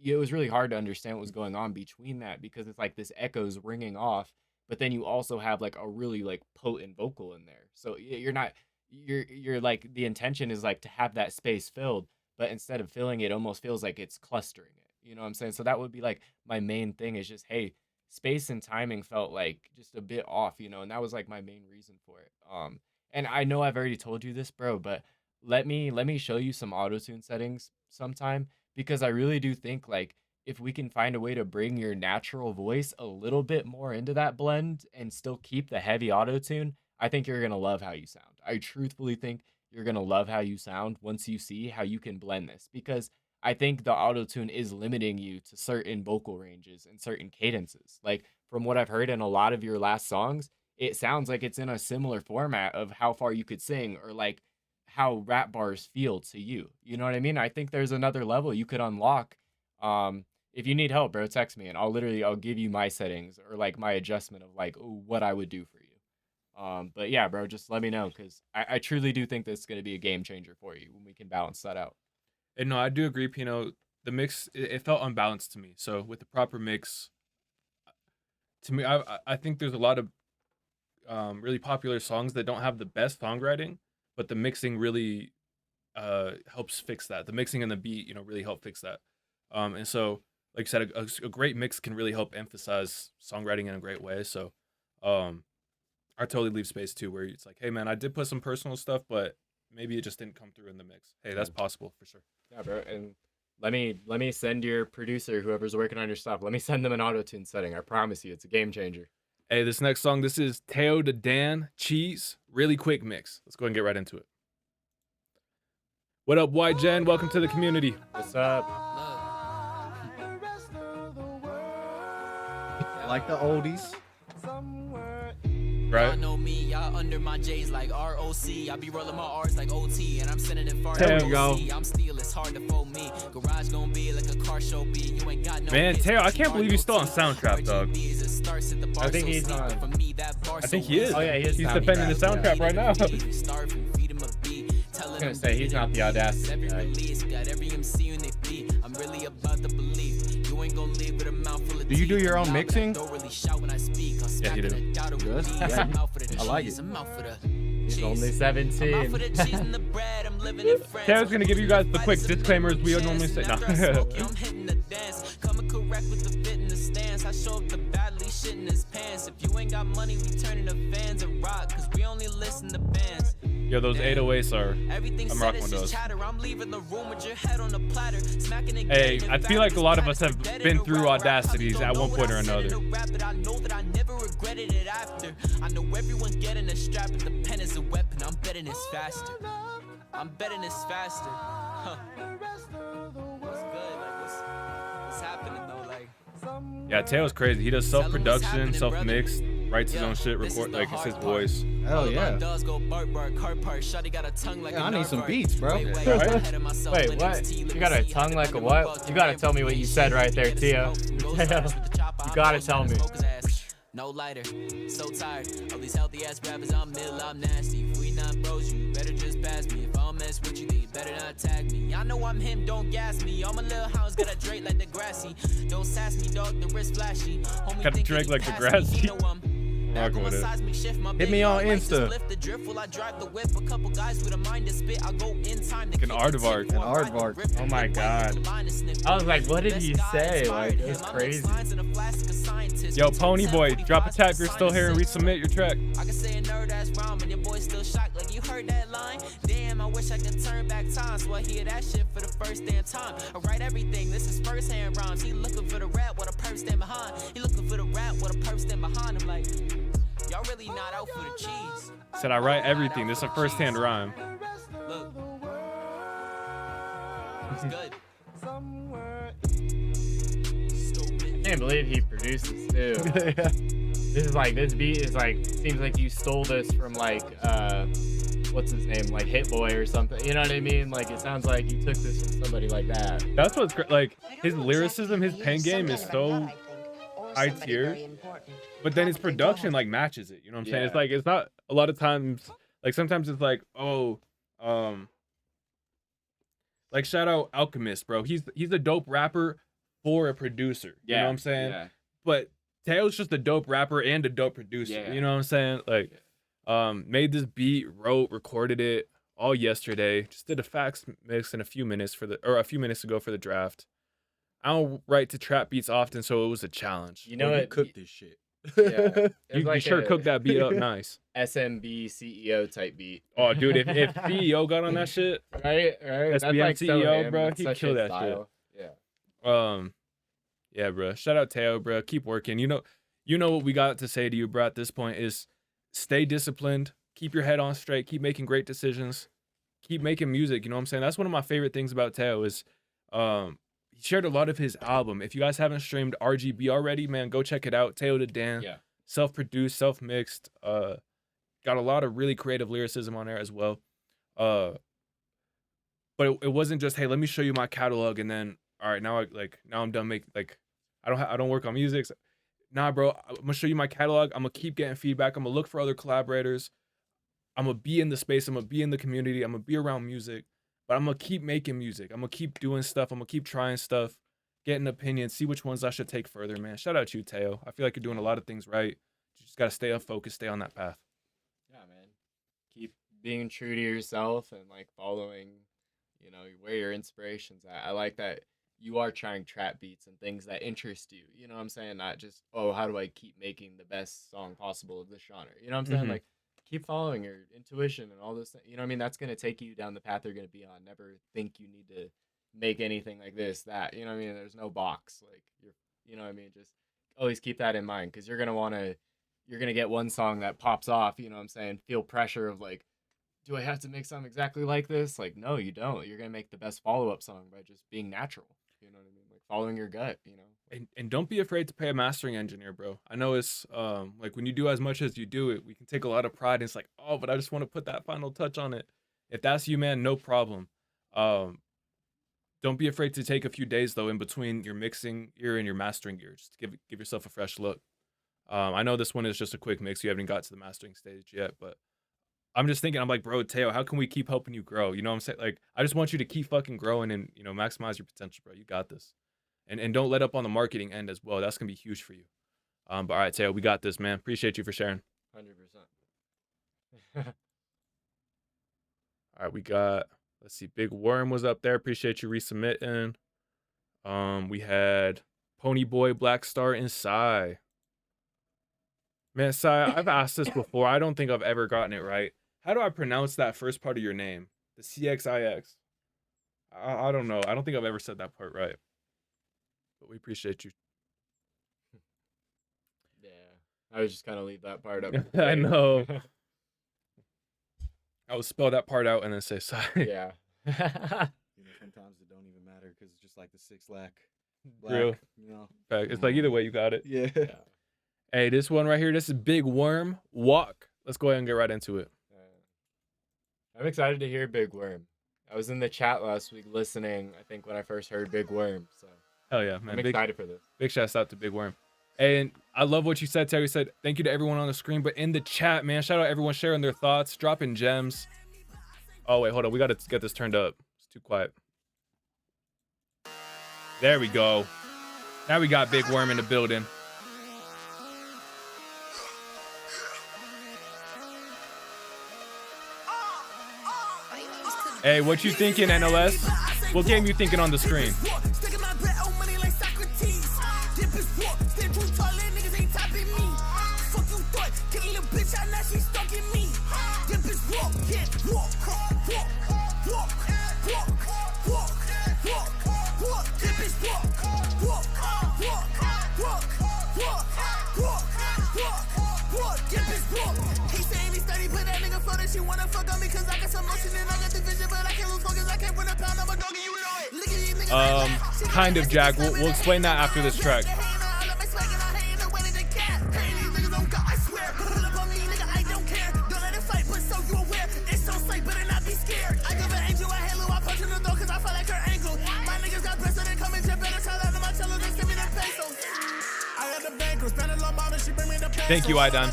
it was really hard to understand what was going on between that, because it's like this echo's ringing off, but then you also have like a really like potent vocal in there. So you're like, the intention is like to have that space filled, but instead of filling it, it almost feels like it's clustering it. You know what I'm saying? So that would be like my main thing is just, hey, space and timing felt like just a bit off, and that was like my main reason for it. And I know I've already told you this, bro, but let me show you some auto-tune settings sometime, because I really do think like if we can find a way to bring your natural voice a little bit more into that blend and still keep the heavy auto-tune, I think you're going to love how you sound. I truthfully think you're going to love how you sound once you see how you can blend this, because I think the auto-tune is limiting you to certain vocal ranges and certain cadences. Like from what I've heard in a lot of your last songs, it sounds like it's in a similar format of how far you could sing, or like how rap bars feel to you. You know what I mean? I think there's another level you could unlock. If you need help, bro, text me and I'll give you my settings or like my adjustment of like what I would do for you. But yeah, bro, just let me know, because I truly do think this is going to be a game changer for you when we can balance that out. And no, I do agree, Pino. The mix, it felt unbalanced to me. So with the proper mix, to me, I think there's a lot of really popular songs that don't have the best songwriting, but the mixing really helps fix that. The mixing and the beat, really help fix that. And so, like you said, a great mix can really help emphasize songwriting in a great way. So I totally leave space too, where it's like, hey man, I did put some personal stuff, but maybe it just didn't come through in the mix. Hey, that's possible for sure. Yeah, bro. And let me send your producer, whoever's working on your stuff, let me send them an auto-tune setting. I promise you, it's a game changer. Hey, this next song, this is Teo to Dan Cheese. Really quick mix. Let's go ahead and get right into it. What up, White Jen? Welcome to the community. What's up? Like the oldies. Right. Y'all know me, y'all under my J's like ROC. I be rolling my R's like OT, and I'm sending it far. There you go. I'm still, it's hard to fold me. Garage gonna be like a car show beat. You ain't got no. Man, Teo, I can't believe he's still on Soundtrap, dog. I think he's on. I think he is. Oh yeah, he is. He's defending the Soundtrap right now. I was gonna say he's not the Audacity guy. Got every MC in their feet. I'm really about the belief. You ain't gonna leave with a mouthful of Do you do your own mixing? Yeah, he do. Good. Yeah. I like it. He's only 17. Teo's gonna give you guys the quick disclaimers we would normally say. No. I'm hitting the dance, coming correct with the fit in the stance. I show up the badly shit in his pants. If you ain't got money, we turning the fans and rock, cause we only listen to bands. Yo, those 808s are. I'm rocking with those. Hey, I feel like a lot of us have been through Audacities at one point or another. I know that I never regretted it after. I know everyone getting a strap, but the pen is a weapon. I'm betting it's faster. I'm betting it's faster. Huh. What's good? Like, what's happening though? Like. Yeah, Teo's crazy. He does self-production, self-mixed, writes his own shit, record like it's his voice. Hell yeah. Yeah, I need some beats, bro. Wait, what? You got a tongue like a what? You gotta tell me what you said right there, Teo. You gotta tell me. No lighter, so tired of these healthy ass rappers. I'm ill, I'm nasty. If we not bros, you better just pass me. If I don't mess with you, then you better not tag me. I know I'm him, don't gas me. All my little hounds got a Drake like the grassy. Don't sass me, dog, the wrist flashy. Got a Drake like the grassy. rocking with it. Hit me on Insta. An aardvark. An aardvark. Oh my god. I was like, what did he say? Like, it's crazy. Yo, Pony Boy, drop a tap. You're still here and resubmit your track. I can say a nerd ass rhyme and your boy still shocked like you heard that line. Damn, I wish I could turn back time so I hear that shit for the first damn time. I write everything, this is first hand rhymes. He looking for the rap with a perp stand behind. He looking for the rap with a perp stand behind him like, y'all really not out for the cheese. Said I write everything. This is a first hand rhyme. Look. It's good. I can't believe he produces too. This is like, this beat is like, seems like you stole this from like, what's his name, like Hit Boy or something. You know what I mean? Like, it sounds like you took this from somebody like that. That's what's great. Like, his lyricism, his pen game is so high tier, but then his production like matches it. You know what I'm saying? It's like, it's not a lot of times, like sometimes it's like, oh, like shout out Alchemist, bro. He's a dope rapper for a producer. You know what I'm saying? Yeah. But Teo's just a dope rapper and a dope producer. Yeah. You know what I'm saying? Like, made this beat, wrote, recorded it all yesterday. Just did a fax mix in a few minutes ago for the draft. I don't write to trap beats often, so it was a challenge. You know what? You cooked this shit. Yeah. You sure cooked that beat up nice. SMB CEO type beat. Oh, dude, if CEO got on that shit, right? That's SBM like so CEO, him. bro, That's he'd such kill his that style. shit. Yeah. Yeah, bro. Shout out Teo, bro. Keep working. You know what we got to say to you, bro. At this point, is stay disciplined. Keep your head on straight. Keep making great decisions. Keep making music. You know what I'm saying? That's one of my favorite things about Teo is, he shared a lot of his album. If you guys haven't streamed RGB already, man, go check it out. Teo to Dan. Yeah. Self-produced, self-mixed. Got a lot of really creative lyricism on there as well. But it wasn't just, hey, let me show you my catalog and then all right, now I'm done making, like, I don't work on music. So, nah, bro, I'm gonna show you my catalog. I'm gonna keep getting feedback. I'm gonna look for other collaborators. I'm gonna be in the space. I'm gonna be in the community. I'm gonna be around music, but I'm gonna keep making music. I'm gonna keep doing stuff. I'm gonna keep trying stuff, getting opinions, see which ones I should take further, man. Shout out to you, Teo. I feel like you're doing a lot of things right. You just gotta stay up focused, stay on that path. Yeah, man. Keep being true to yourself and like following, you know, where your inspiration's at. I like that you are trying trap beats and things that interest you. You know what I'm saying? Not just, oh, how do I keep making the best song possible of this genre? You know what I'm saying? Mhm. Like, keep following your intuition and all this. You know what I mean? That's going to take you down the path you're going to be on. Never think you need to make anything like this, that. You know what I mean? There's no box. Like, you know what I mean? Just always keep that in mind because you're going to get one song that pops off. You know what I'm saying? Feel pressure of like, do I have to make something exactly like this? Like, no, you don't. You're going to make the best follow-up song by just being natural. You know what I mean? Like following your gut, you know? And don't be afraid to pay a mastering engineer, bro. I know it's like when you do as much as you do it, we can take a lot of pride. And it's like, oh, but I just want to put that final touch on it. If that's you, man, no problem. Don't be afraid to take a few days though in between your mixing gear and your mastering gear. Just give yourself a fresh look. I know this one is just a quick mix. You haven't got to the mastering stage yet, but I'm just thinking, I'm like, bro, Teo, how can we keep helping you grow? You know what I'm saying? Like, I just want you to keep fucking growing and, you know, maximize your potential, bro. You got this. And don't let up on the marketing end as well. That's going to be huge for you. But all right, Teo, we got this, man. Appreciate you for sharing. 100%. All right, we got, let's see, Big Worm was up there. Appreciate you resubmitting. We had Pony Boy, Black Star, and Psy. Man, Psy, I've asked this before. I don't think I've ever gotten it right. How do I pronounce that first part of your name? The CXIX. I don't know. I don't think I've ever said that part right. But we appreciate you. Yeah. I would just kind of leave that part up. I know. I would spell that part out and then say Psy. Yeah. You know, sometimes it don't even matter because it's just like the black. Real. You know. Fact. It's like either way, you got it. Yeah. Hey, this one right here, this is Big Worm, Walk. Let's go ahead and get right into it. I'm excited to hear Big Worm. I was in the chat last week listening, I think, when I first heard Big Worm. So hell yeah, man. I'm excited for this. Big shouts out to Big Worm. And I love what you said, Terry. You said, thank you to everyone on the screen, but in the chat, man, shout out everyone sharing their thoughts, dropping gems. Oh, wait, hold on. We got to get this turned up. It's too quiet. There we go. Now we got Big Worm in the building. Hey, what you thinking, NLS? What game you thinking on the screen? She wanna fuck on me cause I got some motion and I got the vision, but I can't lose focus. I can't run a pound, I'm a dog and you know it. Look at these niggas Kind of, Jack. We'll explain that after this track. Thank you, Idan.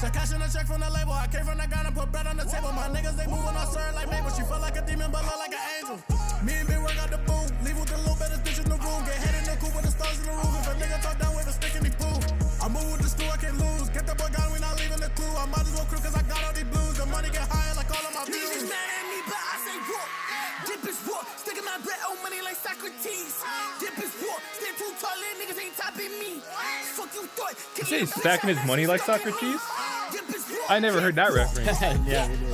So cash in the check from the label. I came from the ground and put bread on the table. My niggas, they moving on stir like Mabel. She felt like a demon, but look like an angel. Me and Big work out the boom. Leave with the little better bitch in the room. Get head in the coupe with the stars in the roof. If a nigga talk down with a stick in the poo. I move with the stool, I can't lose. Get the boy gone, we not leaving the clue. I might as well crew cause I got all these blues. The money get higher like all of my views. Niggas mad at me, but I say walk. Dip is walk. Sticking my bread on money like Socrates. Dip is walk. Stand too tall, and niggas ain't topping me. Fuck you thought. You say he's stacking his money like Socrates? I never heard that reference. Yeah, we do.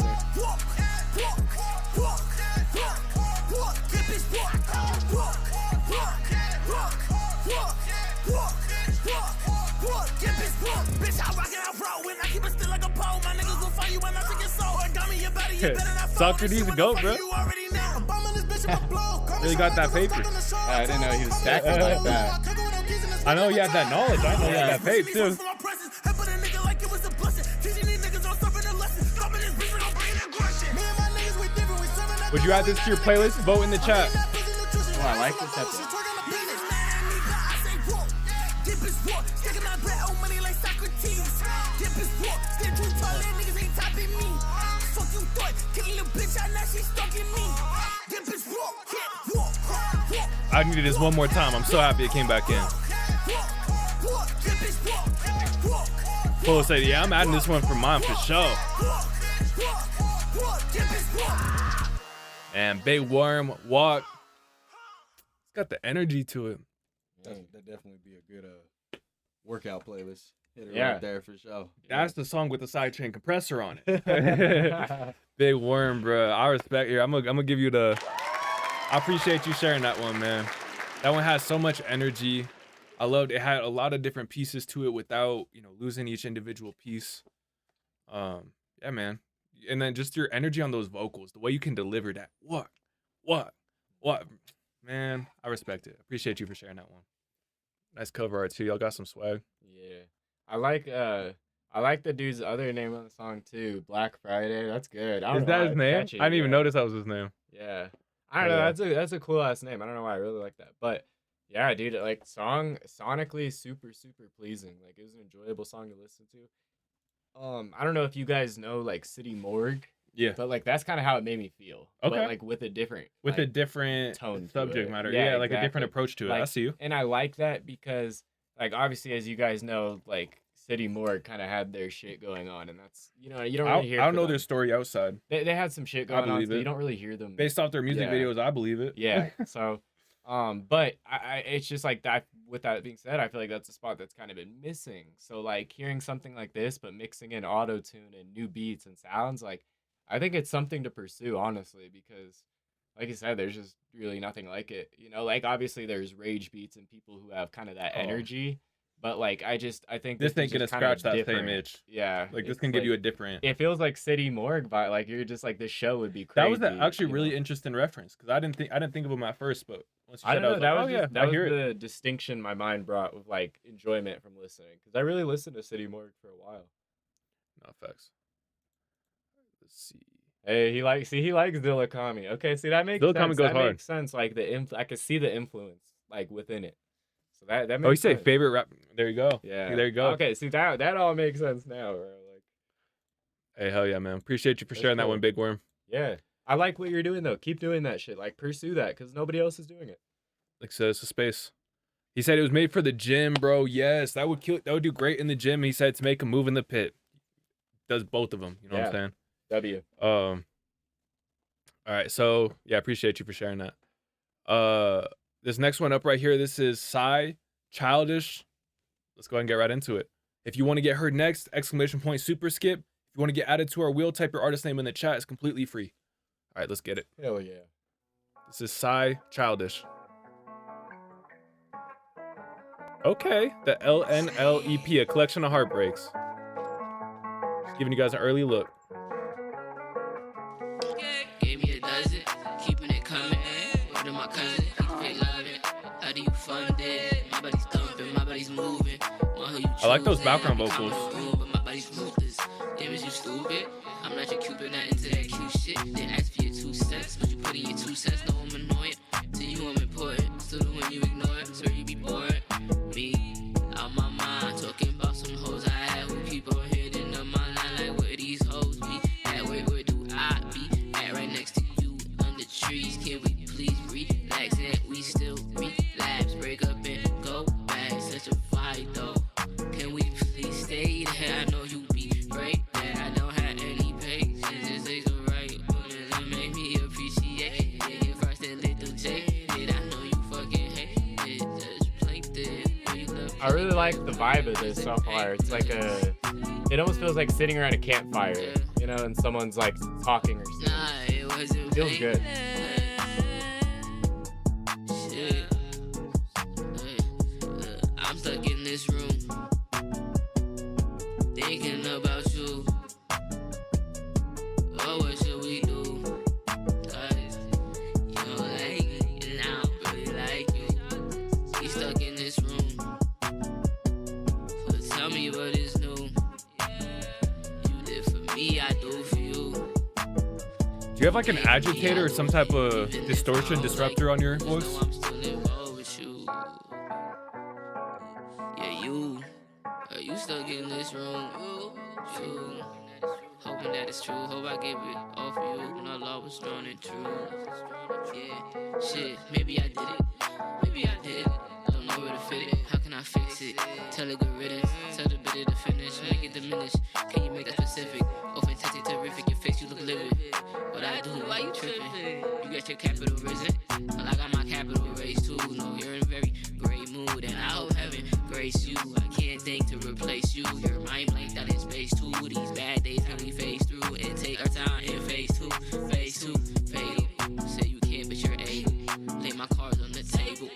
Socrates a goat, bro. Really got that paper. I didn't know he was stacking like that. I know you had that knowledge. I know you had that paper too. Would you add this to your playlist? Vote in the chat. Oh, I like this episode. I needed this one more time. I'm so happy it came back in. Polo said, yeah, I'm adding this one for mine for sure. And Big Worm Walk. It's got the energy to it. That'd definitely be a good workout playlist. Hit it Yeah. right there for sure. That's the song with the sidechain compressor on it. Big Worm, bro. I respect you. I'm gonna give you the. I appreciate you sharing that one, man. That one has so much energy. I loved it. Had a lot of different pieces to it without, losing each individual piece. Yeah, man. And then just your energy on those vocals, the way you can deliver that. What? Man, I respect it. Appreciate you for sharing that one. Nice cover art too. Y'all got some swag. Yeah. I like the dude's other name on the song too. Black Friday. That's good. I don't Is know that why his it's name? catchy, I didn't even yeah. notice that was his name. Yeah. I don't know. That's a cool ass name. I don't know why I really like that. But yeah, dude, like sonically super, super pleasing. Like it was an enjoyable song to listen to. I don't know if you guys know like City Morgue. Yeah. But like that's kind of how it made me feel. Okay. But like with a different tone to subject it. matter. Yeah, Like a different exactly. approach to it. Like, I see you. And I like that because like obviously as you guys know, like City Morgue kind of had their shit going on, and that's you don't really hear. I don't know them. their story outside. They had some shit going on, so you don't really hear them. Based off their music videos, I believe it. Yeah. So, but I it's just like that. With that being said, I feel like that's a spot that's kind of been missing. So like hearing something like this, but mixing in auto tune and new beats and sounds, like I think it's something to pursue, honestly, because like I said, there's just really nothing like it. Like obviously there's rage beats and people who have kind of that energy. But like I think this ain't is gonna just kinda scratch that different. same itch. Yeah, like this it's can give you a different. It feels like City Morgue vibe. Like you're just like this show would be crazy. That was actually really interesting reference because I didn't think of them at first, but once you I said don't know. I was like, That was I hear it. the distinction my mind brought with like enjoyment from listening because I really listened to City Morgue for a while. No effects. Let's see. Hey, he likes Dilla Kami. Okay, see that makes Dilla sense. Kami goes that hard. makes sense. Like I could see the influence like within it. So that makes Oh, you say sense. favorite rap? There you go. Yeah. There you go. Okay, see that all makes sense now, bro. Like, hey, hell yeah, man. Appreciate you for That's sharing that cool. one, Big Worm. yeah, I like what you're doing though. Keep doing that shit. Like pursue that because nobody else is doing it. Like I said, it's a space. He said it was made for the gym, bro. Yes, that would do great in the gym. He said to make a move in the pit. Does both of them. You know what I'm saying? W. All right, so yeah, appreciate you for sharing that. This next one up right here, this is Psy Childish. Let's go ahead and get right into it. If you want to get heard next, exclamation point super skip. If you want to get added to our wheel, type your artist name in the chat. It's completely free. All right, let's get it. Hell yeah. This is Psy Childish. Okay, the LNL EP, a collection of heartbreaks. Giving you guys an early look. Gave me a dozen, keeping it coming. Word to my cousin, they love it. How do you fund it? My body's thumping, my body's moving. I like those background vocals. But my body's ruthless. Damn, is you stupid? I'm not your cupid, not into that cute shit. Then ask for your 2 cents, but you put in your 2 cents. No, I'm annoying. To you, I'm important. Still the one you ignore, so you be bored. Me, out my mind, talking about some hoes I had with people hidden up my line. Like, where these hoes be? At where do I be? At right next to you, under trees. Can we please relax and we still relapse? Break up and go back. Such a vibe though. Can we please stay there? I know you be right there. I don't have any patience. Just say the right words and make me appreciate it. First that little jaded. I know you fucking hate it. Just play this. I really like the vibe of this so far. It's like it almost feels like sitting around a campfire, you know, and someone's like talking or something. Nah, it wasn't Feels good. Shit. I'm stuck in this room, thinking about you. Oh, what should we do? 'Cause you don't like me, and I don't really like you. We stuck in this room. So tell me what is new. You did for me, I do for you. Do you have like an agitator or some type of distortion disruptor on your voice? I'm still involved with you. Yeah, you. Are you stuck in this room? You. Hoping that it's true. Hope I give it all for you. When our love was strong and true. Yeah. Shit. Maybe I did it. Maybe I did it. Don't know where to fit it. How can I fix it? Tell it good riddance. Tell the bitter to finish. Make it diminish. Can you make that specific? Oh, fantastic, terrific. Your face, you look livid. What I do? Why you tripping? You got your capital risen. Well, I got my capital raised too. No, you're in a very great mood, and I hope heaven grace you. I can't think to replace you. Your mind blanked out in space too. These bad days can we face through and take our time in phase 2. Phase 2, fatal. Say you can't, but you're able. Lay my cards on the table,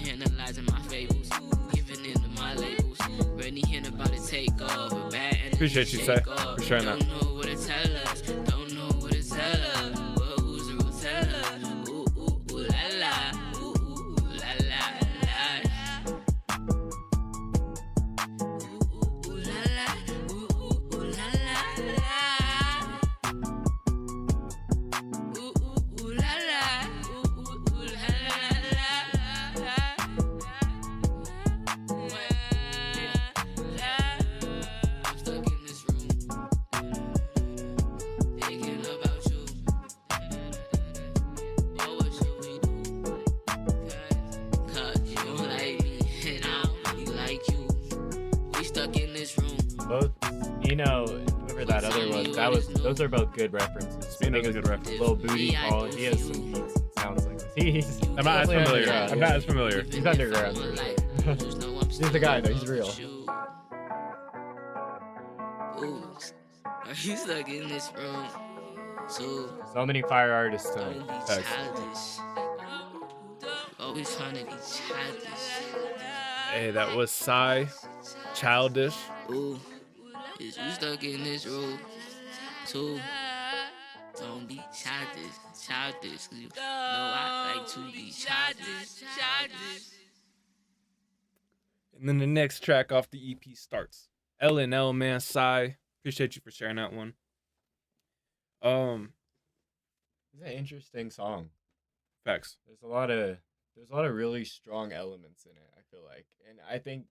analyzing my fables, giving into my labels. Ready and about to take off. A bad energy. Appreciate you, Say, for sharing that. Don't know what to tell us. Don't know what to tell us. Well, who's the real teller? Ooh, ooh, ooh, la la. Ooh, ooh, ooh, la la la. Ooh, ooh, ooh, la la. Ooh, ooh, ooh, la la la. Ooh, ooh, ooh, la la. Ooh, ooh, ooh, la I'm stuck in this room, thinking about you. Oh, what should we do? Cause you don't like me, and I don't really like you. We stuck in this room. Both, you know, whoever that other was, those are both good references. Yeah, those are good references. Lil Booty Paul, he has some beats and sounds like this. I'm not as familiar. I'm not as familiar. He's underground. He's the guy though, he's real. Ooh, are you stuck in this room? So many fire artists tonight. Don't be childish. Always trying to be childish. Hey, that was Psy Childish. Ooh, is you stuck in this room too? Don't be childish, cause you know I like to be childish. And then the next track off the EP starts. LNL, man, Psy. Appreciate you for sharing that one. It's an interesting song. Facts. There's a lot of really strong elements in it, I feel like. And I think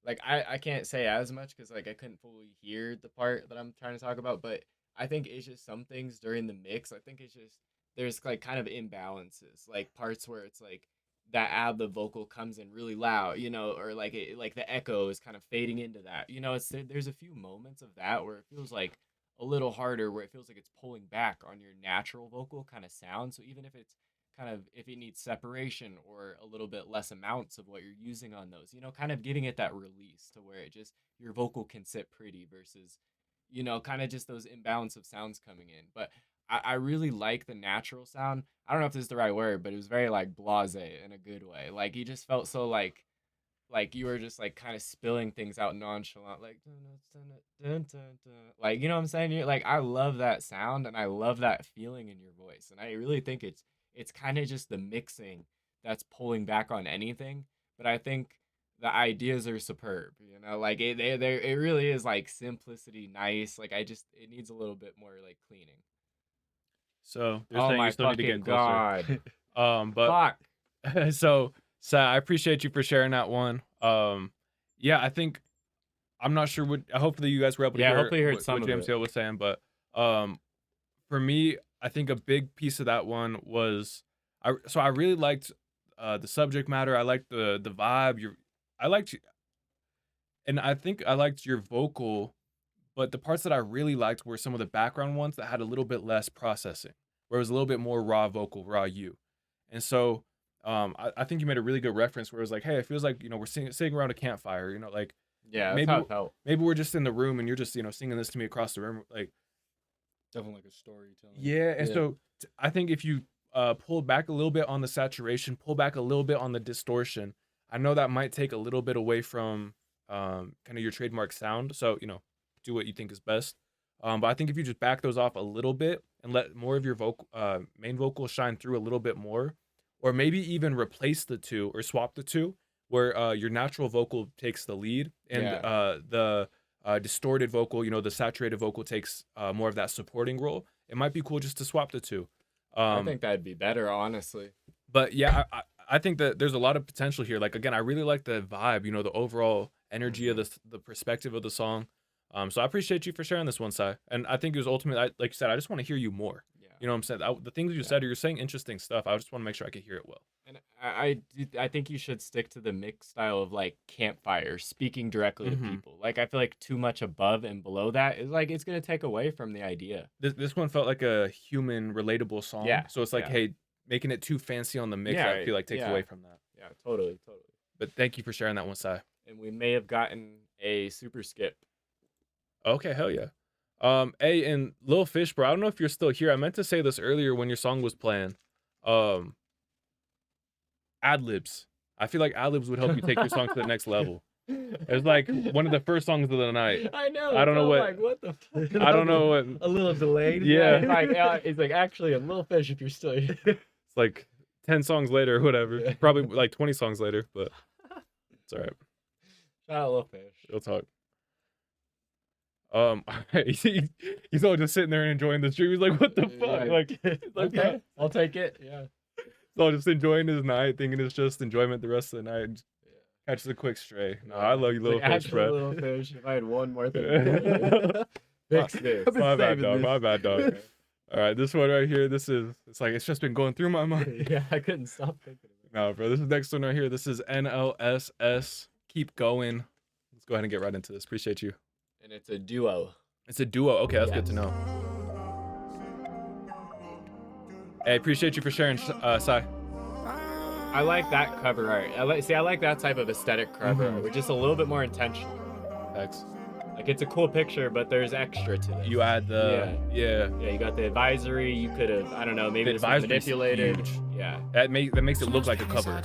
like I can't say as much because like I couldn't fully hear the part that I'm trying to talk about, but I think it's just some things during the mix. I think it's just there's like kind of imbalances, like parts where it's like that ad-lib vocal comes in really loud, you know, or like it, like the echo is kind of fading into that, you know. There's a few moments of that where it feels like a little harder, where it feels like it's pulling back on your natural vocal kind of sound. So even if it's if it needs separation or a little bit less amounts of what you're using on those, kind of giving it that release to where it just, your vocal can sit pretty versus, kind of just those imbalance of sounds coming in. But I really like the natural sound. I don't know if this is the right word, but it was very like blasé in a good way. Like, you just felt so like you were just like kind of spilling things out nonchalant, like like, you know what I'm saying? You're like, I love that sound and I love that feeling in your voice. And I really think it's kind of just the mixing that's pulling back on anything. But I think the ideas are superb, like it really is like simplicity, nice. Like, it needs a little bit more like cleaning. So they're saying you still need to get closer. God. But so I appreciate you for sharing that one. Yeah, I think, I'm not sure what, hopefully you guys were able to hear hopefully you heard what some of it. JMCL was saying, but for me, I think a big piece of that one was, I really liked the subject matter. I liked the vibe. And I think I liked your vocal, but the parts that I really liked were some of the background ones that had a little bit less processing, where it was a little bit more raw vocal, raw you. And so I think you made a really good reference where it was like, hey, it feels like, we're sitting around a campfire, like, yeah, that's how it felt. Maybe we're just in the room and you're just, singing this to me across the room, like, Definitely like a storytelling. yeah. And so I think if you pull back a little bit on the saturation, pull back a little bit on the distortion, I know that might take a little bit away from kind of your trademark sound. So, do what you think is best. But I think if you just back those off a little bit and let more of your main vocal shine through a little bit more, or maybe even replace the two or swap the two, where your natural vocal takes the lead and the distorted vocal, the saturated vocal takes more of that supporting role. It might be cool just to swap the two. I think that'd be better, honestly. But yeah, I think that there's a lot of potential here. Like, again, I really like the vibe, the overall energy of the perspective of the song. So I appreciate you for sharing this one, Sai. And I think it was ultimately, like you said, I just want to hear you more. Yeah. You know what I'm saying? The things you said, you're saying interesting stuff. I just want to make sure I can hear it well. And I think you should stick to the mix style of like campfire, speaking directly to people. Like, I feel like too much above and below that is like, it's going to take away from the idea. This one felt like a human, relatable song. Yeah. So it's like, hey, making it too fancy on the mix, I feel like takes away from that. Yeah, totally. But thank you for sharing that one, Sai. And we may have gotten a super skip. Okay, hell yeah. Hey, and Lil Fish, bro, I don't know if you're still here. I meant to say this earlier when your song was playing. Ad-libs. I feel like ad-libs would help you take your song to the next level. It's like one of the first songs of the night. I know. I don't know what. Like, what the fuck? I don't know what. A little delayed. Yeah. It's like actually a Lil Fish if you're still here. It's like 10 songs later or whatever. Yeah. Probably like 20 songs later, but it's all right. Shout out Lil Fish. We'll talk. He's all just sitting there and enjoying the stream. He's like, what the fuck? Yeah. Like, Okay, I'll take it. Yeah. He's all just enjoying his night, thinking it's just enjoyment the rest of the night. Catches a quick stray. No, I love you, Little Fish, bro. Little Fish. If I had one more thing. Fix this. My bad, dog. My bad, dog. All right, this one right here. It's just been going through my mind. Yeah, I couldn't stop thinking of it. No, bro. This is the next one right here. This is NLSS. Keep going. Let's go ahead and get right into this. Appreciate you. And it's a duo. It's a duo. Okay, that's good to know. Hey, appreciate you for sharing, Sai. I like that cover art. I like that type of aesthetic cover art, which is a little bit more intentional. Thanks. Like, it's a cool picture, but there's extra to it. You add the yeah. You got the advisory. You could have, I don't know, maybe it's manipulated. Huge. Yeah. That makes it look like a cover.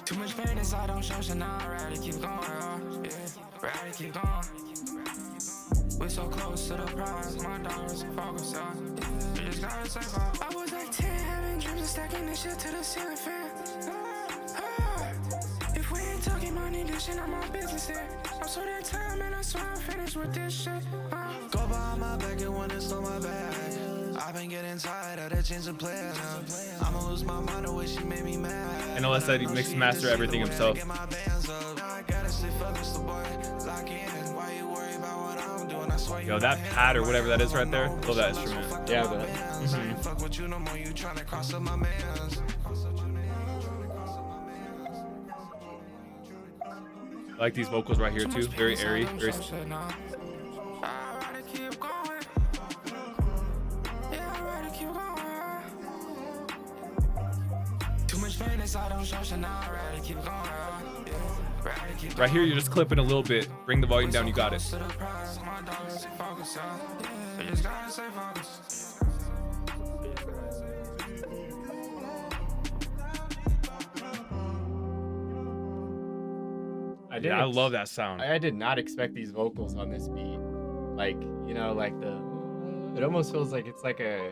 Too much pain inside, don't show shit now. I'd rather keep going, rather keep going. We're so close to the prize, my dollars focus on. You just gotta save up. I was like 10, having dreams of stacking this shit to the ceiling fan. If we ain't talking money, this shit not my business here. I'm so that time and I swear I'm finished with this shit. Go behind my back and when it's on my back. I've been getting tired of the chance of players. I'ma lose my mind the way she made me mad. And unless that he mixed master everything himself. Yo, that pad or whatever that is right there. Love that instrument. Yeah, but. I like these vocals right here too. Very airy. Very. Right here, you're just clipping a little bit. Bring the volume down. You got it. I love that sound. I did not expect these vocals on this beat. Like, you know, like it almost feels like it's like a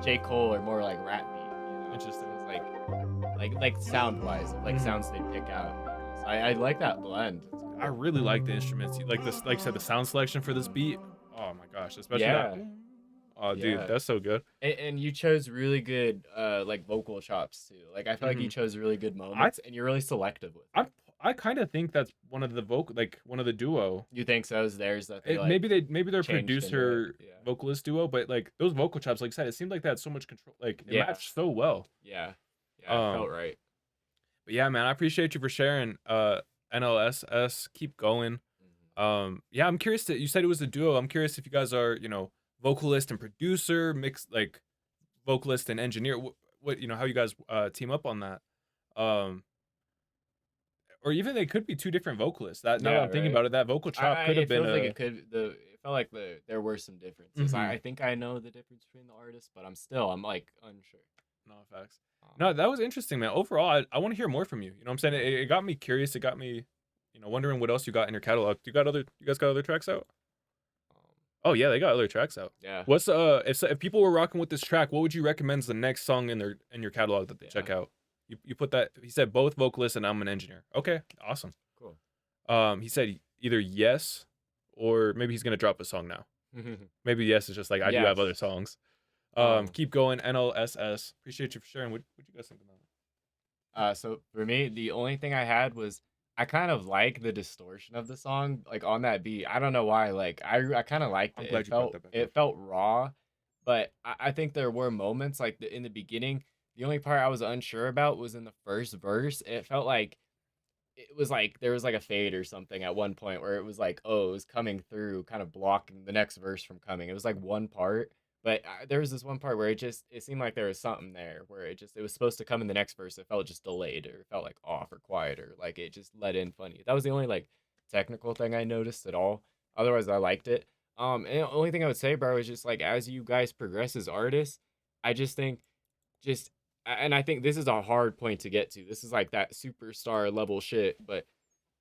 J. Cole or more like rap beat. You know? Interesting. It's like sound wise, like sounds they pick out. So I like that blend. I really like the instruments. Like this, like I said, the sound selection for this beat. Oh my gosh, especially that. Oh, dude, that's so good. And you chose really good like vocal chops too. Like I feel like you chose really good moments, and you're really selective with it. I kind of think that's one of the one of the duo. You think so? Is theirs that they maybe they're producer vocalist duo, but like those vocal chops, like I said, it seemed like they had so much control. Like it matched so well. Yeah, it felt right. But yeah, man, I appreciate you for sharing. NLSS, keep going. Yeah, I'm curious you said it was a duo. I'm curious if you guys are, you know, vocalist and producer, mixed like vocalist and engineer. What you know, how you guys team up on that? Or even they could be two different vocalists. Now that I'm thinking about it, that vocal chop could have been. It felt like there were some differences. I think I know the difference between the artists, but I'm like unsure. No facts. No, that was interesting, man. Overall, I want to hear more from you. You know what I'm saying? It got me curious. It got me, you know, wondering what else you got in your catalog. You guys got other tracks out? Oh yeah, they got other tracks out. Yeah. What's if people were rocking with this track, what would you recommend is the next song in your catalog that they check out? You put that. He said both vocalist and I'm an engineer. Okay, awesome. Cool. He said either yes or maybe he's gonna drop a song now. Maybe yes is just like I do have other songs. Keep going, NLSS. Appreciate you for sharing. What you guys think about it? So for me, the only thing I had was I kind of like the distortion of the song, like on that beat. I don't know why. Like I kind of liked it. It felt raw, but I think there were moments like in the beginning. The only part I was unsure about was in the first verse. It felt like it was like there was like a fade or something at one point where it was like, oh, it was coming through, kind of blocking the next verse from coming. It was like one part, but there was this one part where it seemed like there was something there where it was supposed to come in the next verse. It felt just delayed, or it felt like off or quiet, or like it just let in funny. That was the only like technical thing I noticed at all. Otherwise, I liked it. And the only thing I would say, bro, is just like as you guys progress as artists, I just think and I think this is a hard point to get to. This is like that superstar level shit, but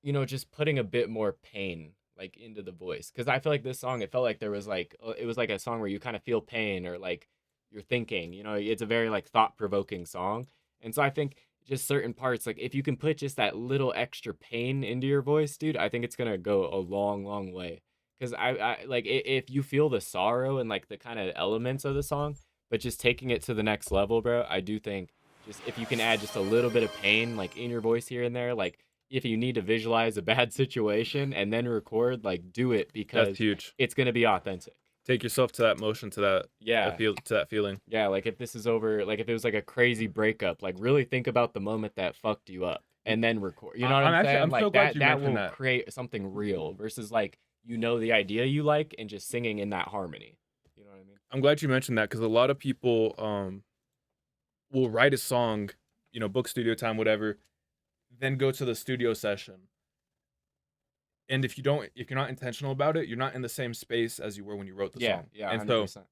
you know, just putting a bit more pain like into the voice. Cause I feel like this song, it felt like there was like, it was like a song where you kind of feel pain or like you're thinking, you know, it's a very like thought provoking song. And so I think just certain parts, like if you can put just that little extra pain into your voice, dude, I think it's going to go a long, long way. Cause I like if you feel the sorrow and like the kind of elements of the song, but just taking it to the next level, bro, I do think just if you can add just a little bit of pain, like in your voice here and there, like if you need to visualize a bad situation and then record, like do it because that's huge. It's going to be authentic. Take yourself to that motion, to that, to that feeling. Yeah. Like if this is over, like if it was like a crazy breakup, like really think about the moment that fucked you up and then record, you know what I'm saying? I'm like so glad you that will that. create something real versus like, you know, the idea you like and just singing in that harmony. You know what I mean? I'm glad you mentioned that because a lot of people will write a song, you know, book studio time, whatever, then go to the studio session. And if you're not intentional about it, you're not in the same space as you were when you wrote the song. Yeah, and 100%. so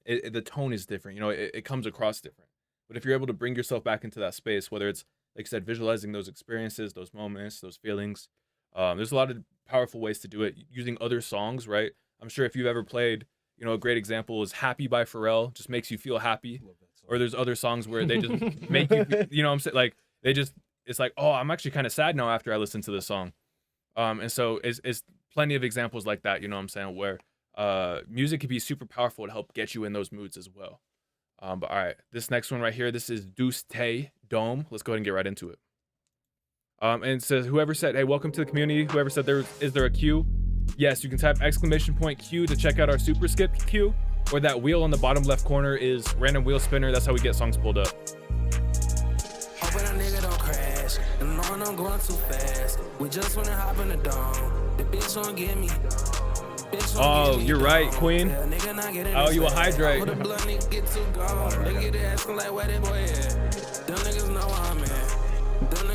the tone is different. You know, it comes across different. But if you're able to bring yourself back into that space, whether it's, like I said, visualizing those experiences, those moments, those feelings, there's a lot of powerful ways to do it using other songs, right? I'm sure if you've ever played, you know, a great example is Happy by Pharrell, just makes you feel happy. Or there's other songs where they just make you, you know what I'm saying? Like, it's like, oh, I'm actually kind of sad now after I listen to this song. And so it's plenty of examples like that, you know what I'm saying, where music can be super powerful to help get you in those moods as well. But all right, this next one right here, this is Deuce Tay Dome. Let's go ahead and get right into it. And it says, whoever said, hey, welcome to the community. Whoever said is there a queue? Yes, you can type !Q to check out our super skip queue, or that wheel on the bottom left corner is random wheel spinner. That's how we get songs pulled up. Hoping a nigga don't crash. crash. And knowing I'm going too fast. We just wanna hop in the dome. The bitch won't get me. Oh, you're right, Queen. Oh, you a hydrate.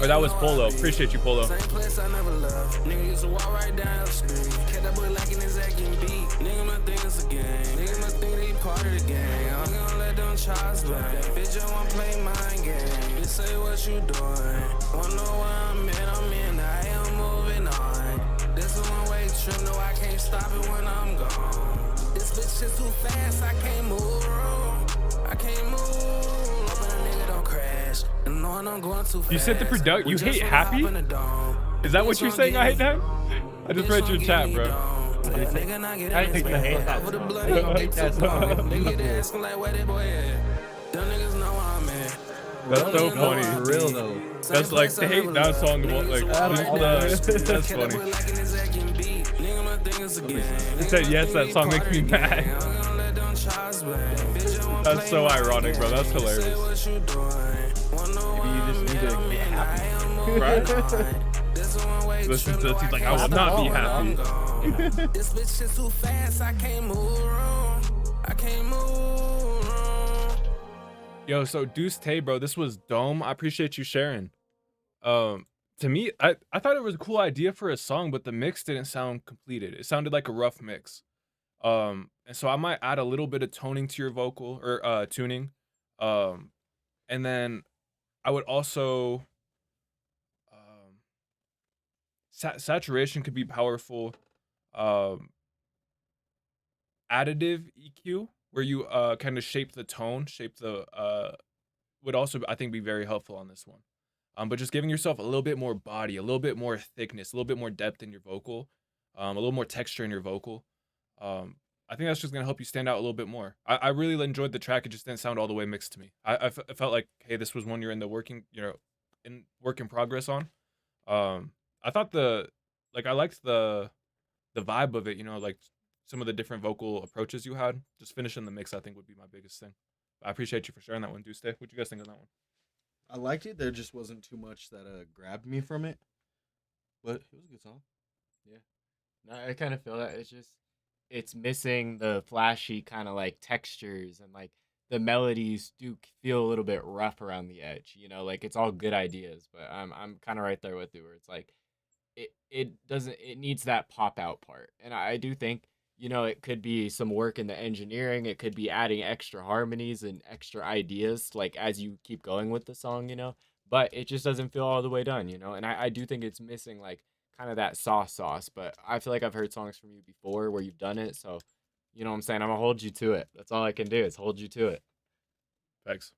Or that was Polo. Appreciate you, Polo. Same place I never loved. Nigga used to walk right down the street. Kept that boy lacking his acting beat. Nigga must think it's a game. Nigga must think they part of the gang. I'm gonna let them charge back. Bitch, I wanna play mind game. Bitch, say what you doing. Wanna know where I'm in. I am moving on. This a one-way trip. No, I can't stop it when I'm gone. This bitch is too fast. I can't move wrong. I can't move. Hoping a nigga don't crash. And knowing I'm going too fast. You said the product. You hate Happy? Is that what you're saying? I hate that? I just read your chat, bro. I think I hate that. That's so funny. For real though. That's like the hate that song. Like that's funny. He said yes. That song makes me mad. That's so ironic, bro. That's hilarious. Maybe you just need to get happy. Right? Listen to this. He's like, I will not be happy. This bitch is too fast. I can't move wrong. I can't move wrong. Yo, so Deuce Tay, bro, this was dome. I appreciate you sharing. To me, I thought it was a cool idea for a song, but the mix didn't sound completed. It sounded like a rough mix. And so I might add a little bit of toning to your vocal or tuning. And then I would also saturation could be powerful. Additive EQ, where you kind of shape the tone, would also, I think, be very helpful on this one. But just giving yourself a little bit more body, a little bit more thickness, a little bit more depth in your vocal, a little more texture in your vocal. I think that's just gonna help you stand out a little bit more. I really enjoyed the track. It just didn't sound all the way mixed to me. I felt like, hey, this was one you're in the work in progress on. I thought I liked the vibe of it, like some of the different vocal approaches you had. Just finishing the mix, I think, would be my biggest thing. I appreciate you for sharing that one, Deuce Day. What'd you guys think of that one? I liked it. There just wasn't too much that grabbed me from it, but it was a good song. Yeah, no, I kind of feel that it's missing the flashy kind of like textures, and like the melodies do feel a little bit rough around the edge. Like it's all good ideas, but I'm kind of right there with you, where it's like it needs that pop out part, and I do think. It could be some work in the engineering. It could be adding extra harmonies and extra ideas, like as you keep going with the song, but it just doesn't feel all the way done, and I do think it's missing like kind of that sauce, but I feel like I've heard songs from you before where you've done it. So, you know what I'm saying? I'm gonna hold you to it. That's all I can do is hold you to it. Thanks.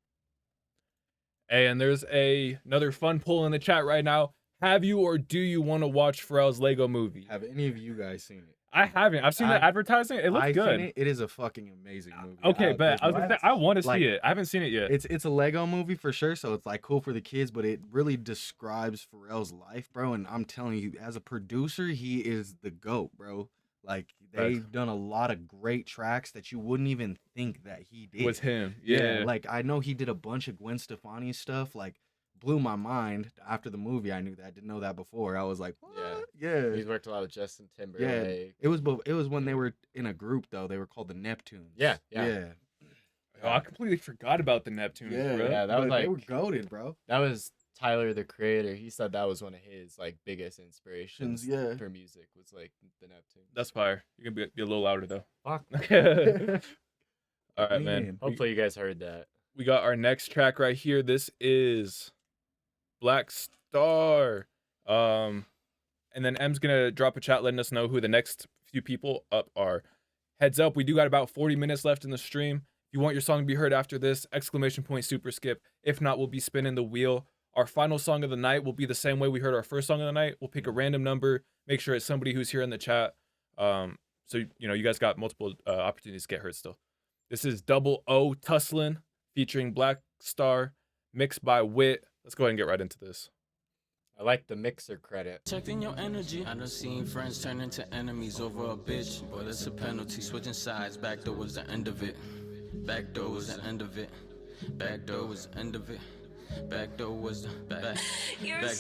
Hey, and there's another fun poll in the chat right now. Have you or do you want to watch Pharrell's Lego movie? Have any of you guys seen it? I haven't. I've seen the advertising. It looks good. It is a fucking amazing movie. Okay, but I was gonna say, I want to see it. I haven't seen it yet. It's a Lego movie for sure, so it's like cool for the kids, but it really describes Pharrell's life, bro. And I'm telling you, as a producer, he is the GOAT, bro. Like they've done a lot of great tracks that you wouldn't even think that he did. Was him, yeah. Like I know he did a bunch of Gwen Stefani stuff, like. Blew my mind after the movie. I knew that. I didn't know that before. I was like, what? Yeah. He's worked a lot with Justin Timberlake. Yeah. It was when they were in a group though. They were called the Neptunes. Yeah. Oh, I completely forgot about the Neptunes, bro. Yeah, that was like they were goated, bro. That was Tyler, the Creator. He said that was one of his like biggest inspirations for music was like the Neptunes. That's fire. You're gonna be a little louder though. Fuck. All right, man. Hopefully you guys heard that. We got our next track right here. This is Black Star. And then M's gonna drop a chat letting us know who the next few people up are. Heads up, we do got about 40 minutes left in the stream. If you want your song to be heard after this, ! Super skip. If not, we'll be spinning the wheel. Our final song of the night will be the same way we heard our first song of the night. We'll pick a random number, make sure it's somebody who's here in the chat. So you guys got multiple opportunities to get heard still. This is Double O Tusslin featuring Black Star, mixed by Wit. Let's go ahead and get right into this. I like the mixer credit. Checking your energy. I done seen friends turn into enemies over a bitch, but it's a penalty. Switching sides. Back door was the end of it. Back door was the end of it. Back door was the end of it. Back door was the back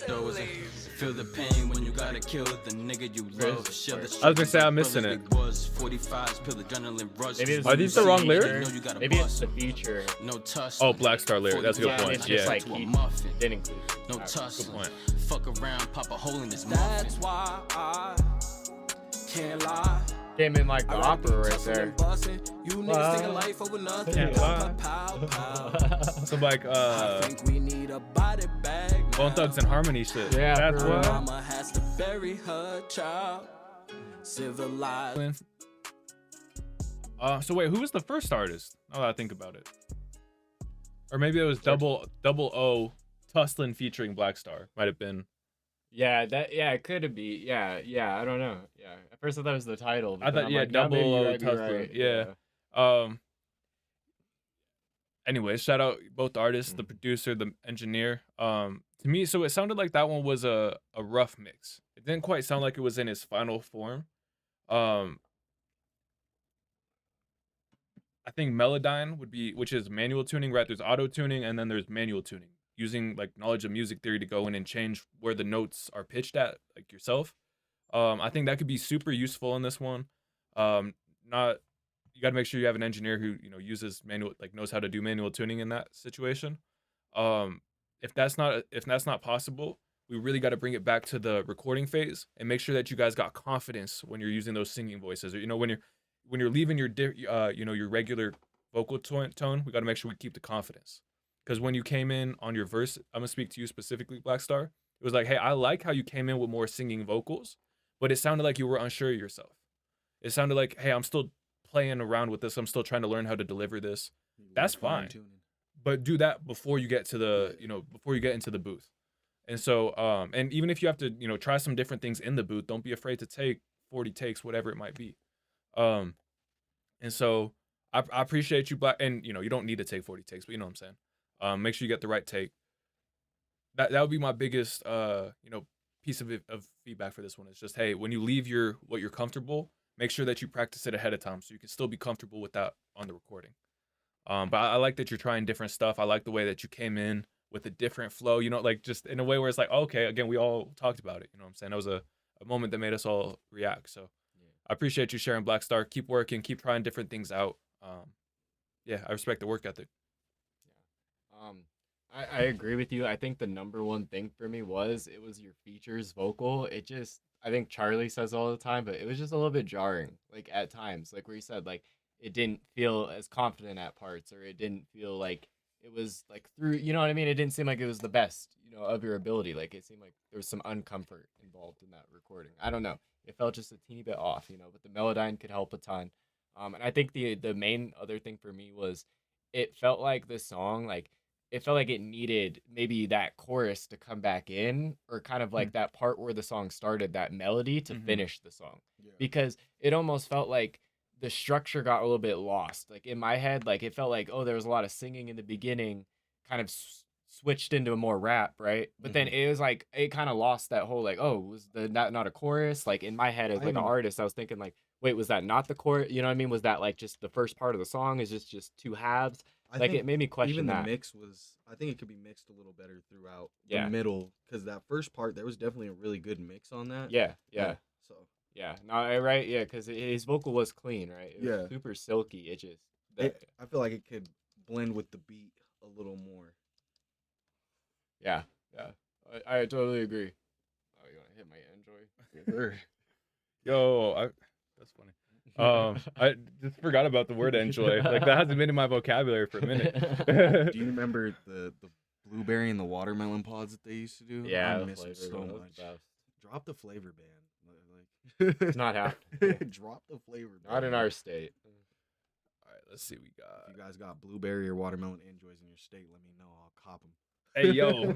door was the feel the pain when you gotta kill the nigga you love. I was gonna say I'm missing it. Are these the wrong lyrics? Maybe it's the feature. Oh, Black Star lyric. That's a good point. It's just Yeah. like he didn't include it. No Good point. Fuck around, pop a hole in this muffin. That's why I can't lie. Came in like the opera right there. You niggas taking life over nothing. Can't lie. Some like we need a body bag. Bone Thugs and Harmony shit. Yeah, That's for real. what. Mama has to bury her child. Civilized. So wait, who was the first artist? Now that I think about it, or maybe it was double O Tusslin featuring Black Star. Might have been. Yeah, it could be. Yeah, I don't know. Yeah, at first I thought it was the title. I thought double O Tusslin. Yeah. Anyways, shout out both artists, the producer, the engineer. To me, so it sounded like that one was a rough mix. It didn't quite sound like it was in its final form. I think Melodyne would be, which is manual tuning, right? There's auto tuning and then there's manual tuning, using like knowledge of music theory to go in and change where the notes are pitched at, like yourself. I think that could be super useful in this one. You got to make sure you have an engineer who, uses manual, like knows how to do manual tuning in that situation. If that's not possible, we really got to bring it back to the recording phase and make sure that you guys got confidence when you're using those singing voices, or when you're leaving your your regular vocal tone, we got to make sure we keep the confidence. Because when you came in on your verse, I'm gonna speak to you specifically, Black Star. It was like, hey, I like how you came in with more singing vocals, but it sounded like you were unsure of yourself. It sounded like, hey, I'm still playing around with this. I'm still trying to learn how to deliver this. That's fine, but do that before you get to the, before you get into the booth. And so, and even if you have to, try some different things in the booth, don't be afraid to take 40 takes, whatever it might be. And so I appreciate you, Black, and you don't need to take 40 takes, but you know what I'm saying. Make sure you get the right take. That would be my biggest piece of feedback for this one. Is just, hey, when you leave what you're comfortable, make sure that you practice it ahead of time so you can still be comfortable with that on the recording. But I like that you're trying different stuff. I like the way that you came in with a different flow, like just in a way where it's like, okay, again, we all talked about it. You know what I'm saying? That was a moment that made us all react. So I appreciate you sharing, Black Star. Keep working, keep trying different things out. I respect the work ethic. I agree with you. I think the number one thing for me was your features vocal. I think Charlie says all the time, but it was just a little bit jarring, like at times, like where he said, like, it didn't feel as confident at parts, or it didn't feel like it was like through, you know what I mean? It didn't seem like it was the best, of your ability. Like it seemed like there was some uncomfort involved in that recording. I don't know. It felt just a teeny bit off, but the Melodyne could help a ton. And I think the main other thing for me was it felt like the song, like, it felt like it needed maybe that chorus to come back in, or kind of like that part where the song started, that melody to finish the song. Yeah. Because it almost felt like the structure got a little bit lost. Like in my head, like it felt like, oh, there was a lot of singing in the beginning, kind of switched into more rap, right? But then it was like, it kind of lost that whole, like, oh, was not a chorus? Like in my head as like an artist, I was thinking like, wait, was that not the chorus? You know what I mean? Was that like just the first part of the song? Is just two halves? Like it made me question even that. The mix was, I think it could be mixed a little better throughout the middle, because that first part, there was definitely a really good mix on that. Yeah. So. Yeah, no, right, yeah, because his vocal was clean, right? It was super silky. I feel like it could blend with the beat a little more. Yeah, I totally agree. Oh, you want to hit my Enjoy? Yo, that's funny. I just forgot about the word enjoy. Like that hasn't been in my vocabulary for a minute. Do you remember the blueberry and the watermelon pods that they used to do? Yeah, I miss them so much. Drop the flavor ban. It's not happening. Drop the flavor ban. Not in our state. All right, let's see what we got. If you guys got blueberry or watermelon enjoys in your state, let me know. I'll cop them. Hey, yo.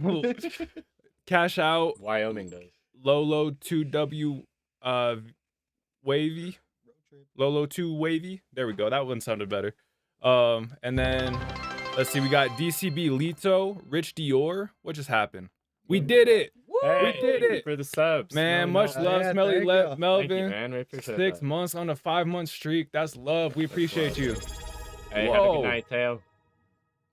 Cash out. Wyoming does. Lolo 2W Wavy. Lolo 2 Wavy. There we go. That one sounded better. And then let's see. We got DCB Lito, Rich Dior. What just happened? We did it. Hey, we did it for the subs. Man, much love, Smelly Melvin. Thank you, man. We appreciate 6 that. months on a 5-month streak. That's love. We appreciate you. Hey, have a good night, Tail.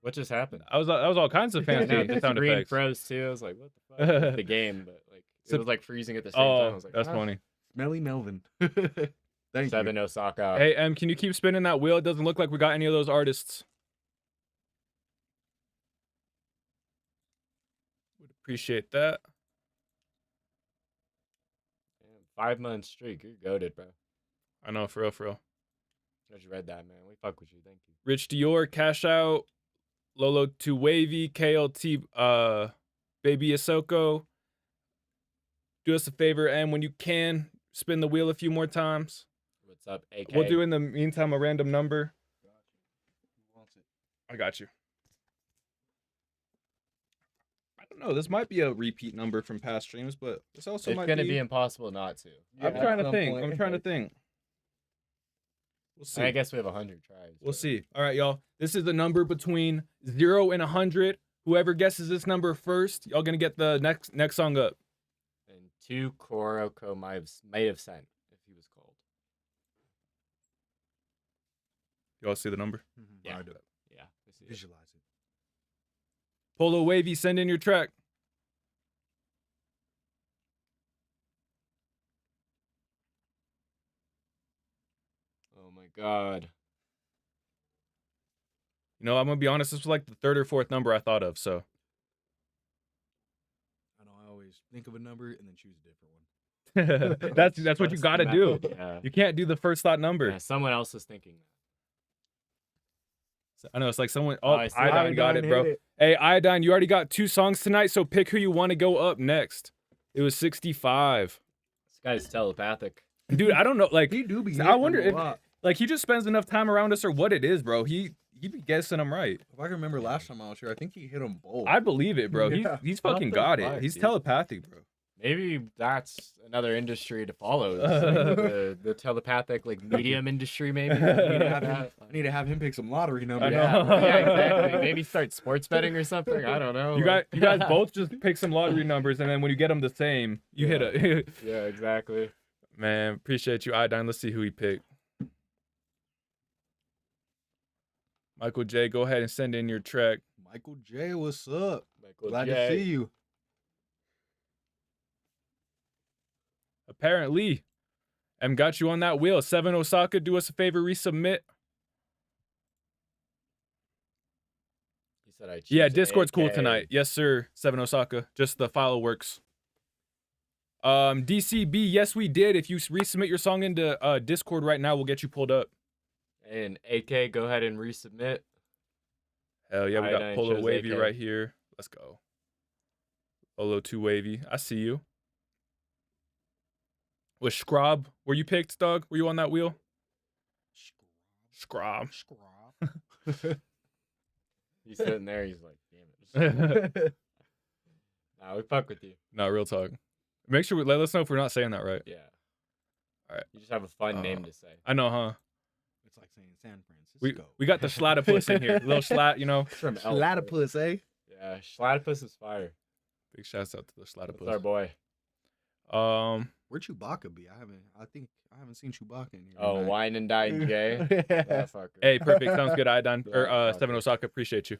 What just happened? That was all kinds of fancy the sound screen effects. froze too. I was like, what the fuck? Like the game, but like it was like freezing at the same time. I was like, that's ah. funny. Smelly Melvin. Thank 7 you. Osaka. Hey, can you keep spinning that wheel? It doesn't look like we got any of those artists. Would appreciate that. 5 month streak. You're goated, bro. I know, for real, for real. I just read that, man. We fuck with you. Thank you. Rich Dior, Cash Out, Lolo 2 Wavy, KLT, Baby Isoko. Do us a favor, and when you can, spin the wheel a few more times. What's up, AK? We'll do in the meantime a random number. I got you. I don't know. This might be a repeat number from past streams, but this also might be. It's gonna be impossible not to. I'm trying to think. We'll see. I guess we have 100 tries. We'll see. All right, y'all. This is the number between 0 and 100. Whoever guesses this number first, y'all gonna get the next song up. And 2 Koroko might have sent if he was cold. Y'all see the number? Yeah. I do. Yeah. I see it. Visualize it. Polo Wavy, send in your track. Oh my god. You know, I'm gonna be honest. This was like the 3rd or 4th number I thought of. So I know I always think of a number and then choose a different one. that's what you gotta do. Yeah. You can't do the first thought number. Yeah, someone else is thinking that. I know it's like someone. Oh, Oh, I see Iodine that. got it, bro. Hey, Iodine, you already got 2 songs tonight, so pick who you want to go up next. It was 65. This guy's telepathic. Dude, I don't know. Like, He do be I hitting wonder them a if lot. like he just spends enough time around us or what it is, bro. He be guessing them right. If I can remember last time I was here, I think he hit them both. I believe it, bro. Yeah. He's fucking got it. He's telepathic, bro. Maybe that's another industry to follow. Like the telepathic, like medium industry, maybe. I need to have him pick some lottery numbers. know. Yeah, exactly. Maybe start sports betting or something. I don't know. You guys both just pick some lottery numbers, and then when you get them the same, you hit a. Yeah, exactly. Man, appreciate you, Iodine. Let's see who he picked. Michael J, go ahead and send in your track. Michael J, what's up? Michael Glad J. to see you. Apparently, M got you on that wheel. 7 Osaka, do us a favor, resubmit. He said I choose Yeah, Discord's cool AK. tonight. Yes, sir. 7 Osaka. Just the file works. DCB, yes, we did. If you resubmit your song into Discord right now, we'll get you pulled up. And AK, go ahead and resubmit. Hell yeah, we got Iodine Polo chose Wavy AK. right here. Let's go. Polo 2 Wavy. I see you. Was Scrob, were you picked, dog? Were you on that wheel? Scrob. He's sitting there. He's like, damn it. Nah, we fuck with you. No, real talk. Make sure let us know if we're not saying that right. Yeah. All right. You just have a fun name to say. I know, huh? It's like saying San Francisco. We got the Schlatopus in here. Little Schlat, you know. From Platypus, eh? Yeah, Schlatopus is fire. Big shouts out to the That's our Schlatopus. boy. Where'd Chewbacca be? I haven't seen Chewbacca in here. Oh, tonight. wine and dine, Jay. That fucker. Hey, perfect. Sounds good, Iodine. Or Yeah, 7 Osaka, appreciate you.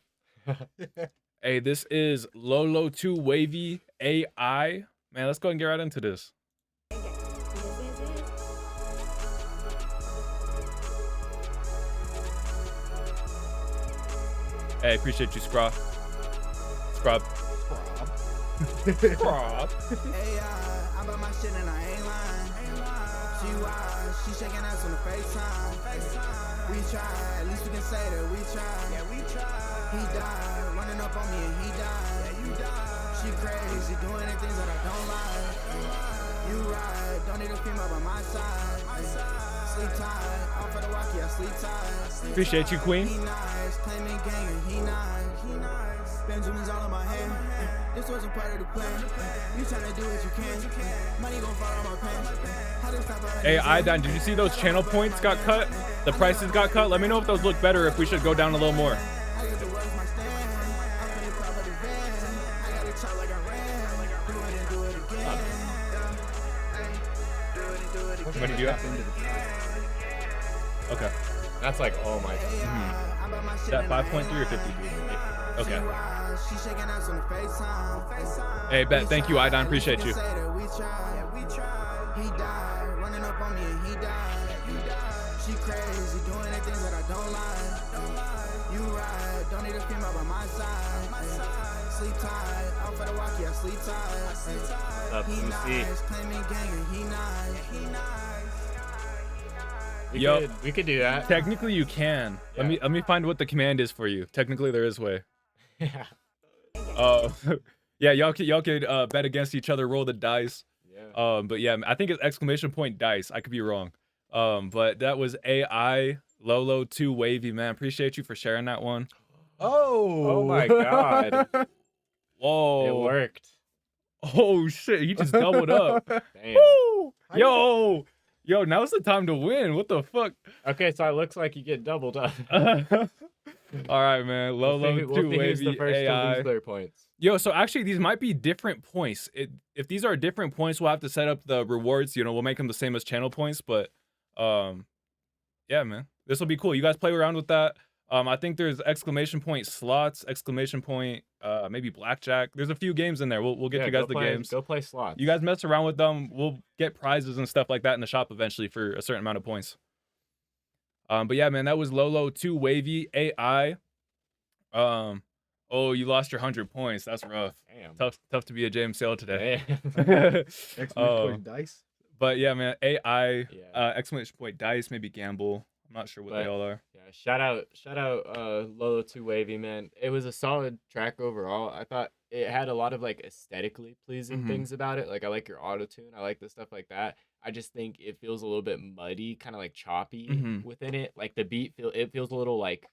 Hey, this is Lolo 2 Wavy AI. Man, let's go and get right into this. Hey, appreciate you, Scrub. Scrub. Scrub. I bought my shit and I ain't lying. She wild, she shaking ass on the FaceTime. We tried, at least we can say that we tried. Yeah, we tried. He died, running up on me and he died. Yeah, you died. She crazy, doing the things that I don't like. You right, don't need a female by my side. Sleep tight, off of the walkie, I sleep tight. Appreciate you, Queen. He nice, claiming gang and he nice. Benjamin's all in my hand. This wasn't part of the plan. You tryna do what you can. Money gon' fall on my pants. How to stop her? Hey, Iodine, did you see those channel points got cut? The prices got cut? Let me know if those look better, if we should go down a little more. I got the words my stand. I'm finna pop of the van. I got a chop like I ran. Do it and do it again. Do it and do it again. What did you have? Okay. That's like, oh my god. Is that 5.3 or 53? Okay. Hey, Bet, thank you, Idon. Appreciate you. He died, running up on me and he died. She crazy, doing the things that I don't like. You right, don't need a female by my side. Sleep tight, out for the walk, yeah, sleep tight. He nice, claiming gang and he nice. We could do that. Technically, you can. Yeah. Let me find what the command is for you. Technically, there is a way. Yeah. Yeah, y'all could bet against each other, roll the dice. Yeah. But yeah, I think it's exclamation point dice. I could be wrong. But that was AI Lolo 2 Wavy, man. Appreciate you for sharing that one. Oh my God. Whoa. It worked. Oh shit, he just doubled up. Damn. Woo! Yo, now's the time to win. What the fuck? Okay, so it looks like you get doubled up. All right, man. Lolo 2 Wavy the first AI. to lose their points. Yo, so actually these might be different points. If these are different points, we'll have to set up the rewards. You know, we'll make them the same as channel points. But yeah, man, this will be cool. You guys play around with that. I think there's exclamation point slots, exclamation point, maybe blackjack. There's a few games in there. We'll get you guys the games. Go play slots. You guys mess around with them. We'll get prizes and stuff like that in the shop eventually for a certain amount of points. But yeah, man, that was Lolo 2 Wavy AI. Oh, you lost your 100 points. That's rough. Damn. Tough to be a JMCL today. Exclamation point dice. But yeah, man, AI, Yeah. exclamation point dice, maybe gamble. I'm not sure what they all are. Yeah, shout out Lolo 2 Wavy, man. It was a solid track overall. I thought it had a lot of like aesthetically pleasing things about it. Like I like your auto tune. I like the stuff like that. I just think it feels a little bit muddy, kind of like choppy within it. Like the beat feels a little like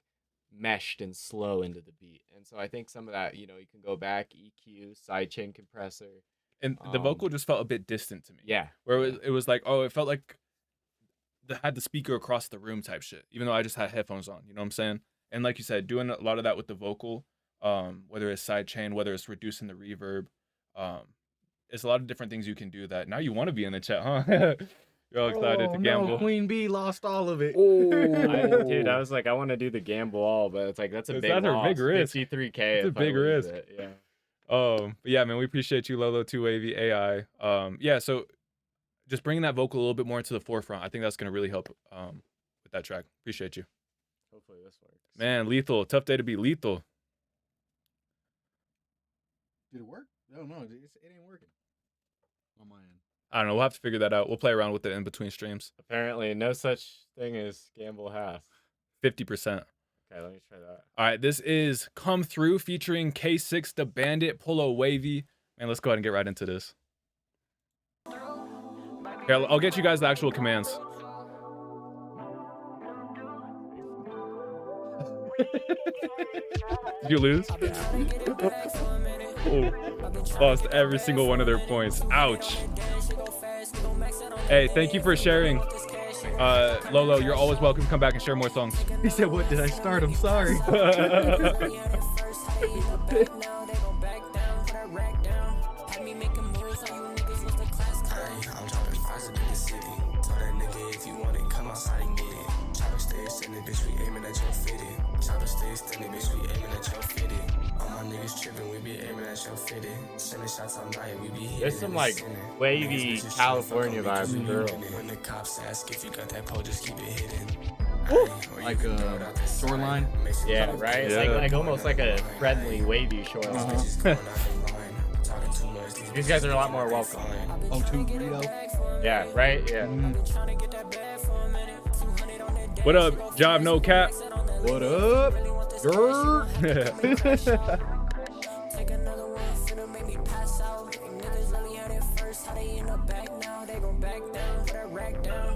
meshed and slow into the beat. And so I think some of that, you know, you can go back, EQ, sidechain compressor. And the vocal just felt a bit distant to me. Yeah. Where it was like, oh, it felt like had the speaker across the room type shit, even though I just had headphones on, you know what I'm saying? And like you said, doing a lot of that with the vocal, whether it's sidechain, whether it's reducing the reverb, it's a lot of different things you can do that. Now you want to be in the chat, huh? You're all excited to gamble. No, Queen Bee lost all of it. Dude, I was like, I want to do the gamble all, but it's like that's a big loss. Big risk. 53K. It's a big risk. Yeah. But yeah, man, we appreciate you, Lolo 2 Wavy AI. Yeah, so just bringing that vocal a little bit more into the forefront, I think that's gonna really help with that track. Appreciate you. Hopefully this works. Man, lethal. Tough day to be lethal. Did it work? No, it ain't working on my end. I don't know. We'll have to figure that out. We'll play around with it in between streams. Apparently, no such thing as gamble half. 50%. Okay, let me try that. All right, this is Come Through featuring K6 the Bandit, Polo Wavy. Man, let's go ahead and get right into this. Here, I'll get you guys the actual commands. Did you lose? Oh, lost every single one of their points. Ouch. Hey, thank you for sharing. Lolo, you're always welcome to come back and share more songs. He said, what did I start? I'm sorry. There's some like wavy California vibes, girl. When the cops ask if you got that pole, just keep it hidden. Like a shoreline? Yeah, right? It's like almost like a friendly wavy shoreline. These guys are a lot more welcome. Oh, two burrito? Yeah, right? Yeah. What up, Job No Cap? What up?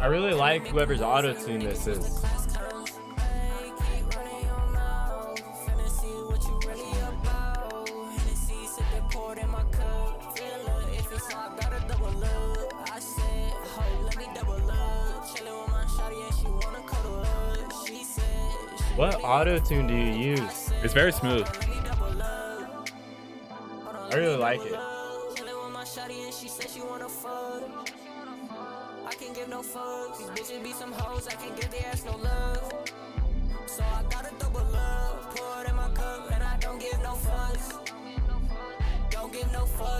I really like whoever's auto-tune this is. What auto-tune do you use? It's very smooth. I really like it. I can't give no fucks. These bitches be some hoes. I can't give their ass no love. So I gotta double up.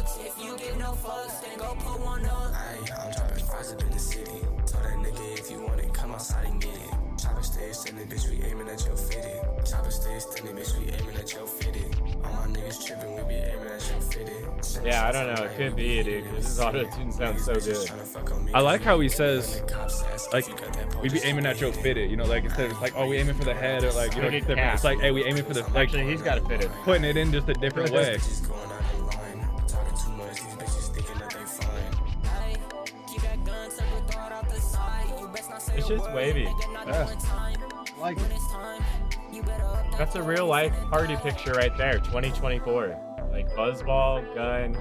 bucks. If you get no fucks, then go put one up. I'm dropping fries up in the city. Told that nigga if you want it, come outside and get it. Chopper stay standing, bitch, we aiming at your fitted. Chopper stay standing, bitch, we aiming at your fitted. All my niggas tripping, we be aiming at your fitted. Yeah, I don't know. It could be, dude. This auto-tune sounds so good. I like how he says, like, we be aiming at your fitted, you know, like instead of it's like, oh, we aiming for the head, or like, you know, it's different. It's like, hey, we aiming for the, like, actually, he's got to fit it. Putting it in just a different way. It's just wavy. Yeah. Like it. That's a real life party picture right there. 2024. Like buzzball, gun,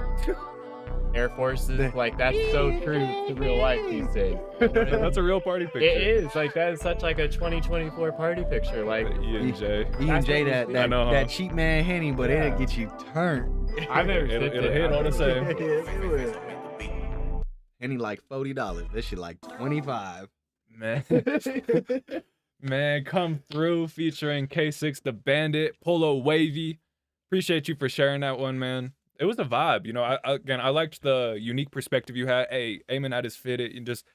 Air Forces. Like that's so true to real life these days. That's a real party picture. It is. Like that is such like a 2024 party picture. Like E&J, that I know, that cheap man Henny, but it'll get you turned. I've never it'll hit all the same. Henny like $40. This shit like 25. Man. Man, come through featuring K6 the Bandit, Polo Wavy. Appreciate you for sharing that one, man. It was a vibe, you know. I liked the unique perspective you had. Hey, aiming at his fitted and just,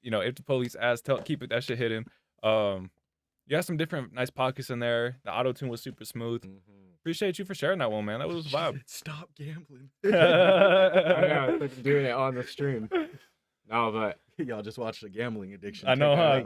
you know, if the police ask, keep it, that shit hidden. You got some different nice pockets in there. The auto tune was super smooth. Appreciate you for sharing that one, man. That was a vibe. Stop gambling. I know, I'm doing it on the stream. No, but y'all just watched the gambling addiction. I know, huh?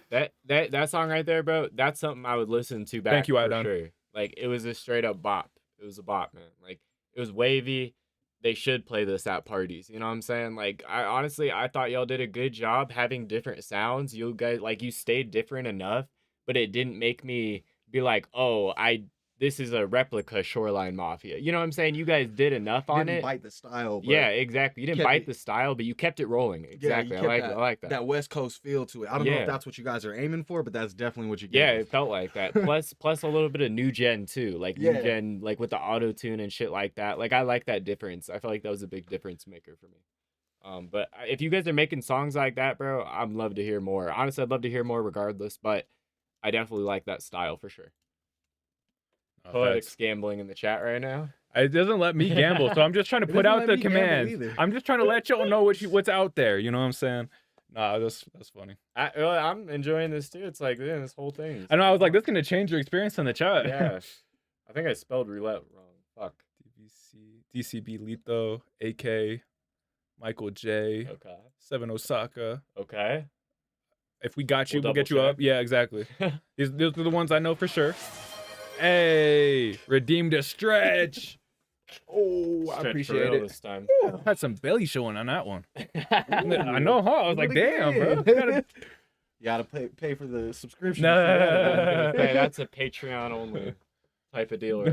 That song right there, bro. That's something I would listen to back. Thank you, for Idon. sure. Like it was a straight up bop. It was a bop, man. Like it was wavy. They should play this at parties. You know what I'm saying? Like I thought y'all did a good job having different sounds. You guys like you stayed different enough, but it didn't make me be like, oh, this is a replica Shoreline Mafia. You know what I'm saying? You guys did enough on it. Didn't bite the style. But yeah, exactly. You didn't bite the style, but you kept it rolling. Exactly. Yeah, I like that. That West Coast feel to it. I don't know if that's what you guys are aiming for, but that's definitely what you get. Yeah, it felt like that. Plus a little bit of new gen too. Like new gen, like with the auto tune and shit like that. Like I like that difference. I feel like that was a big difference maker for me. But if you guys are making songs like that, bro, I'd love to hear more. Honestly, I'd love to hear more regardless, but I definitely like that style for sure. Poetic's gambling in the chat right now. It doesn't let me gamble, so I'm just trying to put out the commands. I'm just trying to let y'all know what's out there. You know what I'm saying? Nah, that's funny. I'm enjoying this too. It's like this whole thing. I know. I was like, this is gonna change your experience in the chat. Yeah, I think I spelled roulette wrong. Fuck. DCB Lito, AK, Michael J. Okay. 7 Osaka. Okay. If we got you, we'll get you check. up. Yeah, exactly. These are the ones I know for sure. Hey, redeemed a stretch. Oh, I appreciate it. This time. Ooh, had some belly showing on that one. I know, huh? I was like, damn, bro. You gotta pay for the subscription. Hey, that's a Patreon only type of deal.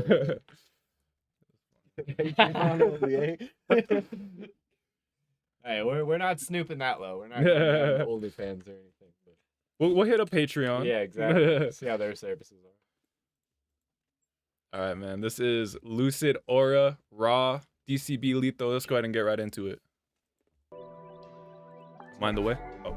Hey, we're not snooping that low. We're not OnlyFans or anything. But... We'll hit a Patreon. Yeah, exactly. See how their services are. All right, man. This is Lucid Aura Raw DCB Lito. Let's go ahead and get right into it. Mind the way. Oh.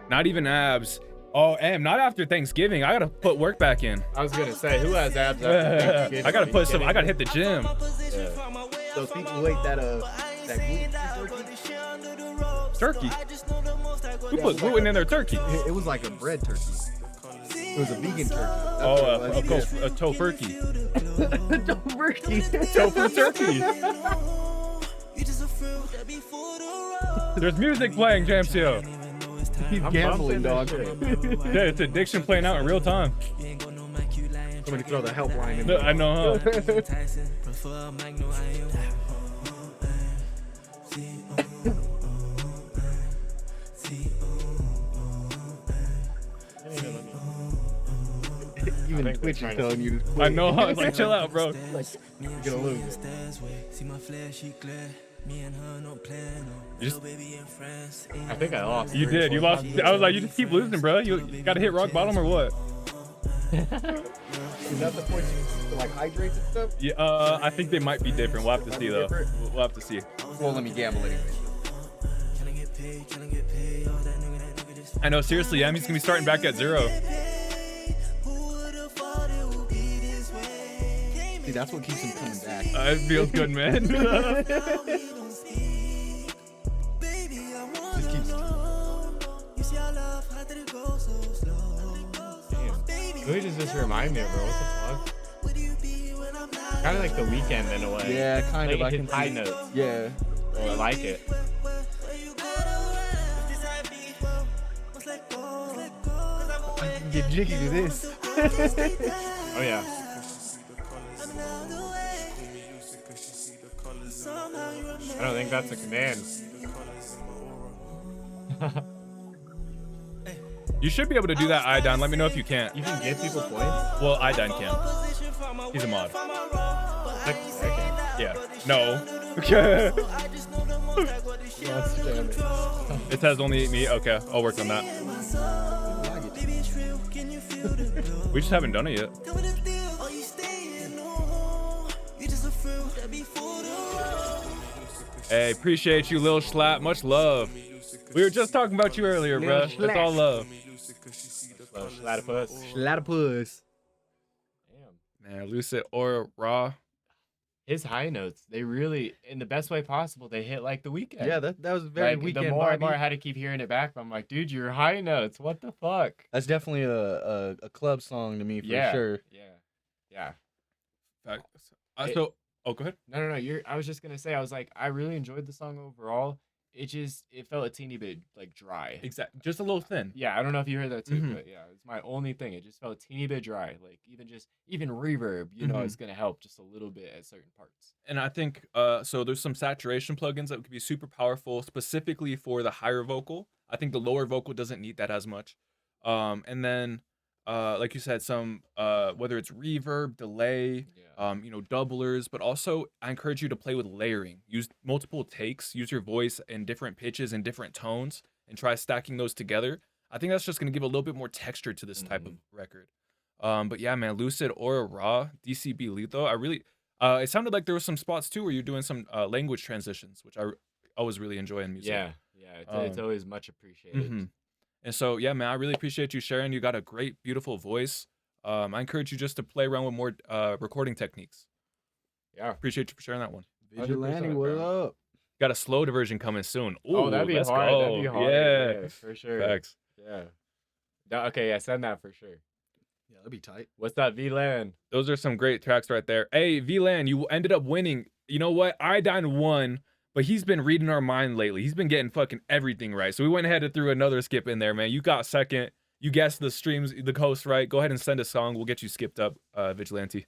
Not even abs. Oh, and not after Thanksgiving. I gotta put work back in. I was gonna say, who has abs after Thanksgiving? I gotta put some. I gotta hit the gym. Yeah. Those people who ate that turkey. Who put gluten in their turkey? It was like a bread turkey. It was a vegan turkey. A tofurkey. Tofurkey. Tofu turkey. There's music playing, JMCL. He's gambling, dog. Yeah, it's addiction playing out in real time. Somebody throw the helpline in. I know, huh? Even Twitch is telling you to quit. I know, huh? It's like, chill out, bro. Like, you're gonna lose it. I think I lost. You did. You lost. I was like, you just keep losing, bro. You gotta hit rock bottom or what? Is that the point to like hydrate and stuff? Yeah, I think they might be different. We'll have to see though. We'll have to see. Won't let me gamble anyway. I know. Seriously, Emmy's gonna be starting back at 0. See, that's what keeps him coming back. It feels good, man. Just keeps. Damn. Who does this remind me of, bro? What the fuck? Kind of like The Weeknd in a way. Yeah, kind of. Like I his can high see- notes. Yeah. Oh, I like it. I can get jiggy to this. Oh yeah. I don't think that's a command. You should be able to do that, Iodine. Let me know if you can't. You can give people points? Well, Iodine can. He's a mod. Yeah. No. It says only me. Okay, I'll work on that. We just haven't done it yet. Hey, appreciate you, Lil Schlatt. Much love. We were just talking about you earlier, bro. It's all love. Schlattopus. Schlattopus. Damn. Man, Lucid or Raw. His high notes, they really, in the best way possible, they hit like The Weeknd. Yeah, that was very like, Weeknd The more and vibey. more I had to keep hearing it back, I'm like, dude, your high notes, what the fuck? That's definitely a club song to me for Yeah. sure. Yeah. So, oh, go ahead. No. I was just gonna say, I was like, I really enjoyed the song overall. It felt a teeny bit like dry. Exactly. Just a little thin. Yeah, I don't know if you heard that too, Mhm. but yeah, it's my only thing. It just felt a teeny bit dry. Like even reverb, you know, Mhm. is gonna help just a little bit at certain parts. And I think so there's some saturation plugins that could be super powerful specifically for the higher vocal. I think the lower vocal doesn't need that as much. And then like you said, some whether it's reverb, delay, doublers, but also I encourage you to play with layering. Use multiple takes, use your voice in different pitches and different tones, and try stacking those together. I think that's just gonna give a little bit more texture to this type of record. But yeah, man, Lucid or Raw, DCB Lethal. I really it sounded like there were some spots too where you're doing some language transitions, which I always really enjoy in music. Yeah, it's always much appreciated. Mhm. And so, yeah, man, I really appreciate you sharing. You got a great, beautiful voice. I encourage you just to play around with more recording techniques. Yeah. Appreciate you for sharing that one. Vigilante, what up? Got a slowed version coming soon. Ooh, Oh, that'd be let's hard. go. That'd be hard. Yeah, for sure. Facts. Yeah. No, okay, yeah, send that for sure. Yeah, that'd be tight. What's that, VLAN? Those are some great tracks right there. Hey, VLAN, you ended up winning. You know what? Iodine won, but he's been reading our mind lately. He's been getting fucking everything right. So we went ahead and threw another skip in there, man. You got second. You guessed the streams, the host right. Go ahead and send a song. We'll get you skipped up, Vigilante.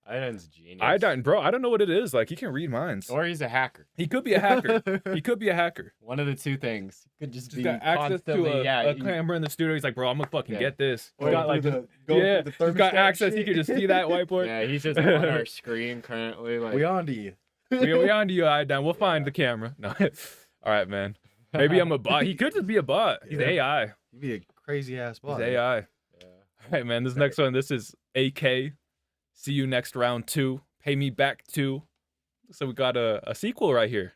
Iodine's genius. Iodine, bro, I don't know what it is. Like, he can read minds. Or he's a hacker. He could be a hacker. He could be a hacker. One of the two things. Could just be Got access to constantly, a camera in the studio. He's like, bro, I'm gonna fucking get this. He's Or got like he's got access. He could just see that whiteboard. Yeah, he's just on our screen currently. Like, We on to you. we on to you, Iodine. We'll find the camera. No, all right, man. Maybe I'm a bot. He could just be a bot. He's AI. You'd be a crazy ass He's bot. AI. Yeah. All right, man. This next one. This is AK. See you next round 2. Pay me back 2. So we got a sequel right here.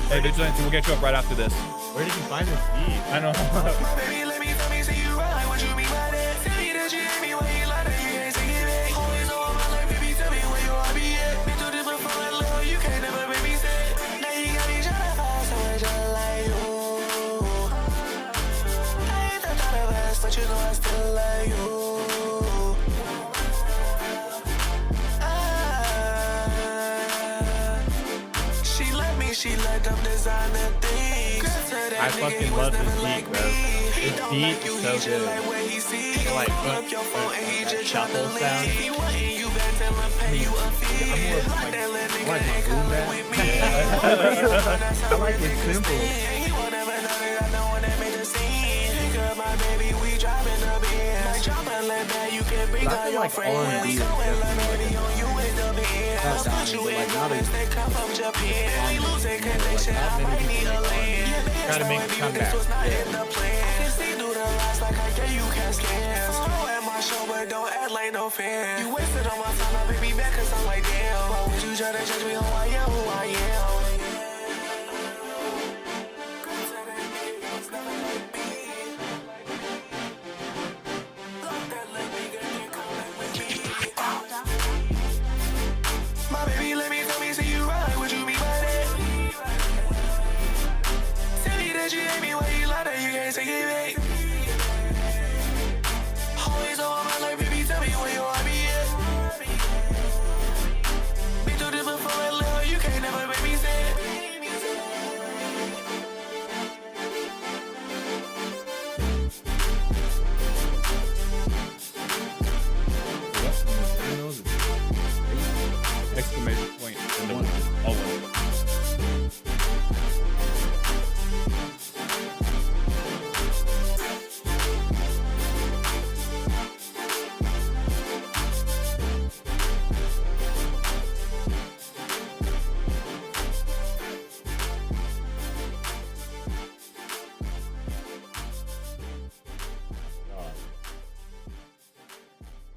Hey, Vigilante, we'll get you up right after this. Where did you find this beat? I know. Baby, let me see you ride. Would you be my dad? Tell me that you hate me when you lie that you can't take it back. Always on my life, baby, tell me where you are be at. Been too different from that love, you can't never make me sad. Now you got me trying to find someone just like you. I ain't the thought of us, but you know I still like you. She let me, she let them designer things. I fucking love this beat, bro. This beat is so good. The, like, that shuffle sound. I like my boom bap. I like it simple. But I feel like R&B is definitely not dying, but like not as like not many people make R&B. Trying to make a comeback. Don't act like no fan. You wasted on my time, now baby back, cause I'm like, damn. Why would you try to judge me on who I am, who I am?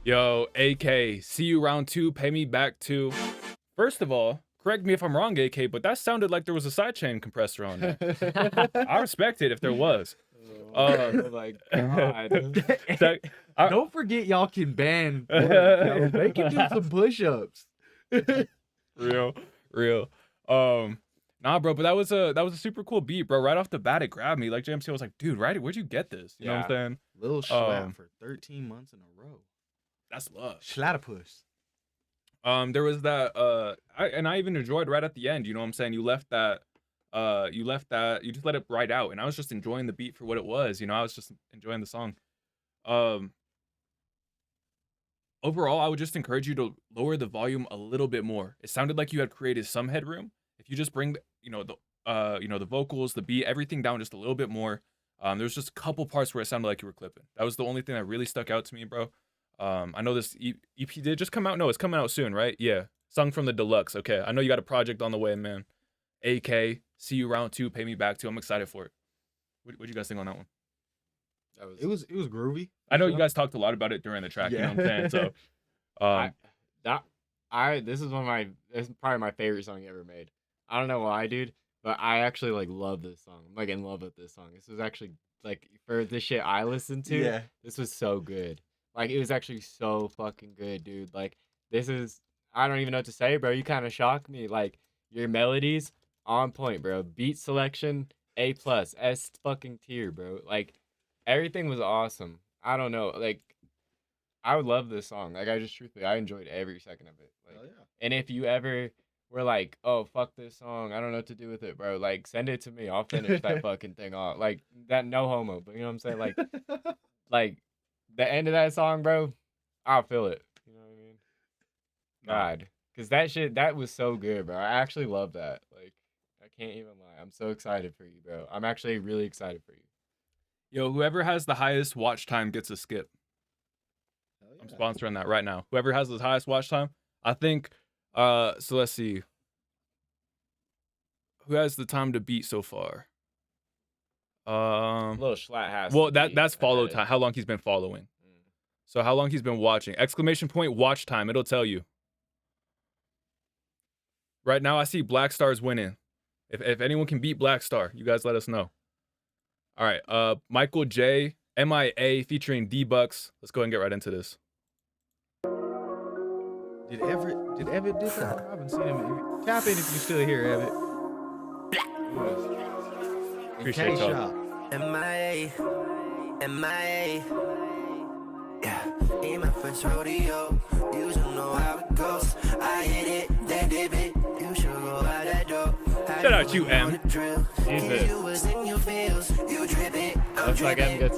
Yo, AK, see you round 2, pay me back 2. First of all, correct me if I'm wrong, AK, but that sounded like there was a sidechain compressor on there. I respect it if there was. Oh my god. Don't forget y'all can ban. They can do some push-ups. Real. Nah, bro, but that was a super cool beat, bro. Right off the bat, it grabbed me. Like JMCL was like, dude, right? Where'd you get this? You know what I'm saying? Little Schlatt for 13 months in a row. That's love. Schlattopus. There was that I even enjoyed right at the end, you know what I'm saying? You just let it ride out, and I was just enjoying the beat for what it was, you know, I was just enjoying the song. Overall, I would just encourage you to lower the volume a little bit more. It sounded like you had created some headroom. If you just bring the vocals, the beat, everything down just a little bit more. There's just a couple parts where it sounded like you were clipping. That was the only thing that really stuck out to me, bro. I know this EP did just come out. No, it's coming out soon, right? Yeah. Sung from the Deluxe. Okay. I know you got a project on the way, man. AK, see you round 2, pay me back 2. I'm excited for it. What you guys think on that one? It was groovy. I know you guys talked a lot about it during the track, you know what I'm saying? So this is probably my favorite song you ever made. I don't know why, dude, but I actually like love this song. I'm like in love with this song. This was actually like for the shit I listened to. Yeah. This was so good. Like it was actually so fucking good, dude. Like I don't even know what to say, bro. You kind of shocked me. Like your melodies on point, bro. Beat selection A+, S fucking tier, bro. Like everything was awesome. I don't know, like I would love this song. Like I enjoyed every second of it. Like, yeah. And if you ever were like, oh fuck this song, I don't know what to do with it, bro. Like send it to me. I'll finish that fucking thing off. Like that, no homo, but you know what I'm saying? Like, like the end of that song, bro, I'll feel it. You know what I mean? God, because that was so good, bro. I actually love that. Like I can't even lie. I'm so excited for you, bro. I'm actually really excited for you. Yo, whoever has the highest watch time gets a skip. I'm sponsoring that right now. Whoever has the highest watch time, I think. So let's see. Who has the time to beat so far? Little Schlatt has. Well, that's follow time. How long he's been following. So how long he's been watching? Exclamation point watch time. It'll tell you. Right now, I see Black Star's winning. If anyone can beat Black Star, you guys let us know. All right, Michael J, MIA featuring D-Bucks. Let's go ahead and get right into this. Did Evitt do that? I haven't seen him. Tap in if you still here, Evitt. Appreciate y'all. MIA. Yeah, ain't my first rodeo. You should know how it goes. I hit it, then dip it. You should go out that door. Shout out you, M. Jesus. Looks like M gets.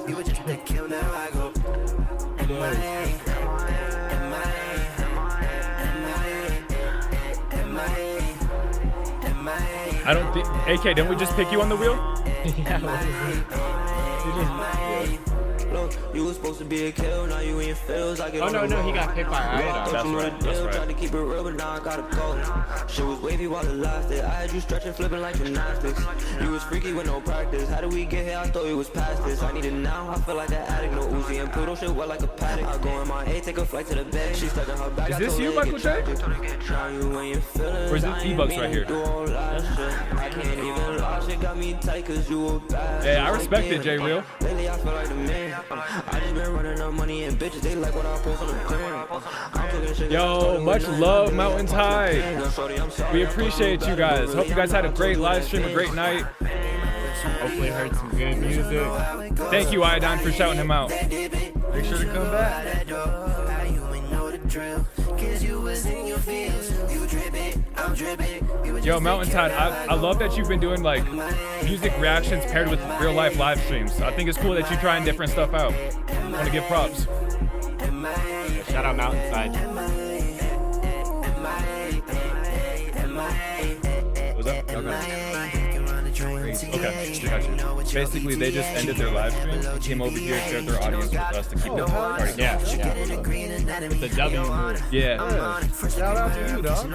I don't think. AK, didn't we just pick you on the wheel? Look, you was supposed to be a kill, now you in your feels. I get oh no, he got picked by Iodine. That's right. Tried to keep it real, but now I gotta go. Shit was wavy while it lasted. I had you stretching, flipping like gymnastics. You was freaky with no practice. How did we get here? I thought we was past this. I need it now. I feel like an addict. No Uzi and Pluto shit wet like a paddock. I go in my A, take a flight to the bay. She stuck in her back. Is this you, Michael J? Or is this D-Bucks right here? I can't even lie. Shit got me tight cause you were bad. Hey, I respect it, J Real. Lately I feel like the man. I just been running up money and bitches. They like what I post on the gram. Yo, much love, Mountain Tide. We appreciate you guys. Hope you guys had a great live stream, a great night. Hopefully heard some good music. Thank you, Iodine, for shouting him out. Make sure to come back. Yo, Mountain Tide, I love that you've been doing like music reactions paired with real life live streams. I think it's cool that you're trying different stuff out. I want to give props. Shout out Mountainside. What's up? Okay, got you. Basically, they just ended their live stream, came over here, shared their audience with us to keep the party. Yeah. It's a W move. Yeah. Shout out to you, dog.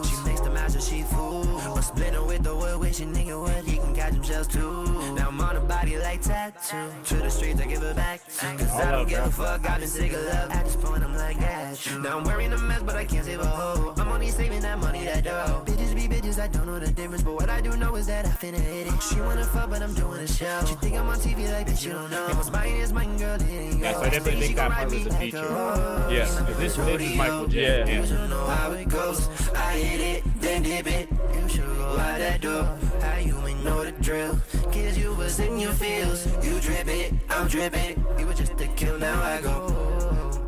She makes the master she fool. But split her with the wood, wishing nigga would, he can catch himself too. Now on a body like tattoo. To the streets I give it back to. Cause I don't give a fuck, I've been sick of love. At this point I'm like that. Now I'm wearing a mess, but I can't save a hoe. I'm only saving that money, that dough. Bitches be bitches, I don't know the difference. But what I do know is that I finna hit it. She wanna fuck, but I'm doing a show. She think I'm on TV like bitch, you don't know. It was mine, is mine, girl, it ain't yours. Yeah, so I definitely think that part was a feature. Yes. This is Michael J. You should know how it goes. I hit it, then dip it. You should go out that door. How you ain't know the drill? Kids, you was in your feels. You drip it, I'm dripping. You were just a kill, now I go.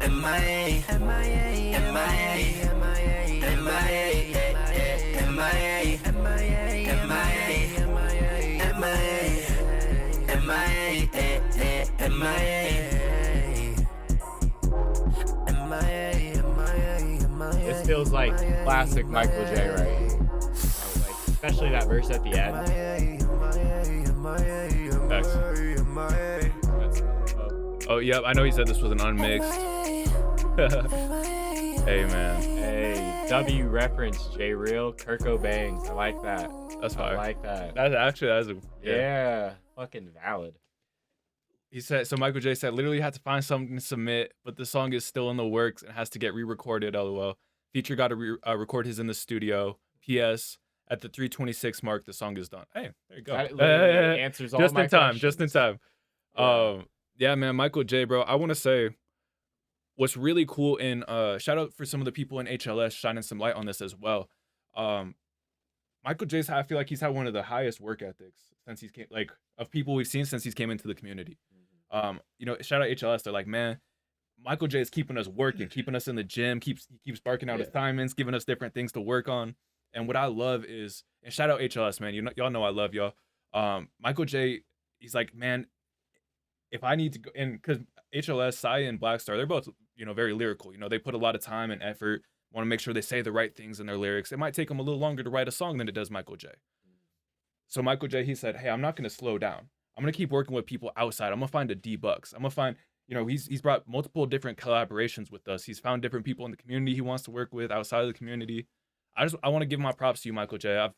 MIA, MIA, MIA, MIA, MIA, MIA, MIA, MIA, MIA. This feels like classic Michael J right here. Like, especially that verse at the end. Oh, yep. I know he said this was an unmixed. Hey, man. Hey, W reference, J Real, Kirko Bangs. I like that. That's fire. I like that. That's a yeah. Fucking valid. He said, so Michael J said, literally had to find something to submit, but the song is still in the works and has to get re-recorded, LOL. Feature got to record his in the studio. P.S. At the 3:26 mark, the song is done. Hey, there you go. Answers all just my in time. questions. Just in time. Yeah, man, Michael J, bro. I want to say what's really cool in shout out for some of the people in HLS shining some light on this as well. Michael J's, I feel like he's had one of the highest work ethics since he's came, like, of people we've seen since he's came into the community. You know, shout out HLS. They're like, man, Michael J is keeping us working, keeping us in the gym, he keeps barking out assignments, giving us different things to work on. And what I love is, and shout out HLS, man, y'all know I love y'all. Michael J, he's like, man, if I need to go, and because HLS, Sai and Blackstar, they're both, you know, very lyrical. You know, they put a lot of time and effort, want to make sure they say the right things in their lyrics. It might take them a little longer to write a song than it does Michael J. So Michael J, he said, hey, I'm not going to slow down. I'm going to keep working with people outside. I'm going to find a D-Bucks. I'm going to find, you know, he's brought multiple different collaborations with us. He's found different people in the community he wants to work with outside of the community. I want to give my props to you, Michael J.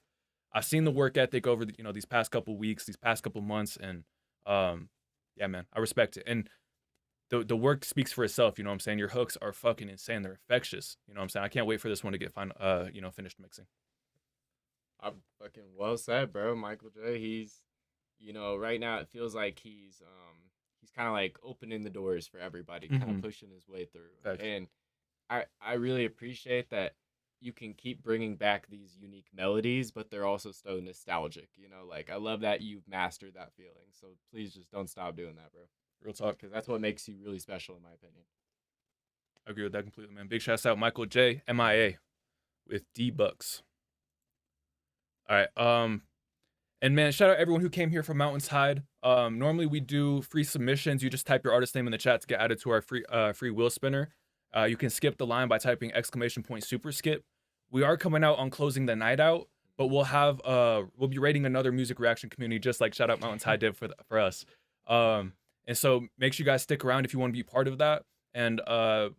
I've seen the work ethic over the, you know, these past couple weeks, these past couple months, and yeah, man, I respect it. And the work speaks for itself, you know what I'm saying? Your hooks are fucking insane. They're infectious, you know what I'm saying? I can't wait for this one to get finished mixing. I'm fucking well said, bro. Michael J, he's, you know, right now it feels like he's kind of like opening the doors for everybody, kind of pushing his way through. Thanks. And I really appreciate that you can keep bringing back these unique melodies, but they're also so nostalgic, you know? Like, I love that you've mastered that feeling. So please just don't stop doing that, bro. Real talk. Because that's what makes you really special, in my opinion. I agree with that completely, man. Big shouts out Michael J, MIA, with D-Bucks. All right. And man, shout out everyone who came here from Mountainside. Normally we do free submissions. You just type your artist name in the chat to get added to our free wheel spinner. You can skip the line by typing !super skip. We are coming out on closing the night out, but we'll be rating another music reaction community just like shout out Mountainside did for us. And so make sure you guys stick around if you want to be part of that. And the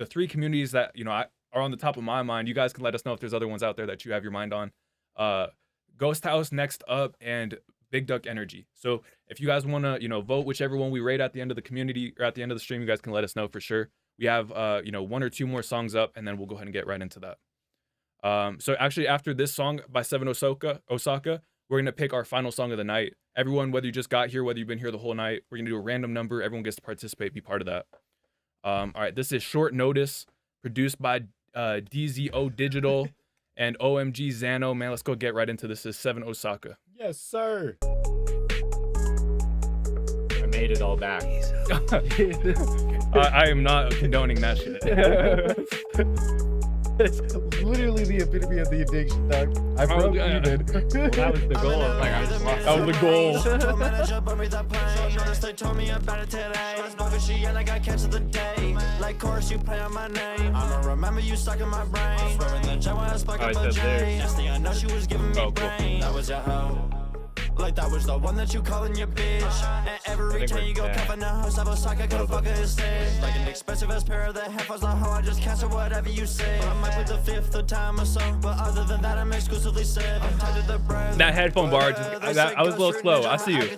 three communities that, you know, are on the top of my mind, you guys can let us know if there's other ones out there that you have your mind on. Ghost House next up, and Big Duck Energy. So if you guys want to, you know, vote whichever one we rate at the end of the community or at the end of the stream, you guys can let us know for sure. We have, you know, one or two more songs up, and then we'll go ahead and get right into that. So actually, after this song by 7 Osaka, we're going to pick our final song of the night. Everyone, whether you just got here, whether you've been here the whole night, we're going to do a random number. Everyone gets to participate, be part of that. All right, this is Short Notice, produced by DZO Digital and OMG Zano. Man, let's go get right into this. This is 7 Osaka. Yes, sir. I made it all back. I am not condoning that shit. It's literally the epitome of the addiction, dog. I broke even. Well, that was the goal. Like, I just lost. That was the goal. They told me about it today. She and I got catch of the day. Like chorus, you play on my name. I'ma remember you stuck in my brain. Swearing the J was fucking the J. Nasty, I know she was giving me brain. That was your hoe. Like that was the one that you calling your bitch. And every time you go cuff in the house, I was like I gotta fuck instead. Like an expensive ass pair of the headphones, like how I just cancel whatever you say. I might put the fifth of time or so, but other than that, I'm exclusively set. I'm tied to the breath. That headphone bar, I was a little slow. I see you.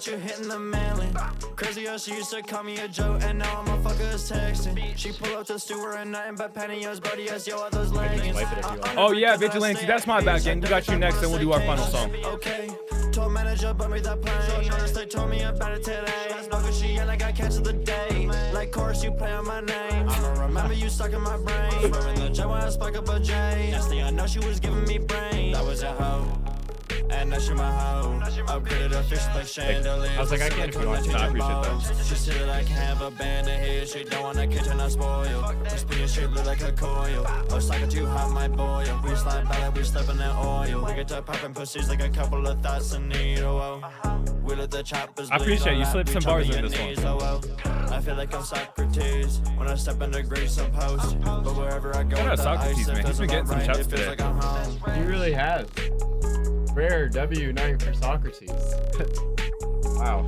Crazy how she used to call me a joke, and now I'm a fuckers texting. She pull up to the store and nothing but pantyhose, buddy, yes, yo, are those leggings. Oh yeah, Vigilante, that's my back end. We got you next, and we'll do our final song. Okay, told manager, but me that plane. Notice they told me about it today. No good shit, like I canceled the day. Like chorus, you play on my name. I'ma remember you stuck in my brain. Remember the J when I spike up a J. Nasty, I know she was giving me brain. That was a hoe. And now she my hoe. Upgraded her fish like chandeliers. I was like, I can't if you want to. I appreciate that. She said I can have a band of hits. She don't want a kitchen or spoil. We spin your shit like a coil. Oh, sucker too hot, my boy. We slide by like we slipping in oil. We get to popping pussies like a couple of thoughts in needle. We let the choppers bleed. I appreciate you slipped some bars in this one. I feel like I'm Socrates when I step into Greece and post. But wherever I go, Shout out Socrates, man. He's been getting some chops today. He really has. Rare W9 for Socrates. Wow.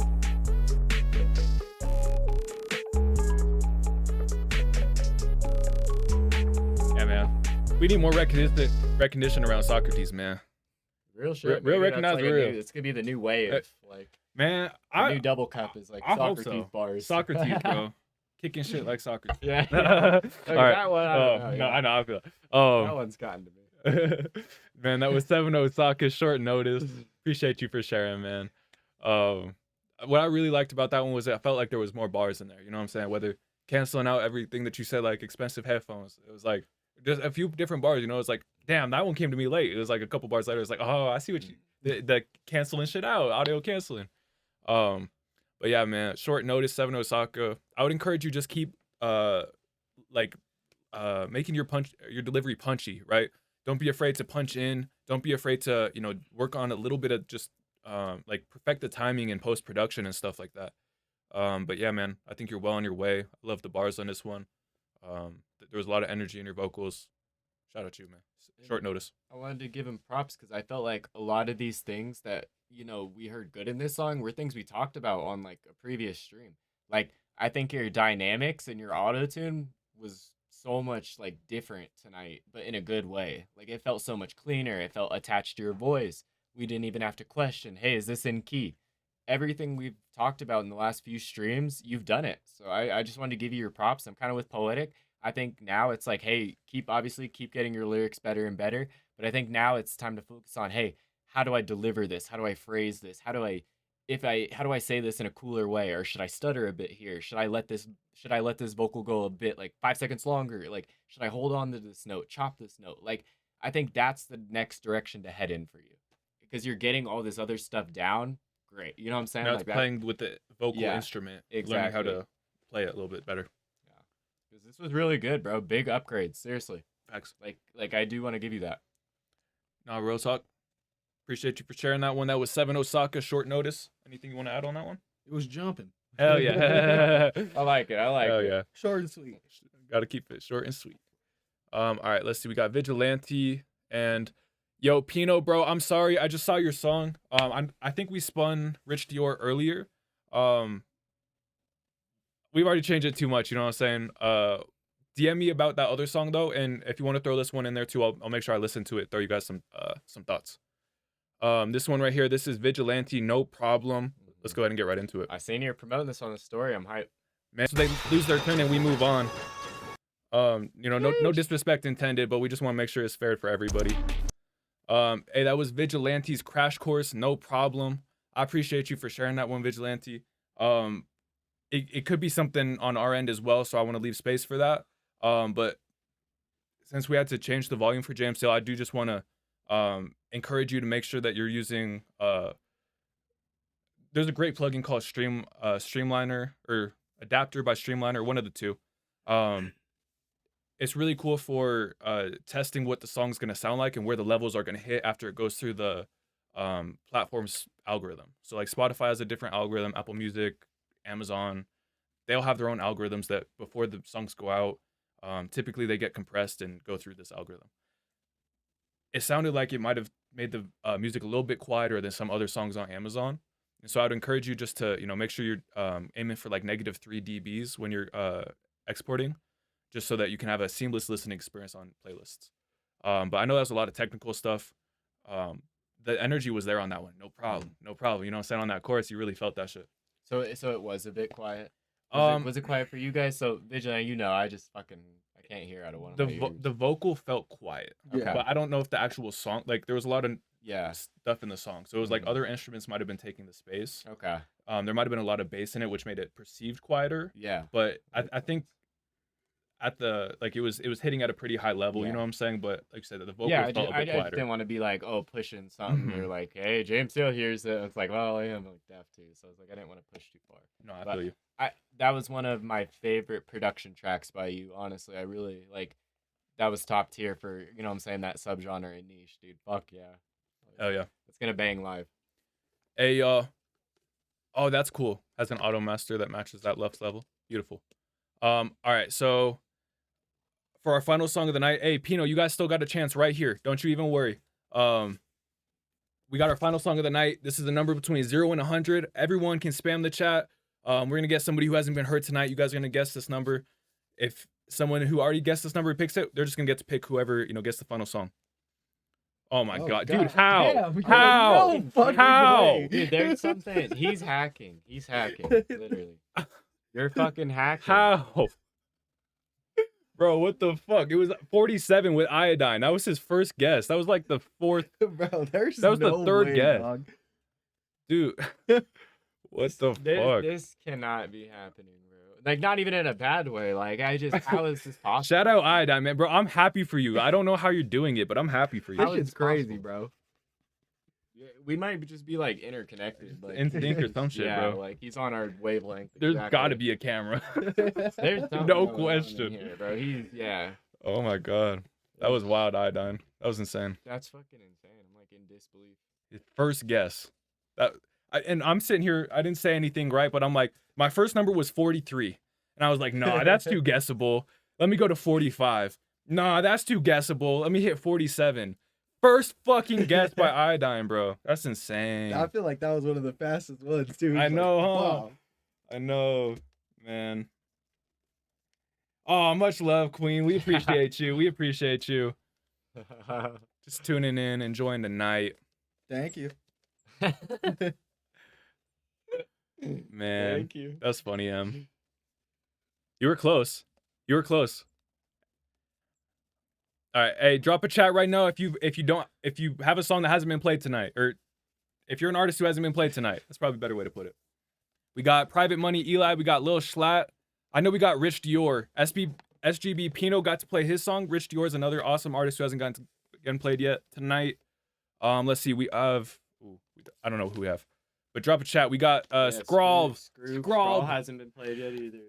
Yeah, man. We need more recognition around Socrates, man. Real shit. Real recognize like real. It's gonna be the new wave. Like, man, the new double cup is like Socrates bars. Socrates, bro. Kicking shit like Socrates. Yeah. All right. That one, I don't know, No, yeah. I know. I feel. That one's gotten to me. Man, that was 7-0 Sokka, short notice. Appreciate you for sharing, man. What I really liked about that one was that I felt like there was more bars in there. You know what I'm saying? Whether canceling out everything that you said, like expensive headphones, it was like just a few different bars. You know, it's like, damn, that one came to me late. It was like a couple bars later. It's like, oh, I see what you the canceling shit out, audio canceling. But yeah, man, short notice, 7-0 Sokka. I would encourage you just keep making your delivery punchy, right? Don't be afraid to punch in. Don't be afraid to, work on a little bit of just perfect the timing and post production and stuff like that. But yeah, man, I think you're well on your way. I love the bars on this one. There was a lot of energy in your vocals. Shout out to you, man. Short notice. I wanted to give him props because I felt like a lot of these things that, we heard good in this song were things we talked about on like a previous stream. Like, I think your dynamics and your auto-tune was so much like different tonight, but in a good way. Like, it felt so much cleaner. It felt attached to your voice. We didn't even have to question, hey, is this in key? Everything we've talked about in the last few streams, you've done it. So I just wanted to give you your props. I'm kind of with Poetic. I think now it's like, hey, keep getting your lyrics better and better. But I think now it's time to focus on, hey, how do I deliver this? How do I phrase this? How do I say this in a cooler way? Or should I stutter a bit here? Should I let this vocal go a bit like 5 seconds longer? Like, should I hold on to this note, chop this note? Like, I think that's the next direction to head in for you, because you're getting all this other stuff down. Great. You know what I'm saying? Now like it's playing with the vocal instrument. Exactly. Learning how to play it a little bit better. Yeah. Because this was really good, bro. Big upgrade. Seriously. Facts. Like I do want to give you that. No, real talk. Appreciate you for sharing that one. That was 7-0 Sokka, short notice. Anything you want to add on that one? It was jumping. Hell yeah. I like it. Hell yeah. Short and sweet. Got to keep it short and sweet. All right, let's see. We got Vigilante and yo, Pino, bro. I'm sorry. I just saw your song. I think we spun Rich Dior earlier. We've already changed it too much. You know what I'm saying? DM me about that other song though, and if you want to throw this one in there too, I'll make sure I listen to it. Throw you guys some thoughts. This one right here. This is Vigilante, no problem. Let's go ahead and get right into it. I seen you're promoting this on the story. I'm hyped. Man, so they lose their turn and we move on. No disrespect intended, but we just want to make sure it's fair for everybody. Hey, that was Vigilante's Crash Course, no problem. I appreciate you for sharing that one, Vigilante. It could be something on our end as well, so I want to leave space for that. But since we had to change the volume for JMCL, I do just want to encourage you to make sure that you're using there's a great plugin called Streamliner or Adapter by Streamliner, one of the two. It's really cool for testing what the song's going to sound like and where the levels are going to hit after it goes through the platform's algorithm. So like Spotify has a different algorithm, Apple Music, Amazon, they'll have their own algorithms that before the songs go out, typically they get compressed and go through this algorithm. it sounded like it might have made the music a little bit quieter than some other songs on Amazon. And so I'd encourage you just to, make sure you're aiming for like -3 dBs when you're exporting, just so that you can have a seamless listening experience on playlists. But I know there's a lot of technical stuff. The energy was there on that one. No problem. You know what I'm saying? On that chorus, you really felt that shit. So it was a bit quiet. Was it quiet for you guys? So Vigilante, I just I can't hear out of one of my ears. The vocal felt quiet. Okay. But I don't know if the actual song, like there was a lot of stuff in the song. So it was like other instruments might have been taking the space. Okay. There might have been a lot of bass in it, which made it perceived quieter. Yeah. But I think at the it was hitting at a pretty high level, Yeah. you know what I'm saying? But like you said, the vocal Yeah, felt a I bit just quieter. didn't want to be like, pushing something or like, hey, JMCL hears it. It's like, well, I am like deaf too, so I was like, I didn't want to push too far. No, I feel you. That was one of my favorite production tracks by you. Honestly, I really that was top tier for what I'm saying, that subgenre and niche, dude. Fuck yeah. Oh yeah. It's gonna bang live. Hey, oh, that's cool. Has an auto master that matches that left level. Beautiful. All right, so for our final song of the night, hey Pino, you guys still got a chance right here. Don't you even worry. We got our final song of the night. This is a number between 0 and 100. Everyone can spam the chat. We're gonna get somebody who hasn't been heard tonight. You guys are gonna guess this number. If someone who already guessed this number picks it, they're just gonna get to pick whoever gets the final song. Oh my god, dude! How? Damn, How? Dude, there's something. He's hacking. Literally. You're fucking hacking. How? Bro, what the fuck? It was 47 with Iodine. That was his first guess. That was like the fourth. Bro, there's that was no the third way, guess. dog. Dude. What the fuck? This cannot be happening, bro. Like, not even in a bad way. Like, how is this possible? Shout out Iodine, man. Bro, I'm happy for you. I don't know how you're doing it, but I'm happy for you. This shit's crazy, bro. Yeah, we might just be like interconnected, like Instinct or some shit, yeah, bro. Like he's on our wavelength. There's exactly. gotta be a camera. There's something no going on in question, here, bro. Yeah. Oh my god, that was wild, Iodine. That was insane. That's fucking insane. I'm like in disbelief. His first guess. And I'm sitting here. I didn't say anything right, but I'm like, my first number was 43, and I was like, nah, that's too guessable. Let me go to 45. Nah, that's too guessable. Let me hit 47. First fucking guess by Iodine, bro. That's insane. I feel like that was one of the fastest ones, too. I know, huh? Wow. I know, man. Oh, much love, Queen. We appreciate you. We appreciate you. Just tuning in, enjoying the night. Thank you. Man, Thank you. That's funny, Em. You were close. You were close. All right, hey, drop a chat right now if you have a song that hasn't been played tonight, or if you're an artist who hasn't been played tonight. That's probably a better way to put it. We got Private Money Eli, we got Lil Schlatt. I know we got Rich Dior. SGB Pino got to play his song. Rich Dior is another awesome artist who hasn't gotten played yet tonight. Let's see, we have I don't know who we have. But drop a chat. We got Scrawl. Scrawl hasn't been played yet either.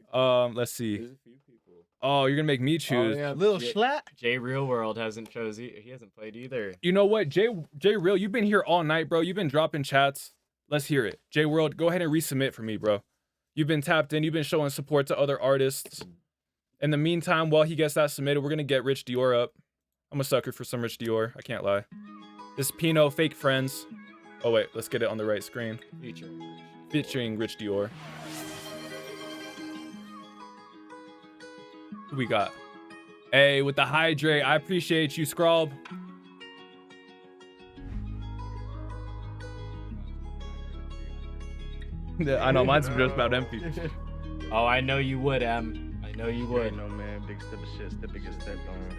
Let's see. There's a few people. Oh, you're gonna make me choose. Oh, yeah. Lil Schlatt. J Real World hasn't he hasn't played either. You know what, J Real, you've been here all night, bro. You've been dropping chats. Let's hear it. J World, go ahead and resubmit for me, bro. You've been tapped in. You've been showing support to other artists. In the meantime, while he gets that submitted, we're gonna get Rich Dior up. I'm a sucker for some Rich Dior. I can't lie. This is Pino, Fake Friends. Oh wait, let's get it on the right screen. Featuring Rich Dior. Who we got? Hey, with the hydrate, I appreciate you, Scrub. I know mine's just about empty. Oh, I know you would, Em. I know you would. No man, big step of shit, the biggest step on.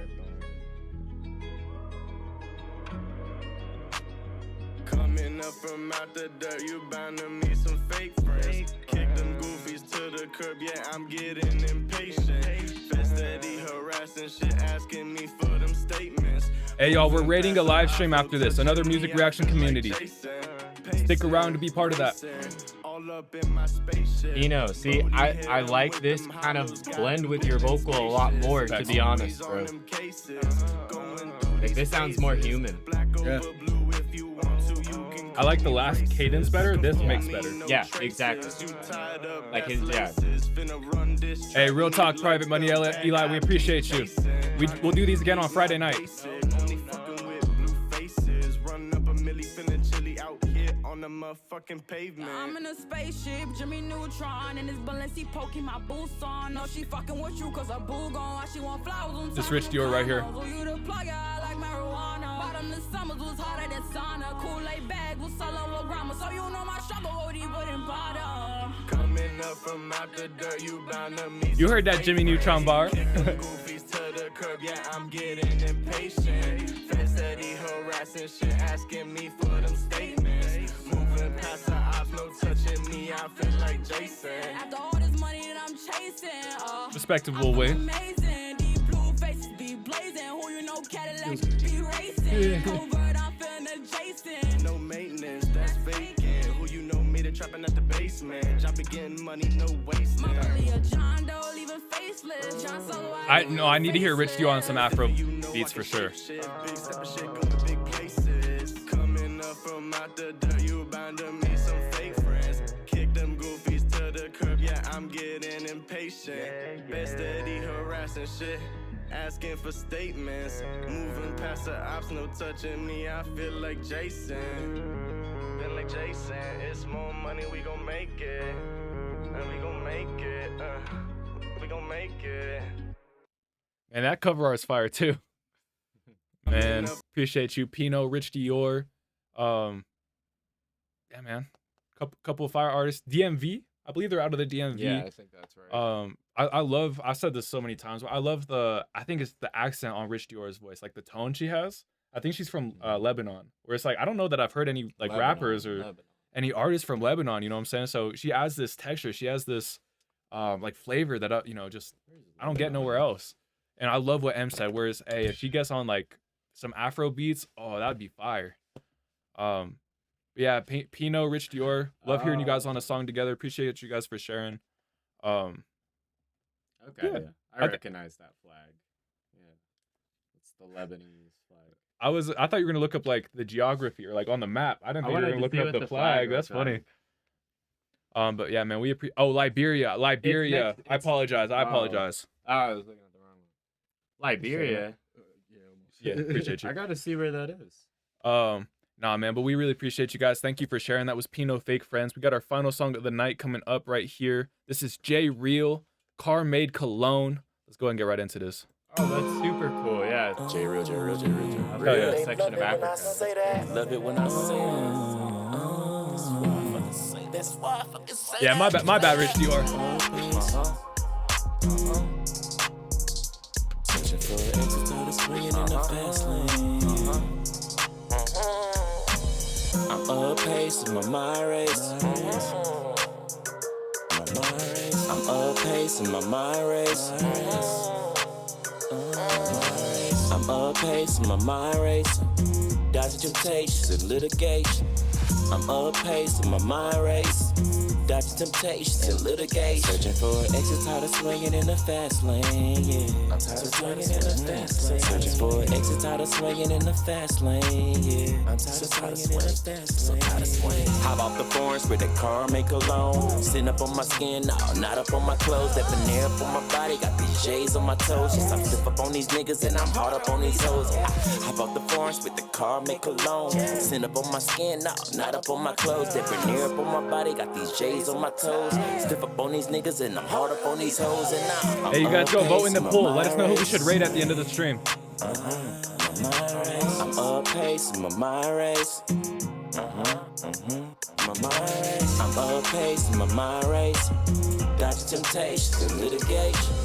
Coming up from out the dirt, you bound to meet some fake friends. Kick them goofies to the curb, yeah, I'm getting impatient. Fed steady harassing shit, asking me for them statements. Hey y'all, we're rating a live stream after this. Another music reaction community. Stick around to be part of that. See, I like this kind of blend with your vocal a lot more, to be honest, bro. Like, this sounds more human. Yeah. I like the last cadence better. This makes better. Yeah, exactly. Like his, yeah. Hey, real talk, Private Money Eli, we appreciate you. We'll do these again on Friday night. out here on the motherfucking pavement. I'm in a spaceship, Jimmy Neutron, and this Balenci poking my boots on. No, she fucking with you cause her boo gone. Why she want flowers on This Rich Dior right here. You the plug, I like marijuana. Bottomless summers was hotter than sauna. Kool-Aid bag was selling with grandma, so you know my struggle OD wouldn't bother. Coming up from out the dirt, you bound to me. You heard that Jimmy Neutron bar? Goofies to the curb, yeah, I'm getting impatient. Feds steady harassing shit, asking me for them statements. Moving past the ops, no touching me, I feel like Jason. After all this money that I'm chasing, Respectable way. amazing. These blue faces be blazing. Who you know Cadillac be racing. Covert, I'm feeling adjacent. No maintenance, that's vacant. Who you know me to trapping at the basement. Job be getting money, no waste. A John Doe, leaving faceless. John Solo, I need to hear Rich Dior on some Afro beats for sure. Big step of shit, go to big places. Coming up from out the dirt, you bound to meet some fake friends. Kick them goofies to the curb, yeah, I'm getting impatient. Best steady harassing shit, asking for statements. Moving past the ops, no touching me, I feel like Jason. Feel like Jason, it's more money, we gon' make it. And we gon' make it, we gon' make it. And that cover art's fire too. Man, appreciate you, Pino, Rich Dior. Yeah, man. Couple of fire artists. DMV, I believe they're out of the DMV. Yeah, I think that's right. I've said this so many times, but I love I think it's the accent on Rich Dior's voice, like the tone she has. I think she's from Lebanon, where it's like, I don't know that I've heard any like rappers or any artists from Lebanon, you know what I'm saying? So she has this texture, she has this like flavor that, just, I don't get nowhere else. And I love what M said, whereas, hey, if she gets on like some Afro beats, oh, that'd be fire. Yeah, Pino, Rich Dior, love hearing you guys on a song together. Appreciate you guys for sharing. Okay, yeah. I recognize that flag. Yeah, it's the Lebanese flag. I thought you were gonna look up like the geography or like on the map. I didn't think you were gonna look up the flag. That's funny. But yeah, man, Liberia. It's I apologize. Oh, I was looking at the wrong one. Liberia. Yeah, appreciate you. I gotta see where that is. Nah, man, but we really appreciate you guys. Thank you for sharing. That was Pino Fake Friends. We got our final song of the night coming up right here. This is J Real, Car Made Cologne. Let's go ahead and get right into this. Oh, that's super cool. Yeah, J Real. Oh, yeah. Section of Africa. Love it when I say it. Yeah, my bad, Rich Dior. Searching for an exit, started swinging in the fast lane. I'm up pace in my mind race. I'm up pace in my mind race. I'm up pace in my mind race. Dodging temptations and litigation. I'm up pace in my mind race. Dodging temptations and litigation. Searching for an exit, tired of swinging in the fast lane. Yeah, I'm tired of swinging in the fast lane. Searching for an exit, tired of swinging in the fast lane. Yeah, I'm tired of swinging in the fast lane. Hop off the forest with the car make alone. Sitting up on my skin, no, not up on my clothes. That veneer up on my body, got these J's on my toes. Yes, I'm stiff up on these niggas and I'm hard up on these hoes. Hop off the forest with the car make alone. Sitting up on my skin, no, not up on my clothes. That veneer up on my body, got these J's on my toes. Stiff up on these niggas and I'm hard up on these hoes. And Hey, you guys go vote in the poll. Let us know who we should rate at the end of the stream. I'm up pace in my mind race. My mind race. I'm up pace in my mind race. Dodging temptations and litigation.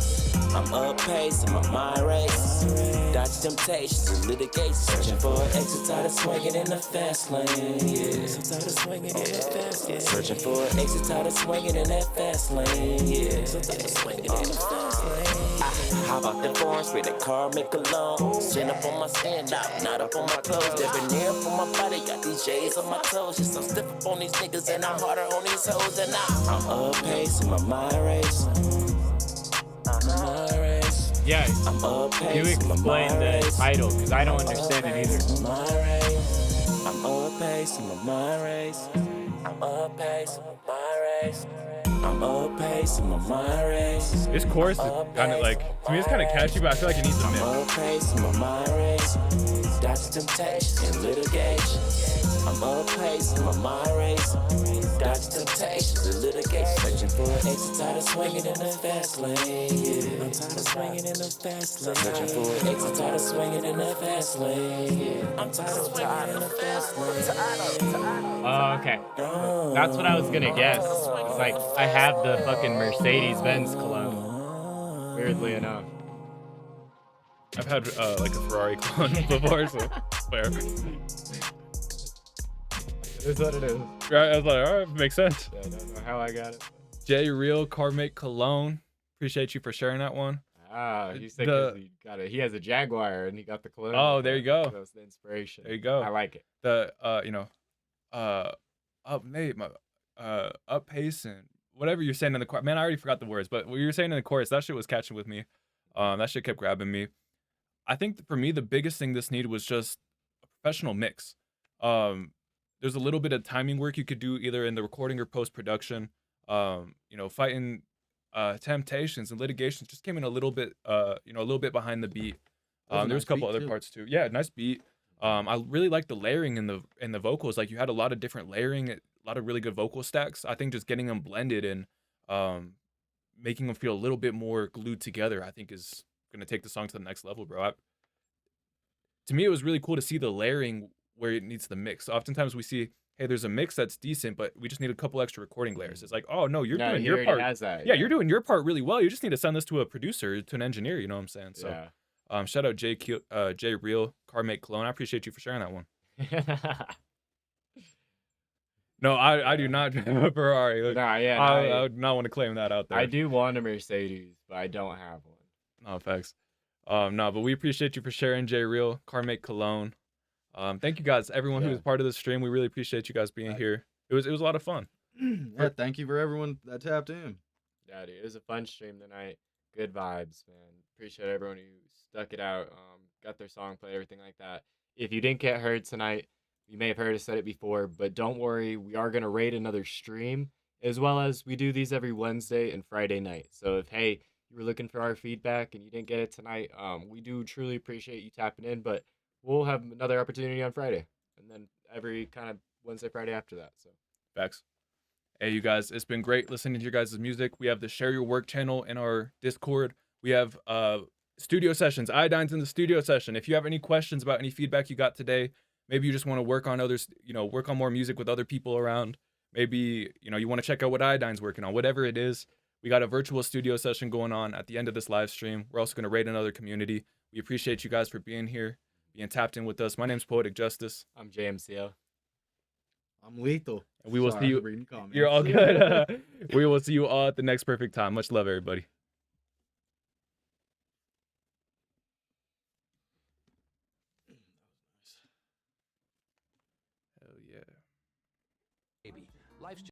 I'm up pace in my mind race. Dodging temptations and litigation. Searching for an exit, tired of swinging in the fast lane. Yeah, tired of swinging in the fast lane. Searching for an exit, tired of swinging in that fast lane. Yeah, tired of swinging in the fast lane. How about the forest with the car make alone? Shin up on my stand out, not up on my clothes. They've been near for my body, got these J's on my toes. Yes, I'm stiff up on these niggas and I'm harder on these hoes. And I'm up pace in my mind race. Yeah, you explain the title because I don't understand it either. I'm up pace in my mind race. I'm up pace in my mind race. I'm up pace in my mind race. This chorus is kind of like, to me, it's kind of catchy, but I feel like it needs a mix. I'm up pace in my mind race. Dodging temptation and litigation. I'm up pace, my mind race. Dodge temptations and litigation. Searching for an exit, tired of swinging in the fast lane. Yeah. I'm tired of swinging in the fast lane. Searching for an exit, tired of swinging in the fast lane. Yeah. I'm tired of swinging in the fast lane. Oh, okay. That's what I was gonna guess. It's like I have the fucking Mercedes-Benz cologne. Weirdly enough. I've had like a Ferrari clone before, so fair. It's what it is. Right, I was like, all right, makes sense. Yeah, I don't know how I got it. J Real Carmake Cologne. Appreciate you for sharing that one. Ah, he said 'cause he got it. He has a Jaguar and he got the cologne. Oh, there you go. That was the inspiration. There you go. I like it. The up pace and whatever you're saying in the chorus. Man, I already forgot the words, but what you were saying in the chorus, that shit was catching with me. That shit kept grabbing me. I think for me, the biggest thing this needed was just a professional mix. There's a little bit of timing work you could do either in the recording or post-production. Fighting temptations and litigations just came in a little bit, a little bit behind the beat. There was a couple other parts too. Yeah, nice beat. I really like the layering in the vocals. Like you had a lot of different layering, a lot of really good vocal stacks. I think just getting them blended and making them feel a little bit more glued together, I think is gonna take the song to the next level, bro. To me, it was really cool to see the layering where it needs the mix. Oftentimes we see, hey, there's a mix that's decent, but we just need a couple extra recording layers. It's like, oh no, you're doing your part. Has that, yeah, you're doing your part really well. You just need to send this to a producer, to an engineer. You know what I'm saying? So, yeah. Shout out J Real Carmake Cologne. I appreciate you for sharing that one. No, I do not drive a Ferrari. Look, I would not want to claim that out there. I do want a Mercedes, but I don't have one. No, thanks. No, but we appreciate you for sharing J Real Carmake Cologne. Thank you guys, everyone who was part of the stream. We really appreciate you guys being here. It was a lot of fun. Yeah, thank you for everyone that tapped in. Yeah, dude, it was a fun stream tonight. Good vibes, man. Appreciate everyone who stuck it out, got their song played, everything like that. If you didn't get heard tonight, you may have heard us said it before, but don't worry, we are gonna raid another stream, as well as we do these every Wednesday and Friday night. So if you were looking for our feedback and you didn't get it tonight, we do truly appreciate you tapping in, but we'll have another opportunity on Friday, and then every kind of Wednesday, Friday after that. So, facts. Hey, you guys, it's been great listening to your guys' music. We have the Share Your Work channel in our Discord. We have studio sessions. Iodine's in the studio session. If you have any questions about any feedback you got today, maybe you just want to work on others, work on more music with other people around. Maybe, you want to check out what Iodine's working on. Whatever it is, we got a virtual studio session going on at the end of this live stream. We're also going to raid another community. We appreciate you guys for being here, being tapped in with us. My name's Poetic Justus. I'm JMCL. I'm Lethal. And we will see you. You're all good. We will see you all at the next perfect time. Much love, everybody. Hell yeah. Life's